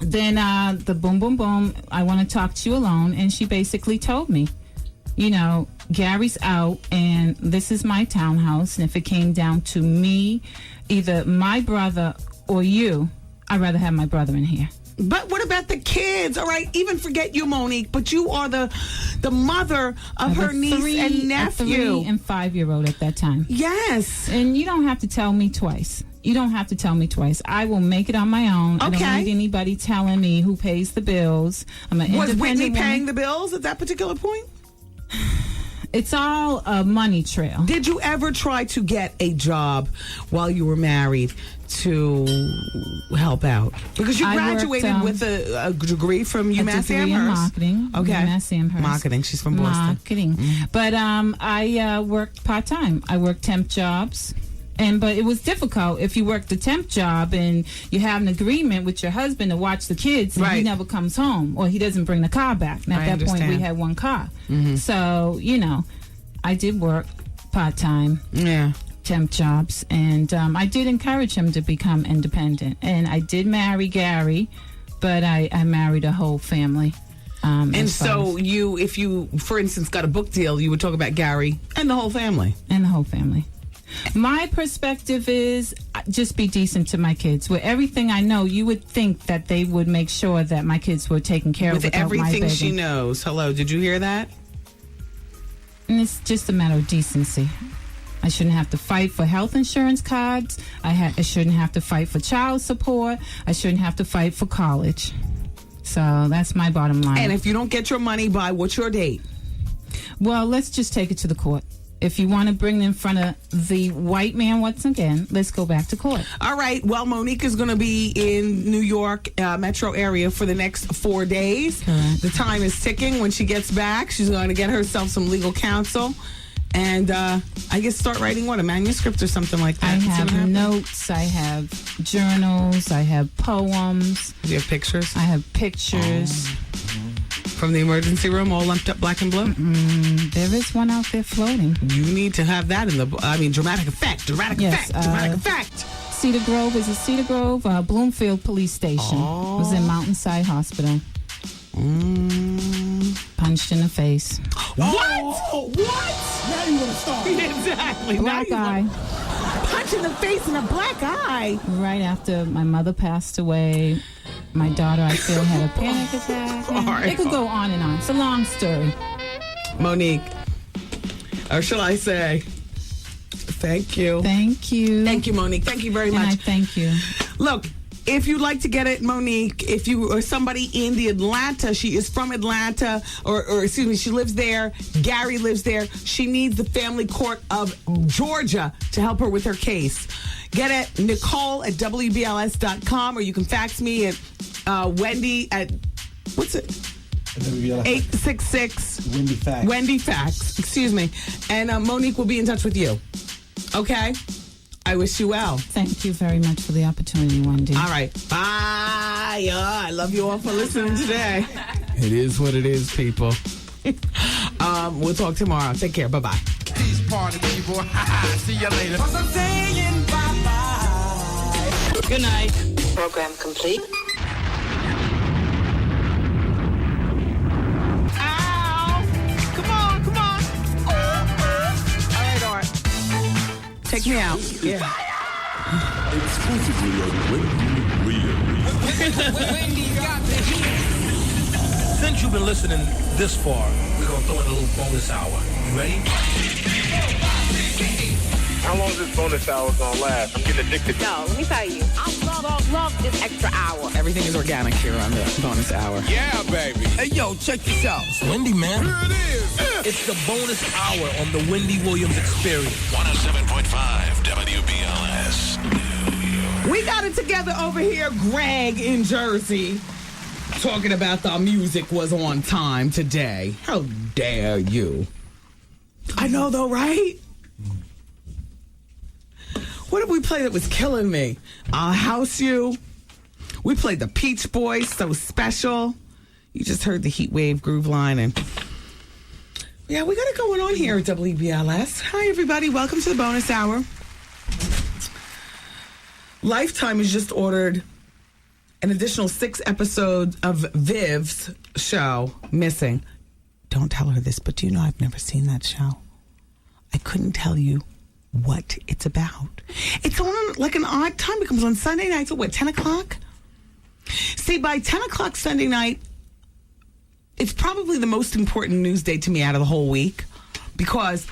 Then the boom, boom, boom, I want to talk to you alone. And she basically told me, you know, Gary's out and this is my townhouse. And if it came down to me, either my brother or you, I'd rather have my brother in here. But what about the kids? All right, even forget you, Monique, but you are the mother of her niece and nephew. A 3 and 5-year-old at that time. Yes. And you don't have to tell me twice. I will make it on my own. Okay. I don't need anybody telling me who pays the bills. Was Whitney paying the bills at that particular point? It's all a money trail. Did you ever try to get a job while you were married to help out? Because you graduated with a degree from UMass Amherst. In marketing. Okay. UMass Amherst. Marketing. She's from Boston. Marketing. But I worked part-time. I worked temp jobs. But it was difficult if you work the temp job and you have an agreement with your husband to watch the kids and he never comes home or he doesn't bring the car back. And at that point, we had 1 car. So, you know, I did work part-time. Yeah. temp jobs, and I did encourage him to become independent. And I did marry Gary, but I married a whole family. And so if you, for instance, got a book deal, you would talk about Gary and the whole family. And the whole family. My perspective is just be decent to my kids. With everything I know, you would think that they would make sure that my kids were taken care of with without my everything begging. she knows. Hello, did you hear that? And it's just a matter of decency. I shouldn't have to fight for health insurance cards. I shouldn't have to fight for child support. I shouldn't have to fight for college. So that's my bottom line. And if you don't get your money by, what's your date? Well, let's just take it to the court. If you want to bring it in front of the white man once again, let's go back to court. All right. Well, Monique is going to be in New York metro area for the next 4 days. Correct. The time is ticking. When she gets back, she's going to get herself some legal counsel. And I guess start writing, a manuscript or something like that? I have notes. I have journals. I have poems. Do you have pictures? I have pictures. From the emergency room, all lumped up black and blue? There is one out there floating. You need to have that in dramatic effect. Dramatic effect. Cedar Grove is a Cedar Grove, Bloomfield Police Station. Was in Mountainside Hospital. Punched in the face. What? Now you want to start. Exactly. Black eye. Punch in the face and a black eye. Right after my mother passed away, my daughter, I feel, had a panic attack. It could go on and on. It's a long story. Monique, or shall I say, thank you. Thank you. Thank you, Monique. Thank you very much. And I thank you. Look, if you'd like to get it, Monique, if you are somebody in the Atlanta, she is from Atlanta, or excuse me, she lives there. Gary lives there. She needs the family court of Georgia to help her with her case. Get it, Nicole at WBLS.com, or you can fax me at Wendy at, what's it? 866 Wendy Fax. Wendy Fax, excuse me. And Monique will be in touch with you. Okay? I wish you well. Thank you very much for the opportunity, Wendy. All right. Bye. I love you all for listening today. It is what it is, people. We'll talk tomorrow. Take care. Bye-bye. Peace party people. See you later. Cause I'm saying bye-bye. Good night. Program complete. Ow! Come on. All right, Art. Take me out. Yeah. Exclusively on Wendy Williams. Wendy got the heat. Since you've been listening this far, we're going to throw in a little bonus hour. You ready? How long is this bonus hour gonna last? I'm getting addicted. No, let me tell you, I love this extra hour. Everything is organic here on the bonus hour. Yeah, baby. Hey, yo, check this out. It's Wendy, man. Here it is. It's the bonus hour on the Wendy Williams Experience. 107.5 WBLS. New York. We got it together over here, Greg in Jersey, talking about the music was on time today. How dare you? I know, though, right? What did we play that was killing me? House You. We played the Peach Boys, So Special. You just heard the Heat Wave Groove Line. And yeah, we got it going on here at WBLS. Hi, everybody. Welcome to the bonus hour. Lifetime has just ordered an additional 6 episodes of Viv's show, Missing. Don't tell her this, but do you know I've never seen that show? I couldn't tell you what it's about. It's on like an odd time. It comes on Sunday nights at 10 o'clock? See, by 10 o'clock Sunday night, it's probably the most important news day to me out of the whole week, because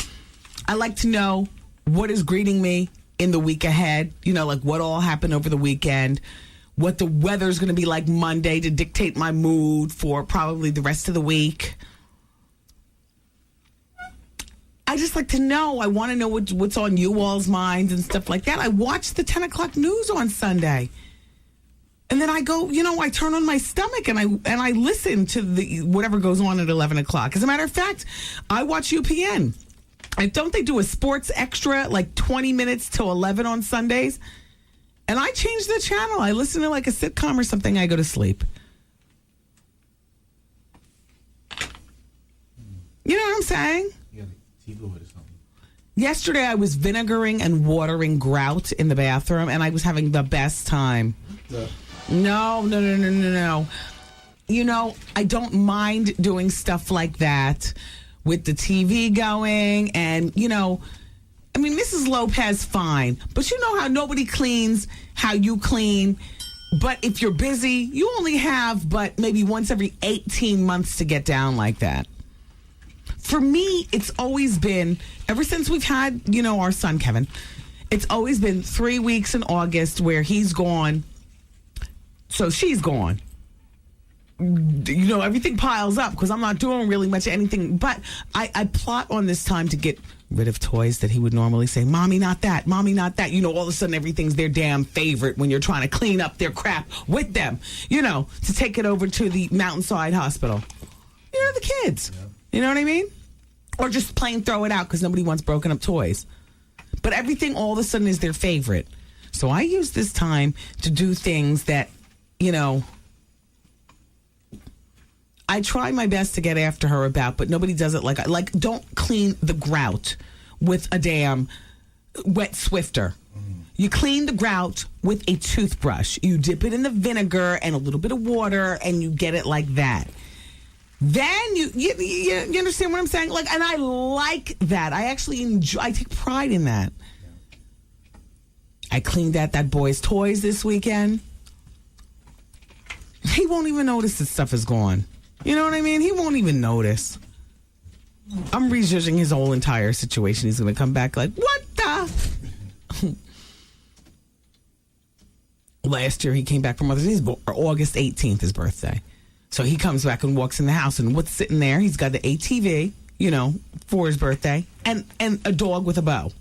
I like to know what is greeting me in the week ahead. You know, like what all happened over the weekend, what the weather's going to be like Monday to dictate my mood for probably the rest of the week. I just like to know. I want to know what's on you all's minds and stuff like that. I watch the 10 o'clock news on Sunday. And then I go, I turn on my stomach and I listen to the whatever goes on at 11 o'clock. As a matter of fact, I watch UPN. And don't they do a sports extra like 20 minutes till 11 on Sundays? And I change the channel. I listen to like a sitcom or something. I go to sleep. You know what I'm saying? Or something. Yesterday, I was vinegaring and watering grout in the bathroom, and I was having the best time. No. You know, I don't mind doing stuff like that with the TV going, and, you know, I mean, Mrs. Lopez, fine, but you know how nobody cleans how you clean. But if you're busy, you only have but maybe once every 18 months to get down like that. For me, it's always been, ever since we've had, you know, our son, Kevin, it's always been 3 weeks in August where he's gone, so she's gone. You know, everything piles up because I'm not doing really much anything. But I plot on this time to get rid of toys that he would normally say, Mommy, not that. Mommy, not that. You know, all of a sudden everything's their damn favorite when you're trying to clean up their crap with them. You know, to take it over to the Mountainside Hospital. You know, the kids. Yeah. You know what I mean? Or just plain throw it out because nobody wants broken up toys. But everything all of a sudden is their favorite. So I use this time to do things that, you know, I try my best to get after her about, but nobody does it like don't clean the grout with a damn wet Swifter. You clean the grout with a toothbrush. You dip it in the vinegar and a little bit of water, and you get it like that. Then you understand what I'm saying? Like, and I like that. I actually enjoy. I take pride in that. I cleaned out that boy's toys this weekend. He won't even notice this stuff is gone. You know what I mean? He won't even notice. I'm rejudging his whole entire situation. He's going to come back like, what the? Last year, he came back from Mother's Day, August 18th, his birthday. So he comes back and walks in the house, and what's sitting there? He's got the ATV, you know, for his birthday, and a dog with a bow.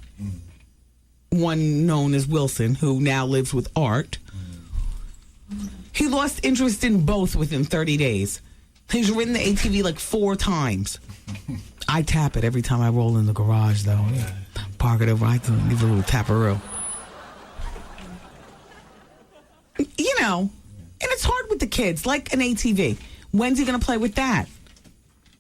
One known as Wilson, who now lives with Art. He lost interest in both within 30 days. He's ridden the ATV like 4 times. I tap it every time I roll in the garage, though. Yeah. Park it over. I give it a little taparoo. You know, and it's hard with the kids, like an ATV. When's he going to play with that?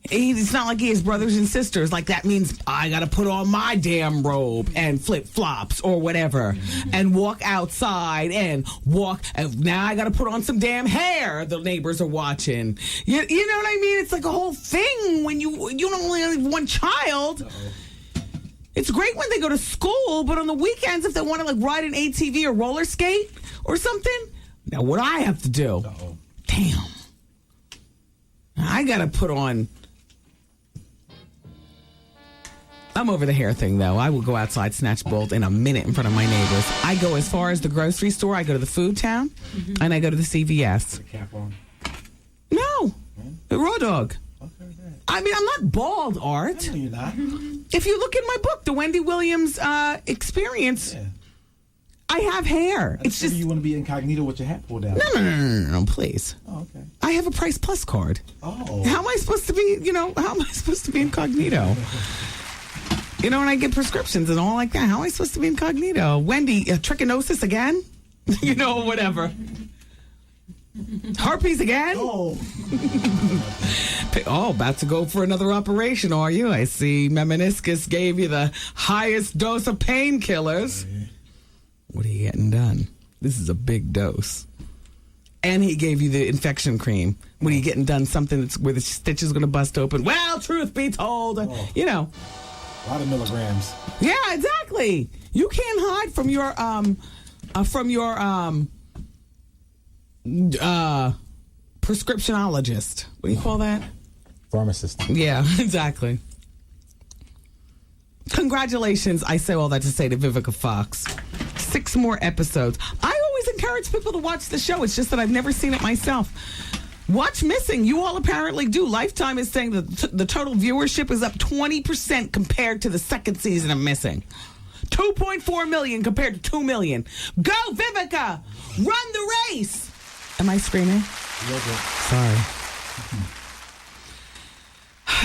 It's not like he has brothers and sisters. Like, that means I got to put on my damn robe and flip-flops or whatever and walk outside and walk. And now I got to put on some damn hair the neighbors are watching. You know what I mean? It's like a whole thing when you don't only have one child. Uh-oh. It's great when they go to school, but on the weekends, if they want to like ride an ATV or roller skate or something, now what I have to do? Uh-oh. Damn. I got to put on... I'm over the hair thing, though. I will go outside, snatch bolt in a minute in front of my neighbors. I go as far as the grocery store. I go to the food town, and I go to the CVS. Cap on? No. The raw dog. Okay, I mean, I'm not bald, Art. No, you're not. If you look in my book, The Wendy Williams Experience, yeah. I have hair. It's just... You want to be incognito with your hat pulled down. No, please. Oh, okay. I have a Price Plus card. Oh. How am I supposed to be incognito? You know, when I get prescriptions and all like that, how am I supposed to be incognito? Wendy, trichinosis again? You know, whatever. Herpes again? Oh. About to go for another operation, are you? I see Meniscus gave you the highest dose of painkillers. What are you getting done? This is a big dose. And he gave you the infection cream. When are you getting done something that's where the stitch is going to bust open? Well, truth be told, you know. A lot of milligrams. Yeah, exactly. You can't hide from your prescriptionologist. What do you call that? Pharmacist. Yeah, exactly. Congratulations. I say all that to say to Vivica Fox. 6 more episodes. I always encourage people to watch the show. It's just that I've never seen it myself. Watch Missing. You all apparently do. Lifetime is saying that the total viewership is up 20% compared to the second season of Missing. 2.4 million compared to 2 million. Go, Vivica! Run the race! Am I screaming? Sorry.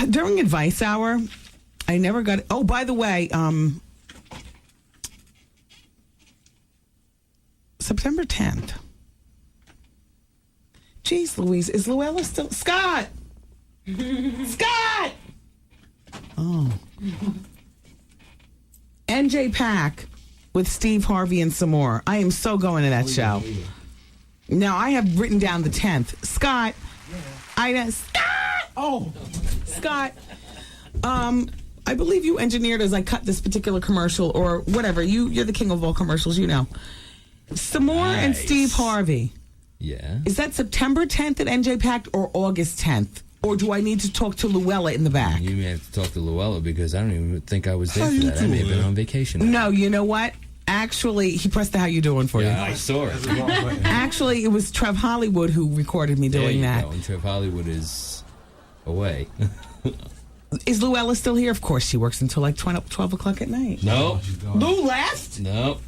During Advice Hour, I never got... Oh, by the way, September 10th. Jeez Louise, is Luella still... Scott! Scott! Oh. NJ Pack with Steve Harvey and some more. I am so going to that show. Yeah. Now, I have written down the 10th. Scott. Scott. I believe you engineered as I cut this particular commercial or whatever. You're the king of all commercials, you know. Some more and Steve Harvey. Yeah. Is that September 10th at NJ Pack or August 10th? Or do I need to talk to Luella in the back? You may have to talk to Luella because I don't even think I was there for that. I may have been on vacation. No, you know what? Actually, he pressed the how you doing for you. Yeah, I saw it. Actually, it was Trev Hollywood who recorded me doing that. And Trev Hollywood is away. Is Luella still here? Of course, she works until like 12 o'clock at night. No. Lou left? No.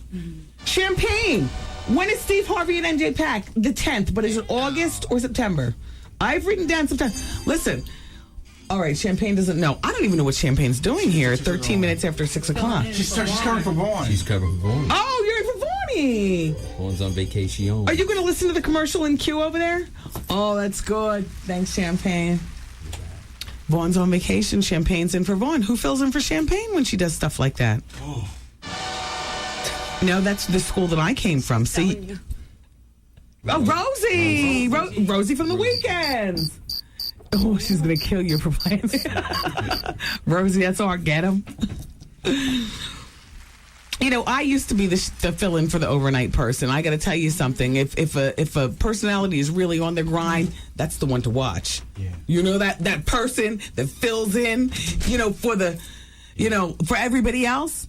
Champagne. When is Steve Harvey at NJ Pack? The 10th, but is it August or September? I've written down September. Listen. All right, Champagne doesn't know. I don't even know what Champagne's doing here 13 minutes after 6 o'clock. She's covering for Vaughn. She's covering for Vaughn. Oh, you're in for Vaughnie. Vaughn's on vacation. Are you going to listen to the commercial in queue over there? Oh, that's good. Thanks, Champagne. Vaughn's on vacation. Champagne's in for Vaughn. Who fills in for Champagne when she does stuff like that? Oh. No, that's the school that I came from. See? Oh, Rosie! Rosie from the Weekends. Oh, she's going to kill you for playing that. Rosie, that's our get 'em. You know, I used to be the fill-in for the overnight person. I got to tell you something. If a personality is really on the grind, that's the one to watch. Yeah. You know, that person that fills in, you know, for everybody else,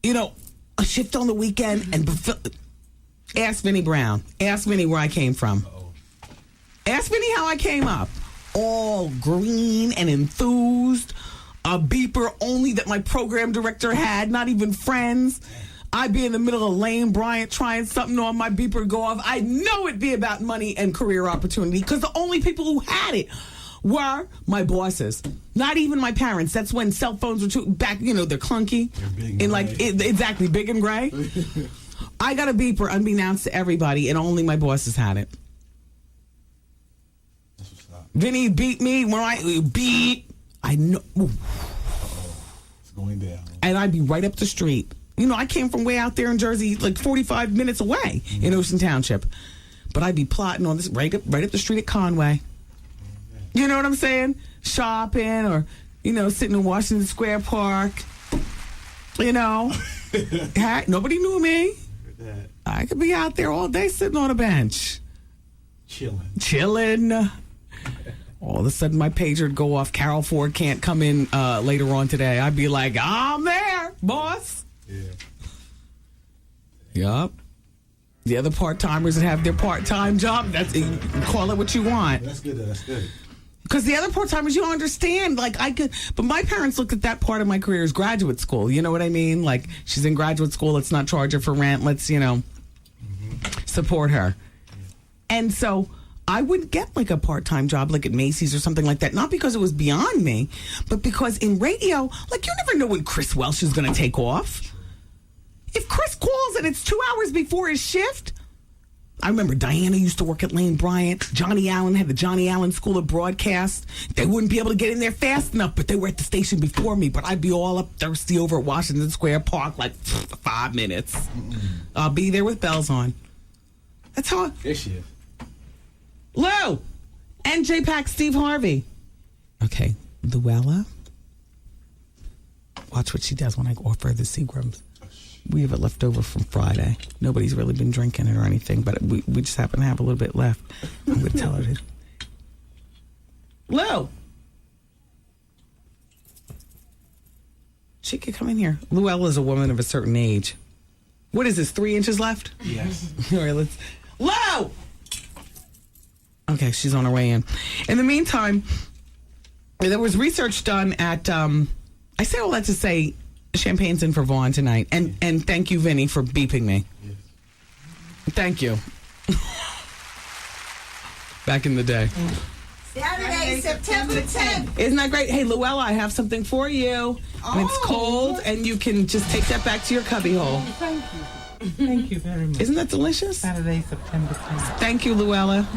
you know, a shift on the weekend and ask Vinnie Brown. Ask Vinnie where I came from. Uh-oh. Ask Vinnie how I came up. All green and enthused. A beeper only that my program director had, not even friends. I'd be in the middle of Lane Bryant trying something on my beeper to go off. I know it'd be about money and career opportunity because the only people who had it were my bosses, not even my parents. That's when cell phones were back, you know, they're clunky. Exactly, big and gray. I got a beeper unbeknownst to everybody, and only my bosses had it. Vinny beat me when I know. It's going down. And I'd be right up the street. You know, I came from way out there in Jersey, like 45 minutes away in Ocean Township. But I'd be plotting on this right up the street at Conway. You know what I'm saying? Shopping or, you know, sitting in Washington Square Park. You know. Nobody knew me. I could be out there all day sitting on a bench. Chilling. All of a sudden, my pager would go off. Carol Ford can't come in later on today. I'd be like, I'm there, boss. Yeah. Yup. The other part-timers that have their part-time job, you can call it what you want. That's good. That's good. Because the other part-timers, you don't understand. Like, but my parents looked at that part of my career as graduate school. You know what I mean? Like, she's in graduate school. Let's not charge her for rent. Let's, you know, support her. And so I wouldn't get like a part-time job like at Macy's or something like that. Not because it was beyond me, but because in radio, like, you never know when Chris Welsh is going to take off. If Chris calls and it's 2 hours before his shift, I remember Diana used to work at Lane Bryant. Johnny Allen had the Johnny Allen School of Broadcast. They wouldn't be able to get in there fast enough, but they were at the station before me. But I'd be all up thirsty over at Washington Square Park like 5 minutes. I'll be there with bells on. That's how This year. Lou! NJ Pack, Steve Harvey. Okay, Luella. Watch what she does when I offer the Seagrams. We have it left over from Friday. Nobody's really been drinking it or anything, but we just happen to have a little bit left. I'm going to tell her to. Lou! She could come in here. Luella's a woman of a certain age. What is this, 3 inches left? Yes. All right, let's. Lou! Okay, she's on her way in. In the meantime, there was research done at, I say all that to say, Champagne's in for Vaughn tonight. And thank you, Vinny, for beeping me. Yes. Thank you. Back in the day. Saturday, September 10th. Isn't that great? Hey, Luella, I have something for you. And it's cold, and you can just take that back to your cubbyhole. Thank you. Thank you very much. Isn't that delicious? Saturday, September 10th. Thank you, Luella.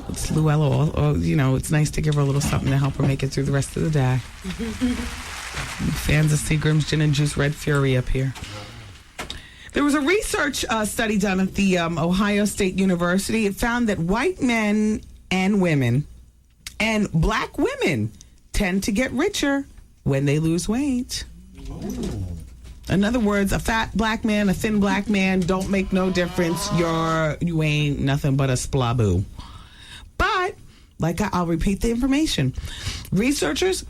It's Luella. You know, it's nice to give her a little something to help her make it through the rest of the day. Fans of Seagram's Gin and Juice Red Fury up here. There was a research study done at the Ohio State University. It found that white men and women and black women tend to get richer when they lose weight. In other words, a fat black man, a thin black man don't make no difference. You ain't nothing but a splaboo. But, I'll repeat the information. Researchers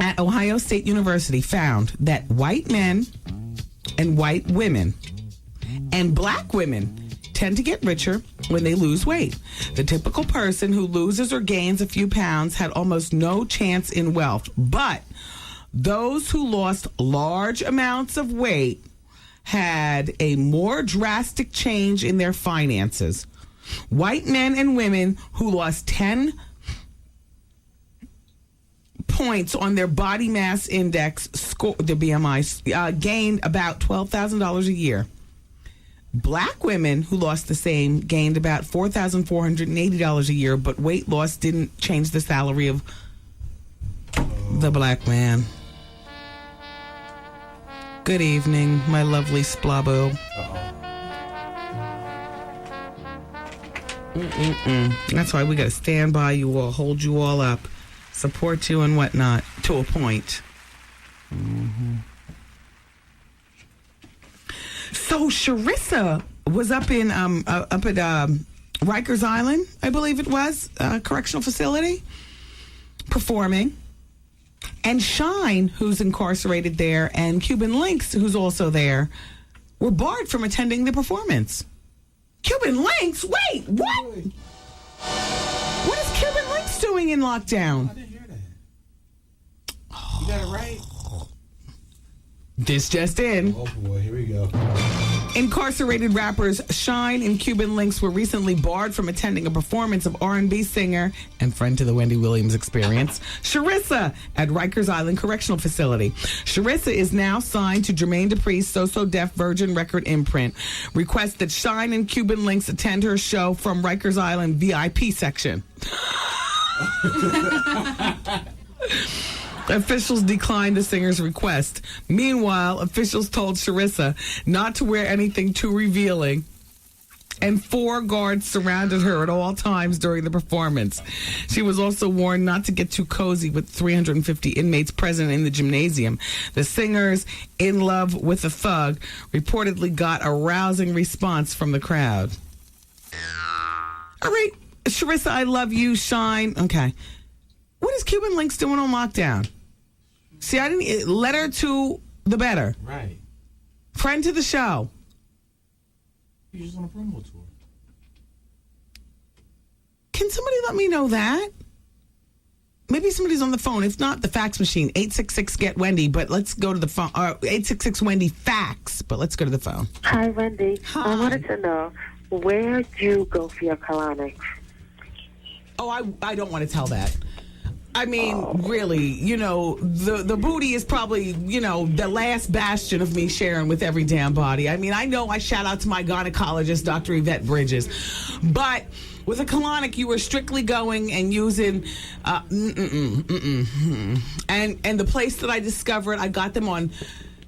at Ohio State University found that white men and white women and black women tend to get richer when they lose weight. The typical person who loses or gains a few pounds had almost no chance in wealth. But those who lost large amounts of weight had a more drastic change in their finances. White men and women who lost 10 points on their body mass index score, their BMI, gained about $12,000 a year. Black women who lost the same gained about $4,480 a year, but weight loss didn't change the salary of the black man. Good evening, my lovely splabo. That's why we got to stand by you all, hold you all up, support you and whatnot, to a point. So Sharissa was up at Rikers Island, I believe it was, correctional facility, performing. And Shine, who's incarcerated there, and Cuban Links, who's also there, were barred from attending the performance. Cuban Links? Wait, what? What is Cuban Links doing in lockdown? I didn't hear that. You got it right? This just in. Oh boy, here we go. Incarcerated rappers Shine and Cuban Links were recently barred from attending a performance of R&B singer and friend to the Wendy Williams Experience, Sharissa, at Rikers Island Correctional Facility. Sharissa is now signed to Jermaine Dupri's So Def Virgin Record imprint. Request that Shine and Cuban Links attend her show from Rikers Island VIP section. Officials declined the singer's request. Meanwhile, officials told Sharissa not to wear anything too revealing, and 4 guards surrounded her at all times during the performance. She was also warned not to get too cozy with 350 inmates present in the gymnasium. The singers, in love with a thug, reportedly got a rousing response from the crowd. All right, Sharissa, I love you, Shine. Okay. What is Cuban Links doing on lockdown? See, I didn't let her to the better. Right. Friend to the show. You're just on a promo tour. Can somebody let me know that? Maybe somebody's on the phone. If not, the fax machine, 866-GET-WENDY. But let's go to the phone. 866-WENDY-FAX. But let's go to the phone. Hi, Wendy. Hi. I wanted to know, where do you go for your colonics? Oh, I don't want to tell that. I mean, really, the booty is probably, the last bastion of me sharing with every damn body. I mean, I know I shout out to my gynecologist, Dr. Yvette Bridges, but with a colonic, you were strictly going and using, and the place that I discovered, I got them on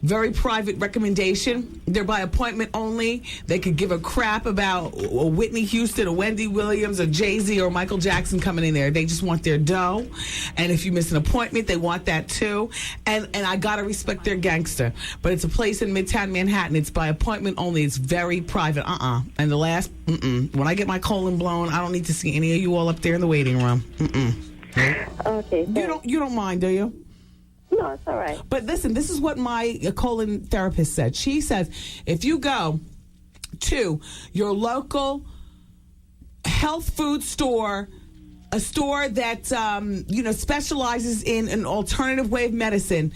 very private recommendation. They're by appointment only. They could give a crap about a Whitney Houston, a Wendy Williams, a Jay-Z, or Michael Jackson coming in there. They just want their dough. And if you miss an appointment, they want that too. And I got to respect their gangster. But it's a place in Midtown Manhattan. It's by appointment only. It's very private. And the last, when I get my colon blown, I don't need to see any of you all up there in the waiting room. Okay. You don't mind, do you? No, it's all right. But listen, this is what my colon therapist said. She says, if you go to your local health food store, a store that, specializes in an alternative way of medicine,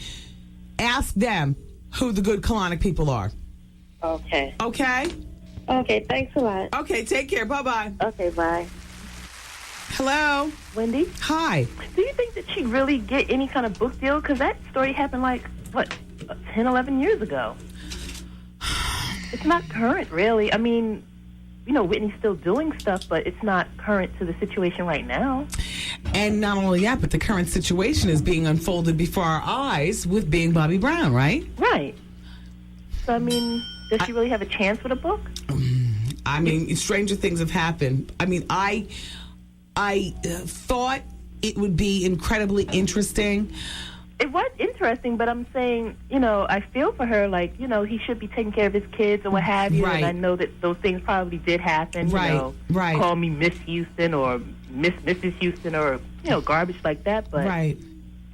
ask them who the good colonic people are. Okay. Okay? Okay, thanks a lot. Okay, take care. Bye-bye. Okay, bye. Hello? Wendy? Hi. Do you think that she'd really get any kind of book deal? Because that story happened 10, 11 years ago. It's not current, really. I mean, Whitney's still doing stuff, but it's not current to the situation right now. And not only that, but the current situation is being unfolded before our eyes with being Bobby Brown, right? Right. So, I mean, does she really have a chance with a book? I mean, stranger things have happened. I mean, I thought it would be incredibly interesting. It was interesting, but I'm saying, I feel for her, like, he should be taking care of his kids or what have you. Right. And I know that those things probably did happen. Right, right. Call me Miss Houston or Mrs. Houston or, garbage like that. But right.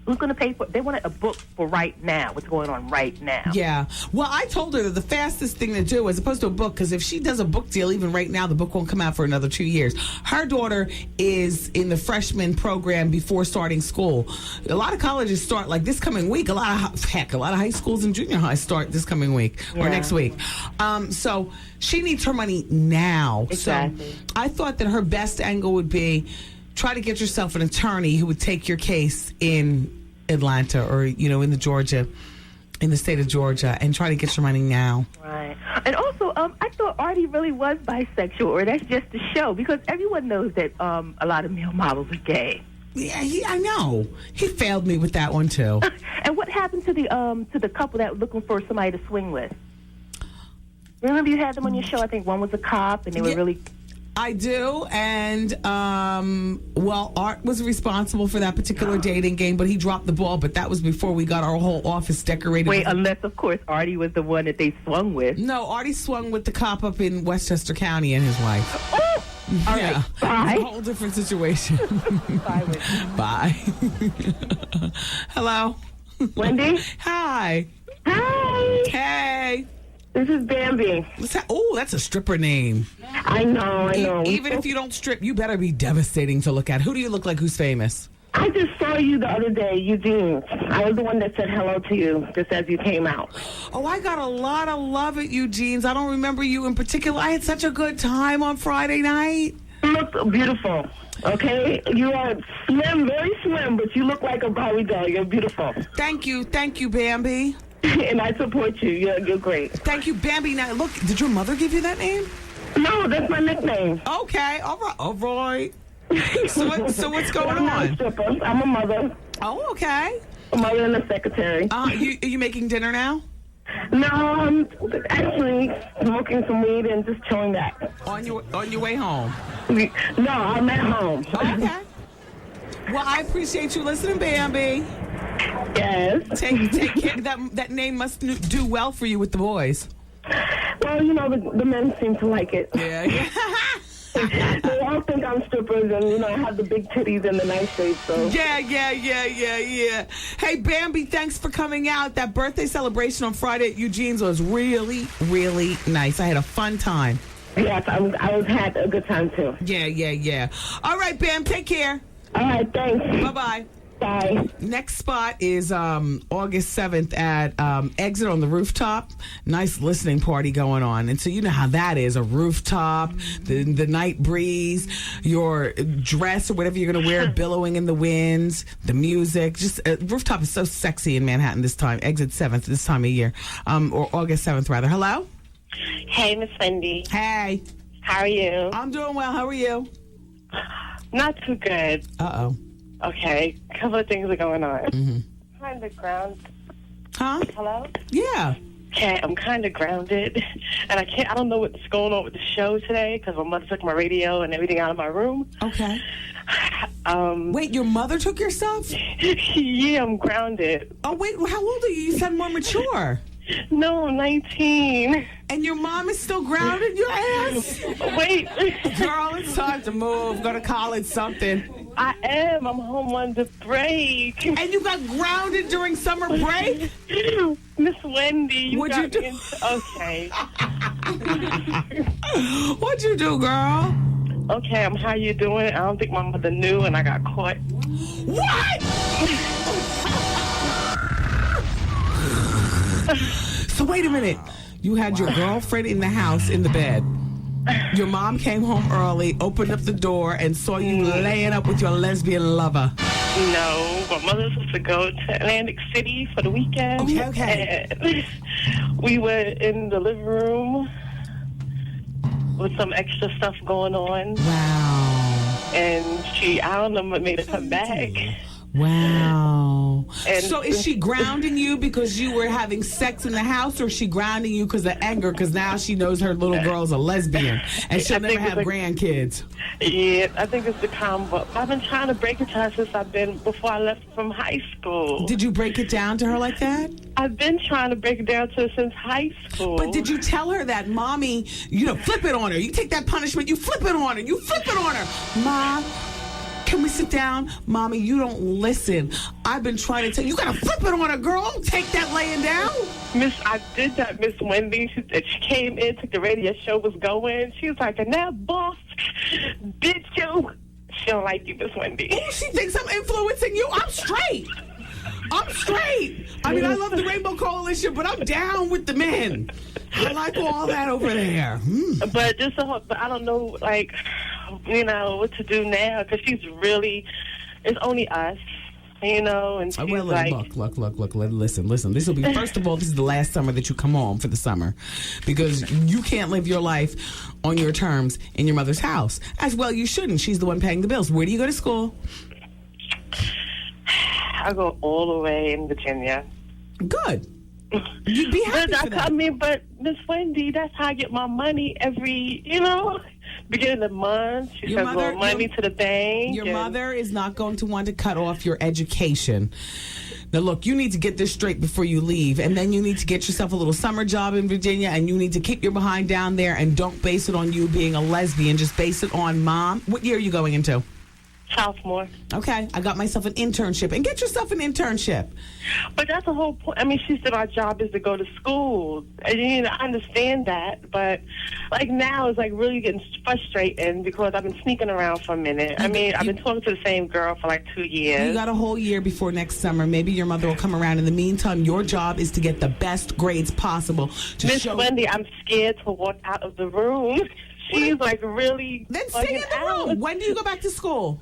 Who's going to pay for it? They wanted a book for right now, what's going on right now. Yeah. Well, I told her that the fastest thing to do, as opposed to a book, because if she does a book deal, even right now, the book won't come out for another 2 years. Her daughter is in the freshman program before starting school. A lot of colleges start like this coming week. A lot of high schools and junior high start this coming week or next week. So she needs her money now. Exactly. So I thought that her best angle would be try to get yourself an attorney who would take your case in Atlanta or, in the state of Georgia and try to get your money now. Right. And also, I thought Artie really was bisexual, or that's just the show, because everyone knows that a lot of male models are gay. Yeah, I know. He failed me with that one, too. And what happened to the couple that were looking for somebody to swing with? Remember you had them on your show? I think one was a cop, and they were really... I do, and Art was responsible for that particular dating game, but he dropped the ball. But that was before we got our whole office decorated. Wait, unless of course Artie was the one that they swung with. No, Artie swung with the cop up in Westchester County and his wife. Oh, all right. Bye. It's a whole different situation. Bye, Wendy. Bye. Hello, Wendy. Hi. Hi. Hey. This is Bambi. What's that? Oh, that's a stripper name. I know. Even if you don't strip, you better be devastating to look at. Who do you look like who's famous? I just saw you the other day, Eugene. I was the one that said hello to you just as you came out. Oh, I got a lot of love at Eugene's. I don't remember you in particular. I had such a good time on Friday night. You look beautiful, okay? You are slim, very slim, but you look like a Barbie doll. You're beautiful. Thank you, Bambi. And I support you. You're great. Thank you, Bambi. Now, look, did your mother give you that name? No, that's my nickname. Okay, all right. So what's going I'm not a on? stripper. I'm a mother. Oh, okay. A mother and a secretary. Are you making dinner now? No, I'm actually smoking some weed and just chilling back. On your way home? No, I'm at home. Okay. Well, I appreciate you listening, Bambi. Yes. Take care. That name must do well for you with the boys. Well, the men seem to like it. Yeah. They all think I'm strippers, and I have the big titties and the nice shades. So yeah. Hey, Bambi, thanks for coming out. That birthday celebration on Friday at Eugene's was really, really nice. I had a fun time. Yes, I had a good time too. Yeah. All right, Bam, take care. All right, thanks. Bye-bye. Bye. Next spot is August 7th at Exit on the Rooftop. Nice listening party going on. And so you know how that is, a rooftop, the night breeze, your dress or whatever you're going to wear billowing in the winds, the music. Just rooftop is so sexy in Manhattan this time. Exit 7th this time of year. Or August 7th, rather. Hello? Hey, Miss Wendy. Hey. How are you? I'm doing well. How are you? Not too good. Uh-oh. Okay, a couple of things are going on. Mm-hmm. Kind of grounded. Huh? Hello? Yeah. Okay, I'm kind of grounded, and I don't know what's going on with the show today because my mother took my radio and everything out of my room. Okay. Wait, your mother took your stuff? Yeah, I'm grounded. Oh, wait, how old are you? You sound more mature. No, I'm 19. And your mom is still grounded, your ass? Wait. Girl, it's time to move. Go to college, something. I am. I'm home on the break. And you got grounded during summer break? Miss Wendy, What'd you do? Okay. What'd you do, girl? Okay, how you doing? I don't think my mother knew, and I got caught. What? So wait a minute. You had your girlfriend in the house in the bed. Your mom came home early, opened up the door, and saw you laying up with your lesbian lover. No, my mother was supposed to go to Atlantic City for the weekend. Okay. And we were in the living room. with some extra stuff going on. Wow. And I don't know what made her come back. Wow. And so is she grounding you because you were having sex in the house, or is she grounding you because of anger because now she knows her little girl's a lesbian and she'll never have grandkids? Yeah, I think it's the combo. I've been trying to break it to her before I left from high school. Did you break it down to her like that? I've been trying to break it down to her since high school. But did you tell her that, Mommy, flip it on her? You take that punishment, you flip it on her. You flip it on her. Ma, can we sit down? Mommy, you don't listen. I've been trying to tell you. You gotta flip it on her, girl. Don't take that laying down. I did that, Miss Wendy. She came in, took the radio show was going. She was like, and now, boss, bitch, you. She don't like you, Miss Wendy. Oh, she thinks I'm influencing you. I'm straight. I mean, I love the Rainbow Coalition, but I'm down with the men. I like all that over there. But I don't know, what to do now, because it's only us, and she's look, listen. This will be, first of all, this is the last summer that you come home for the summer, because you can't live your life on your terms in your mother's house. As well, you shouldn't. She's the one paying the bills. Where do you go to school? I go all the way in Virginia. Good. You'd be happy for that. But Miss Wendy, that's how I get my money every, beginning of the month. She sends a little money to the bank. Your mother is not going to want to cut off your education. Now, look, you need to get this straight before you leave, and then you need to get yourself a little summer job in Virginia, and you need to keep your behind down there, and don't base it on you being a lesbian. Just base it on Mom. What year are you going into? Sophomore. Okay, I got myself an internship. And get yourself an internship. But that's the whole point. I mean, she said our job is to go to school. And, I understand that. But, now it's, really getting frustrating because I've been sneaking around for a minute. I've been talking to the same girl for, 2 years. You got a whole year before next summer. Maybe your mother will come around. In the meantime, your job is to get the best grades possible. Miss Wendy, I'm scared to walk out of the room. She's, really Then stay in the room. When do you go back to school?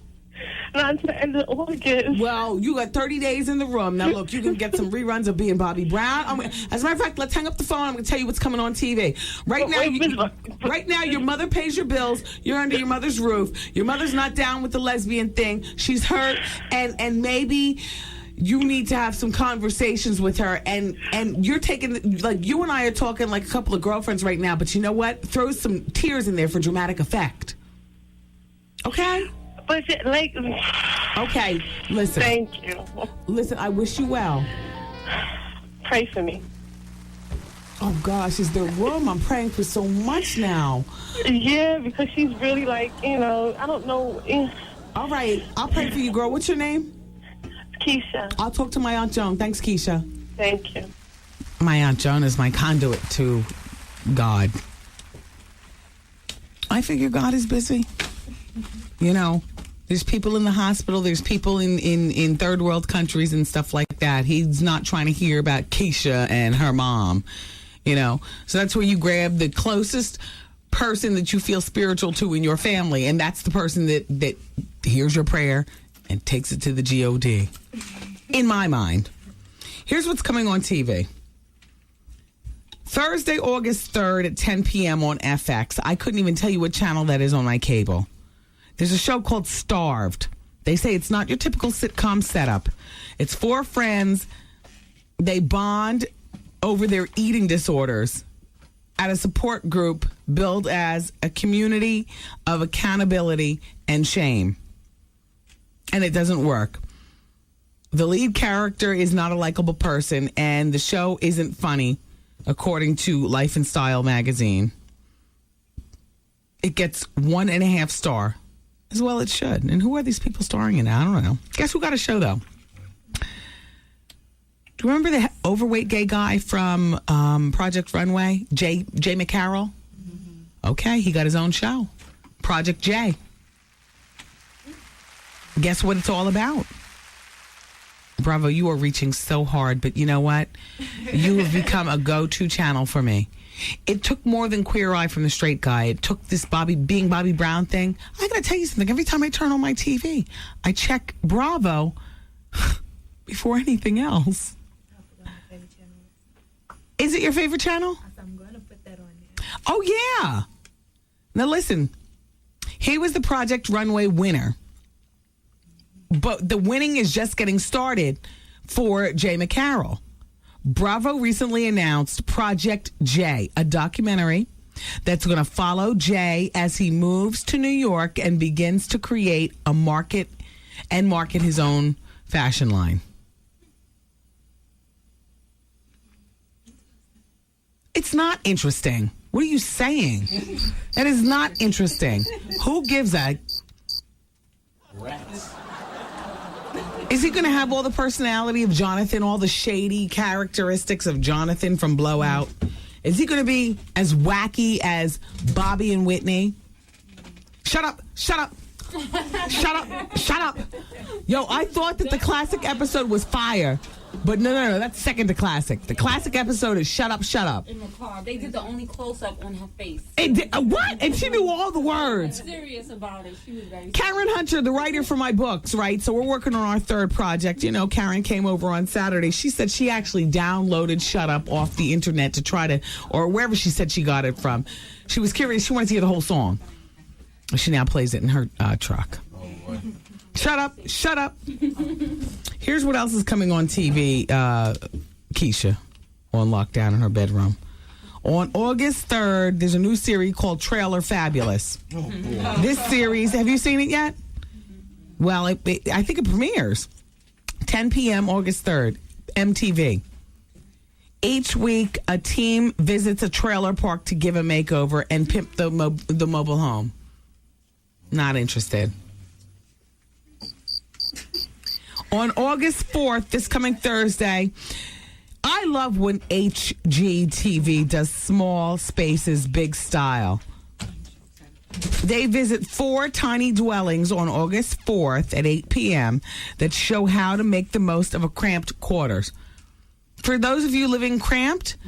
Not until the end of August. Well, you got 30 days in the room. Now, look, you can get some reruns of being Bobby Brown. As a matter of fact, let's hang up the phone. I'm going to tell you what's coming on TV. Right now, your mother pays your bills. You're under your mother's roof. Your mother's not down with the lesbian thing. She's hurt, and maybe you need to have some conversations with her. And you're taking, you and I are talking like a couple of girlfriends right now. But you know what? Throw some tears in there for dramatic effect. Okay? But okay, listen. Thank you. Listen, I wish you well. Pray for me. Oh gosh, is there room? I'm praying for so much now. Yeah, because she's really I don't know. All right, I'll pray for you, girl. What's your name? Keisha. I'll talk to my Aunt Joan. Thanks, Keisha. Thank you. My Aunt Joan is my conduit to God. I figure God is busy. There's people in the hospital. There's people in third world countries and stuff like that. He's not trying to hear about Keisha and her mom, So that's where you grab the closest person that you feel spiritual to in your family. And that's the person that hears your prayer and takes it to the GOD. In my mind. Here's what's coming on TV. Thursday, August 3rd at 10 p.m. on FX. I couldn't even tell you what channel that is on my cable. There's a show called Starved. They say it's not your typical sitcom setup. It's 4 friends. They bond over their eating disorders at a support group billed as a community of accountability and shame. And it doesn't work. The lead character is not a likable person, and the show isn't funny, according to Life and Style magazine. It gets 1.5 stars. As well it should. And who are these people starring in it? I don't know. Guess who got a show, though? Do you remember the overweight gay guy from Project Runway? Jay McCarroll? Mm-hmm. Okay, he got his own show. Project J. Guess what it's all about? Bravo, you are reaching so hard, but you know what? You have become a go-to channel for me. It took more than Queer Eye from the Straight Guy. It took this Bobby Brown thing. I gotta tell you something. Every time I turn on my TV, I check Bravo before anything else. Is it your favorite channel? I'm going to put that on there. Oh, yeah. Now listen, he was the Project Runway winner. But the winning is just getting started for Jay McCarroll. Bravo recently announced Project Jay, a documentary that's going to follow Jay as he moves to New York and begins to create a market his own fashion line. It's not interesting. What are you saying? That is not interesting. Who gives a... Rats. Is he going to have all the personality of Jonathan, all the shady characteristics of Jonathan from Blowout? Is he going to be as wacky as Bobby and Whitney? Shut up. Shut up. Shut up. Shut up. Yo, I thought that the classic episode was fire. But no, that's second to classic. The classic episode is Shut Up, Shut Up. In the car. They did the only close-up on her face. What? And she knew all the words. She was serious about it. She was very Karen Hunter, the writer for my books, right? So we're working on our third project. You know, Karen came over on Saturday. She said she actually downloaded Shut Up off the internet to try to, or wherever she said she got it from. She was curious. She wanted to hear the whole song. She now plays it in her truck. Oh, boy. Shut up. Shut up. Here's what else is coming on TV. Keisha on lockdown in her bedroom. On August 3rd, there's a new series called Trailer Fabulous. Oh, this series, have you seen it yet? Well, I think it premieres 10 p.m. August 3rd, MTV. Each week, a team visits a trailer park to give a makeover and pimp the mobile home. Not interested. On August 4th, this coming Thursday, I love when HGTV does small spaces, big style. They visit 4 tiny dwellings on August 4th at 8 p.m. that show how to make the most of a cramped quarters. For those of you living cramped,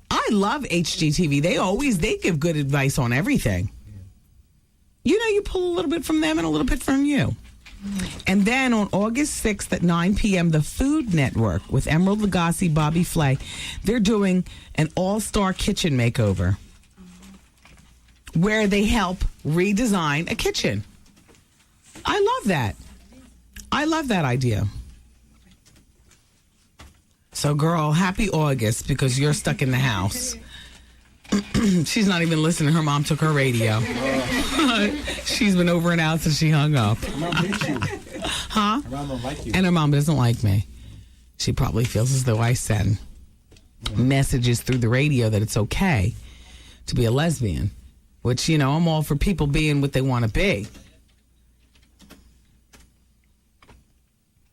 I love HGTV. They give good advice on everything. You know, you pull a little bit from them and a little bit from you. And then on August 6th at 9 p.m., the Food Network with Emerald Lagasse, Bobby Flay, they're doing an all-star kitchen makeover where they help redesign a kitchen. I love that. I love that idea. So, girl, happy August because you're stuck in the house. She's not even listening. Her mom took her radio. She's been over and out since she hung up. Huh? Her mom don't like you. And her mom doesn't like me. She probably feels as though I send messages through the radio that it's okay to be a lesbian. Which, you know, I'm all for people being what they want to be.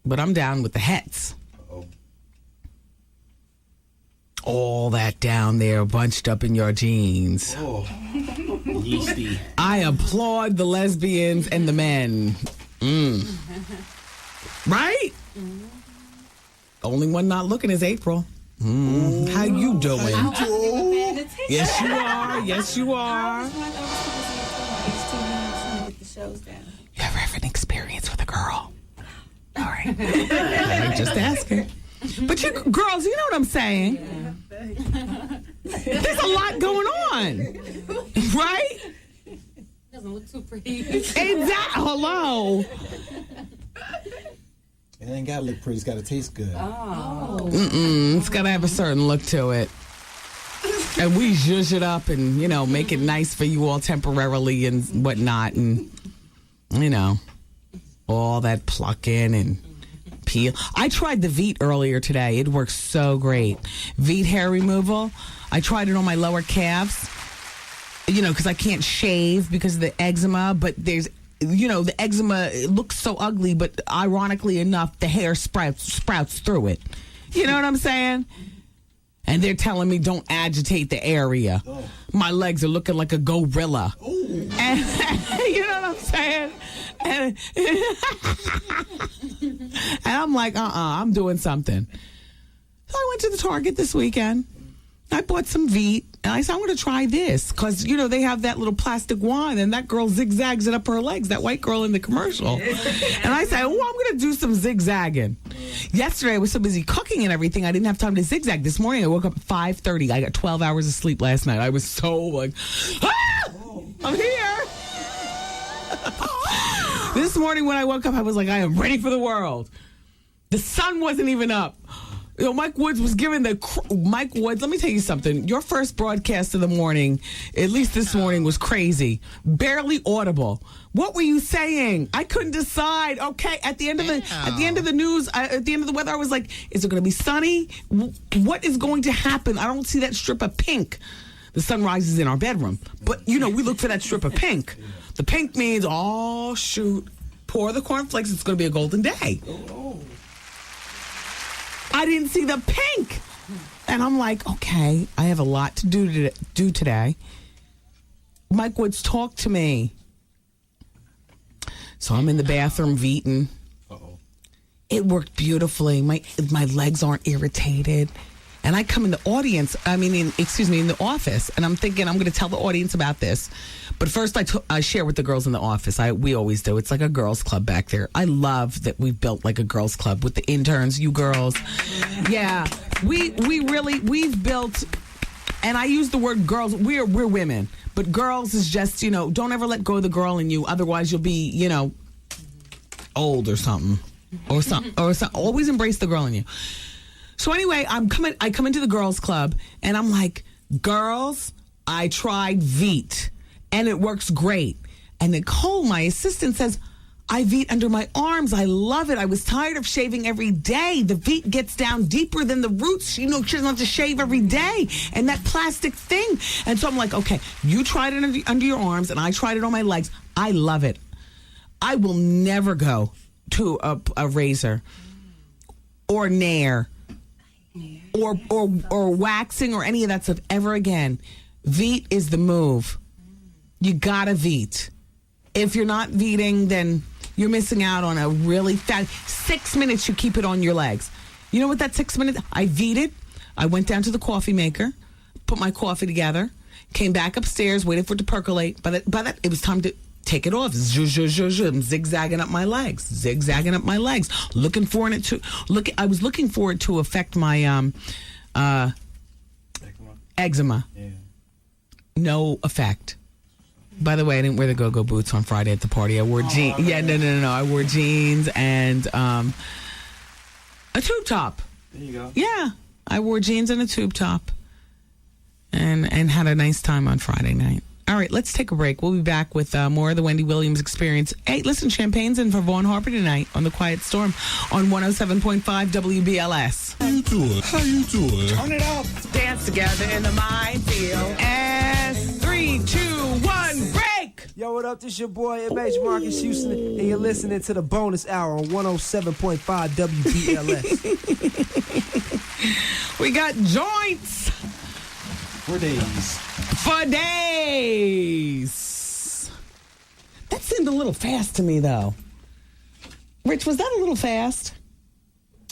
But I'm down with the hets. All that down there bunched up in your jeans. Oh, yeasty. I applaud the lesbians and the men. Right? Only one not looking is April. How you doing? Yes, you are. Yes, you are. You ever have an experience with a girl? All right. I'm just asking. But you girls, you know what I'm saying? There's a lot going on. Right? Doesn't look too pretty. Exactly. Hello. It ain't gotta look pretty, it's gotta taste good. Oh. It's gotta have a certain look to it. And we zhuzh it up and, you know, make it nice for you all temporarily and whatnot. And, you know, all that plucking and peel. I tried the Veet earlier today. It works so great. Veet hair removal. I tried it on my lower calves, you know, because I can't shave because of the eczema. But there's, you know, the eczema, it looks so ugly, but ironically enough, the hair sprouts through it. You know what I'm saying? And they're telling me don't agitate the area. Oh. My legs are looking like a gorilla. And, you know what I'm saying? And I'm like, I'm doing something. So I went to the Target this weekend. I bought some Veet, and I said, I'm going to try this. Because, you know, they have that little plastic wand, and that girl zigzags it up her legs, that white girl in the commercial. And I said, I'm going to do some zigzagging. Yesterday, I was so busy cooking and everything, I didn't have time to zigzag. This morning, I woke up at 5:30. I got 12 hours of sleep last night. I was so like, I'm here. This morning when I woke up, I was like, I am ready for the world. The sun wasn't even up. You know, Mike Woods was giving Mike Woods, let me tell you something. Your first broadcast of the morning, at least this morning, was crazy. Barely audible. What were you saying? I couldn't decide. Okay, at the end of the news, at the end of the weather, I was like, is it going to be sunny? What is going to happen? I don't see that strip of pink. The sun rises in our bedroom. But, you know, we look for that strip of pink. The pink means, oh, shoot, pour the cornflakes. It's going to be a golden day. I didn't see the pink. And I'm like, okay, I have a lot to do today. Mike Woods, talk to me. So I'm in the bathroom veeting. It worked beautifully. My legs aren't irritated. And I come in the audience, in the office, and I'm thinking I'm going to tell the audience about this. But first I share with the girls in the office. We always do. It's like a girls' club back there. I love that we've built like a girls' club with the interns, you girls. Yeah, we've built, and I use the word girls. We're women, but girls is just, don't ever let go of the girl in you. Otherwise you'll be, old or something. Or something. Always embrace the girl in you. So anyway, I come into the girls' club, and I'm like, girls, I tried Veet, and it works great. And Nicole, my assistant, says, I Veet under my arms. I love it. I was tired of shaving every day. The Veet gets down deeper than the roots. She doesn't have to shave every day. And that plastic thing. And so I'm like, okay, you tried it under your arms, and I tried it on my legs. I love it. I will never go to a razor or Nair or waxing or any of that stuff ever again. Veet is the move. You gotta Veet. If you're not Veeting, then you're missing out on a really fast 6 minutes. You keep it on your legs. You know what that 6 minutes? I Veeted. I went down to the coffee maker, put my coffee together, came back upstairs, waited for it to percolate. By that, it was time to take it off. I'm zigzagging up my legs. I was looking for it to affect my eczema. Yeah. No effect. By the way, I didn't wear the go-go boots on Friday at the party. I wore jeans. Yeah, no. I wore jeans and a tube top. There you go. Yeah, I wore jeans and a tube top, and had a nice time on Friday night. All right, let's take a break. We'll be back with more of the Wendy Williams Experience. Hey, listen, champagne's in for Vaughn Harper tonight on The Quiet Storm on 107.5 WBLS. How you doing? Turn it up. Dance together in the minefield. And 3, 2, 1, break. Yo, what up? This your boy, MH Marcus Houston, and you're listening to the bonus hour on 107.5 WBLS. We got joints. For days. That seemed a little fast to me, though. Rich, was that a little fast?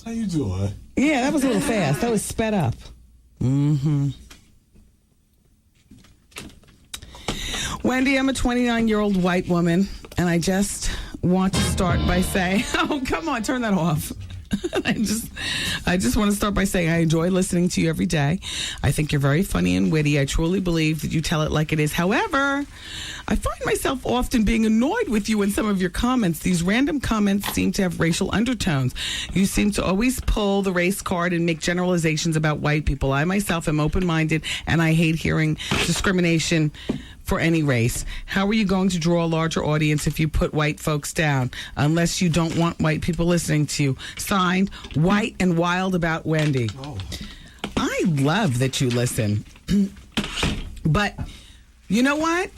How you doing? Yeah, that was a little fast. That was sped up. Mm-hmm. Wendy, I'm a 29-year-old white woman, and I just want to start by saying, oh, come on, turn that off. I just want to start by saying I enjoy listening to you every day. I think you're very funny and witty. I truly believe that you tell it like it is. However, I find myself often being annoyed with you in some of your comments. These random comments seem to have racial undertones. You seem to always pull the race card and make generalizations about white people. I myself am open-minded, and I hate hearing discrimination for any race. How are you going to draw a larger audience if you put white folks down? Unless you don't want white people listening to you. Signed, White and Wild About Wendy. Oh. I love that you listen. But you know what?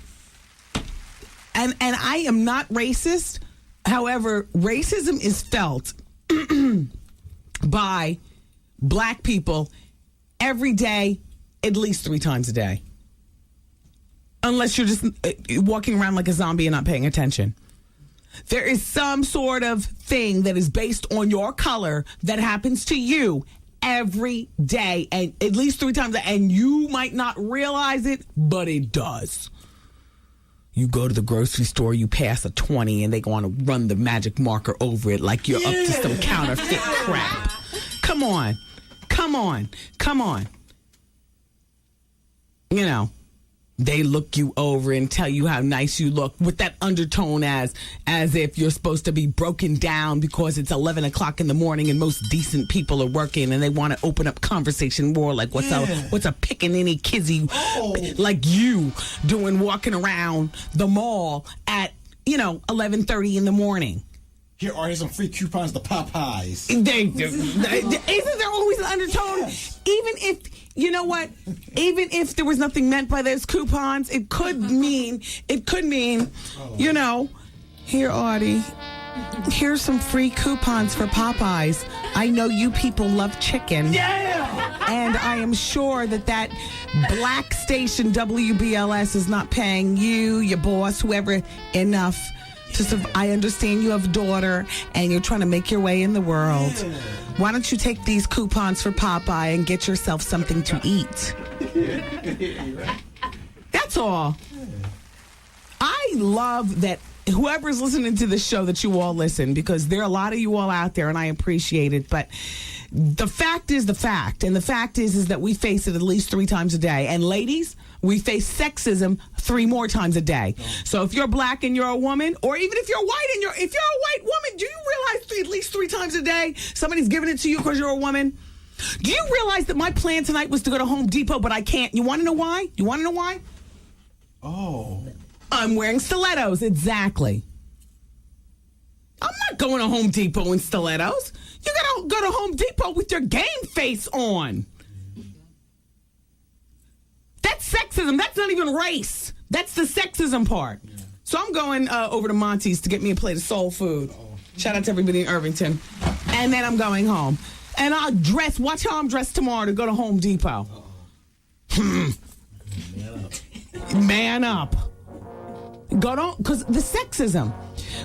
And I am not racist. However, racism is felt by black people every day, at least 3 times a day. Unless you're just walking around like a zombie and not paying attention. There is some sort of thing that is based on your color that happens to you every day, and at least 3 times, and you might not realize it, but it does. You go to the grocery store, you pass a 20, and they want to run the magic marker over it like you're up to some counterfeit crap. Come on. You know. they look you over and tell you how nice you look with that undertone as if you're supposed to be broken down because it's 11 o'clock in the morning and most decent people are working and they want to open up conversation more like what's a pickaninny kizzy like you doing walking around the mall at 11:30 in the morning. Here are some free coupons to Popeyes. Isn't there always an undertone? Even if, you know what? Even if there was nothing meant by those coupons, it could mean, here, Artie, here's some free coupons for Popeyes. I know you people love chicken. Yeah! And I am sure that black station WBLS is not paying you, your boss, whoever, enough. I understand you have a daughter and you're trying to make your way in the world. Yeah. Why don't you take these coupons for Popeye and get yourself something to eat? That's all. I love that whoever's listening to this show that you all listen, because there are a lot of you all out there and I appreciate it. But the fact is the fact. And the fact is that we face it at least 3 times a day. And ladies, we face sexism 3 more times a day. So if you're black and you're a woman, or even if you're white and if you're a white woman, do you realize at least 3 times a day somebody's giving it to you because you're a woman? Do you realize that my plan tonight was to go to Home Depot, but I can't? You want to know why? Oh. I'm wearing stilettos. Exactly. I'm not going to Home Depot in stilettos. You gotta go to Home Depot with your game face on. That's sexism. That's not even race. That's the sexism part. Yeah. So I'm going over to Monty's to get me a plate of soul food. Shout out to everybody in Irvington. And then I'm going home. And I'll watch how I'm dressed tomorrow to go to Home Depot. Man up. Because the sexism.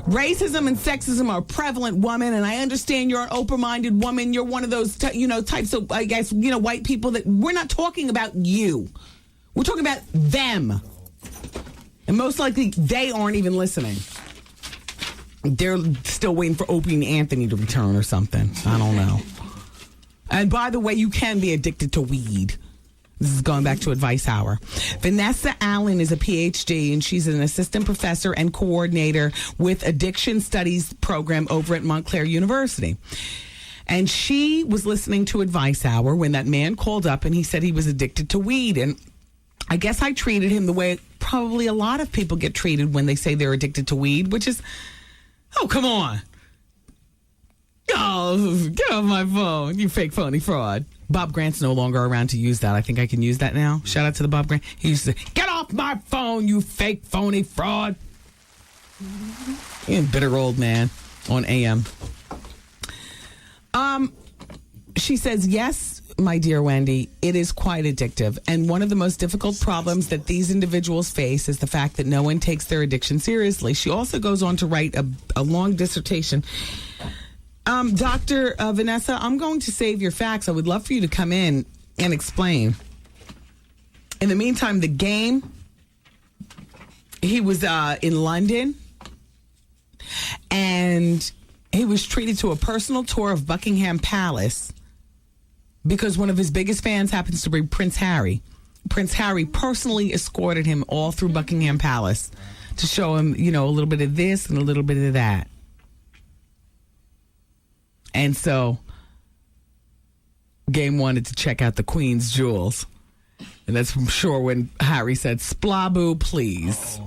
Racism and sexism are prevalent, woman, and I understand you're an open-minded woman. You're one of those, types of, I guess, white people that we're not talking about you. We're talking about them. And most likely, they aren't even listening. They're still waiting for Opie and Anthony to return or something. I don't know. And by the way, you can be addicted to weed. This is going back to Advice Hour. Vanessa Allen is a PhD, and she's an assistant professor and coordinator with Addiction Studies program over at Montclair University. And she was listening to Advice Hour when that man called up and he said he was addicted to weed. And I guess I treated him the way probably a lot of people get treated when they say they're addicted to weed, which is, oh, come on. Oh, get off my phone, you fake phony fraud. Bob Grant's no longer around to use that. I think I can use that now. Shout out to the Bob Grant. He used to, get off my phone, you fake phony fraud. Bitter old man on AM. She says, yes, my dear Wendy, it is quite addictive. And one of the most difficult problems that these individuals face is the fact that no one takes their addiction seriously. She also goes on to write a long dissertation. Dr. Vanessa, I'm going to save your facts. I would love for you to come in and explain. In the meantime, the game, he was in London, and he was treated to a personal tour of Buckingham Palace because one of his biggest fans happens to be Prince Harry. Prince Harry personally escorted him all through Buckingham Palace to show him, a little bit of this and a little bit of that. And so, Game wanted to check out the Queen's jewels. And that's, I'm sure, when Harry said, "Splaboo, please."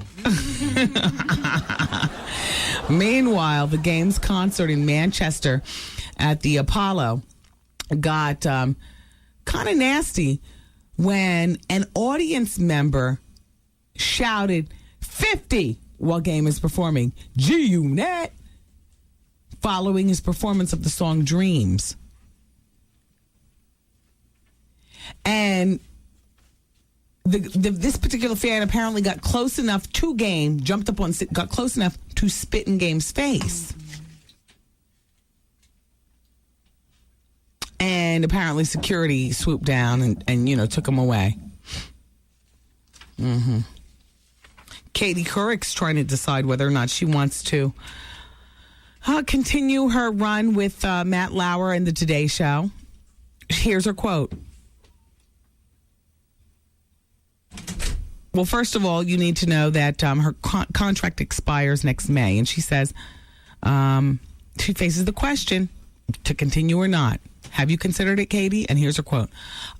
Meanwhile, the Game's concert in Manchester at the Apollo got kind of nasty when an audience member shouted 50 while Game is performing G-Unit, following his performance of the song Dreams. And this particular fan apparently got close enough to Game, got close enough to spit in Game's face. And apparently security swooped down and took him away. Mm-hmm. Katie Couric's trying to decide whether or not she wants to continue her run with Matt Lauer and the Today Show. Here's her quote. Well, first of all, you need to know that her contract expires next May. And she says she faces the question to continue or not. Have you considered it, Katie? And here's her quote.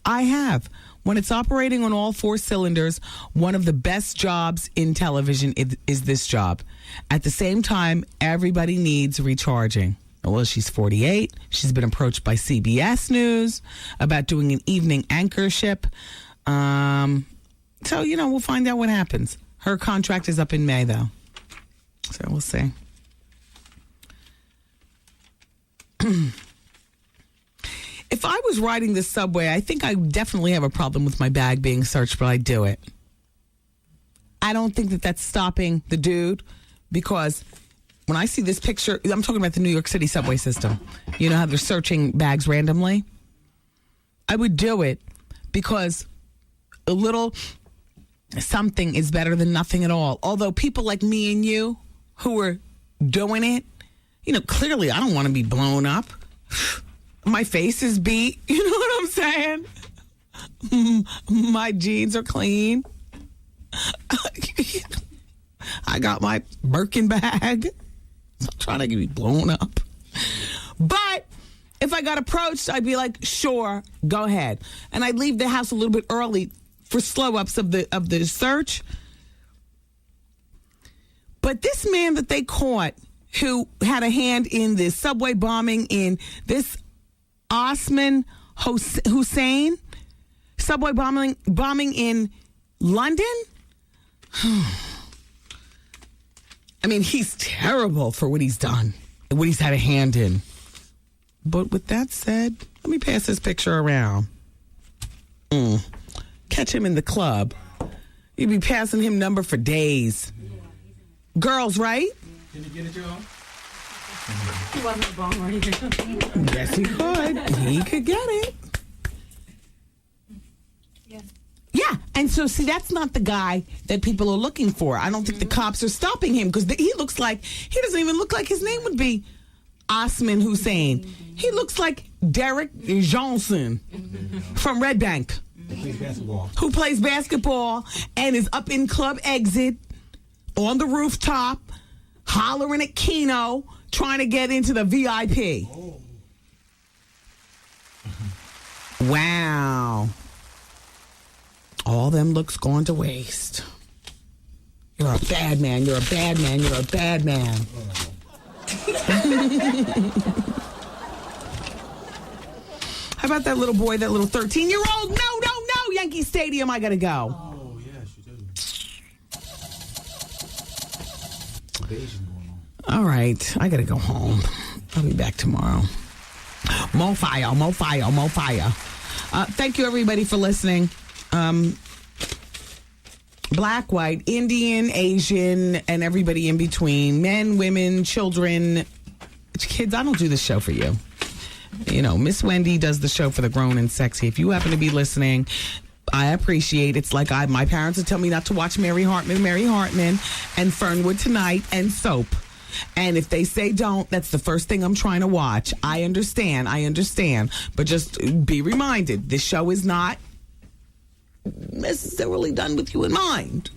I have. When it's operating on all 4 cylinders, one of the best jobs in television is this job. At the same time, everybody needs recharging. Well, she's 48. She's been approached by CBS News about doing an evening anchorship. So, we'll find out what happens. Her contract is up in May, though. So we'll see. If I was riding the subway, I think I definitely have a problem with my bag being searched, but I do it. I don't think that that's stopping the dude, because when I see this picture, I'm talking about the New York City subway system. You know how they're searching bags randomly? I would do it because a little something is better than nothing at all. Although people like me and you who are doing it, clearly I don't want to be blown up. My face is beat. You know what I'm saying? My jeans are clean. I got my Birkin bag. I'm trying to get me blown up. But if I got approached, I'd be like, sure, go ahead. And I'd leave the house a little bit early for slow-ups of the search. But this man that they caught who had a hand in the subway bombing in this Osman Hussein subway bombing in London. I mean, he's terrible for what he's done and what he's had a hand in. But with that said, let me pass this picture around. Catch him in the club. You'd be passing him number for days. Girls, right? Can you get it, y'all? He wasn't bomb right here. Yes, he could. He could get it. Yeah, and so, see, that's not the guy that people are looking for. I don't think the cops are stopping him because he doesn't even look like his name would be Osman Hussein. He looks like Derek Johnson from Red Bank. Who plays basketball and is up in Club Exit on the rooftop, hollering at Keno, trying to get into the VIP. Oh. Wow. All them looks going to waste. You're a bad man. You're a bad man. You're a bad man. How about that little boy, that little 13-year-old? No, Yankee Stadium, I gotta go. Oh, yes, you do. All right, I gotta go home. I'll be back tomorrow. More fire. Thank you, everybody, for listening. Black, white, Indian, Asian, and everybody in between. Men, women, children, kids. I don't do this show for you. Miss Wendy does the show for the grown and sexy. If you happen to be listening, I appreciate it. It's like my parents would tell me not to watch Mary Hartman, and Fernwood Tonight, and Soap. And if they say don't, that's the first thing I'm trying to watch. I understand. But just be reminded, this show is not necessarily done with you in mind.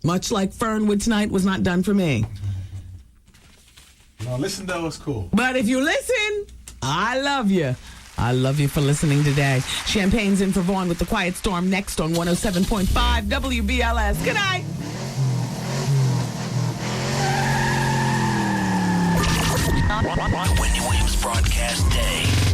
Much like Fernwood Tonight was not done for me. No, listen, though, it's cool. But if you listen, I love you. I love you for listening today. Champagne's in for Vaughn with The Quiet Storm next on 107.5 WBLS. Good night. The Wendy Williams Broadcast Day.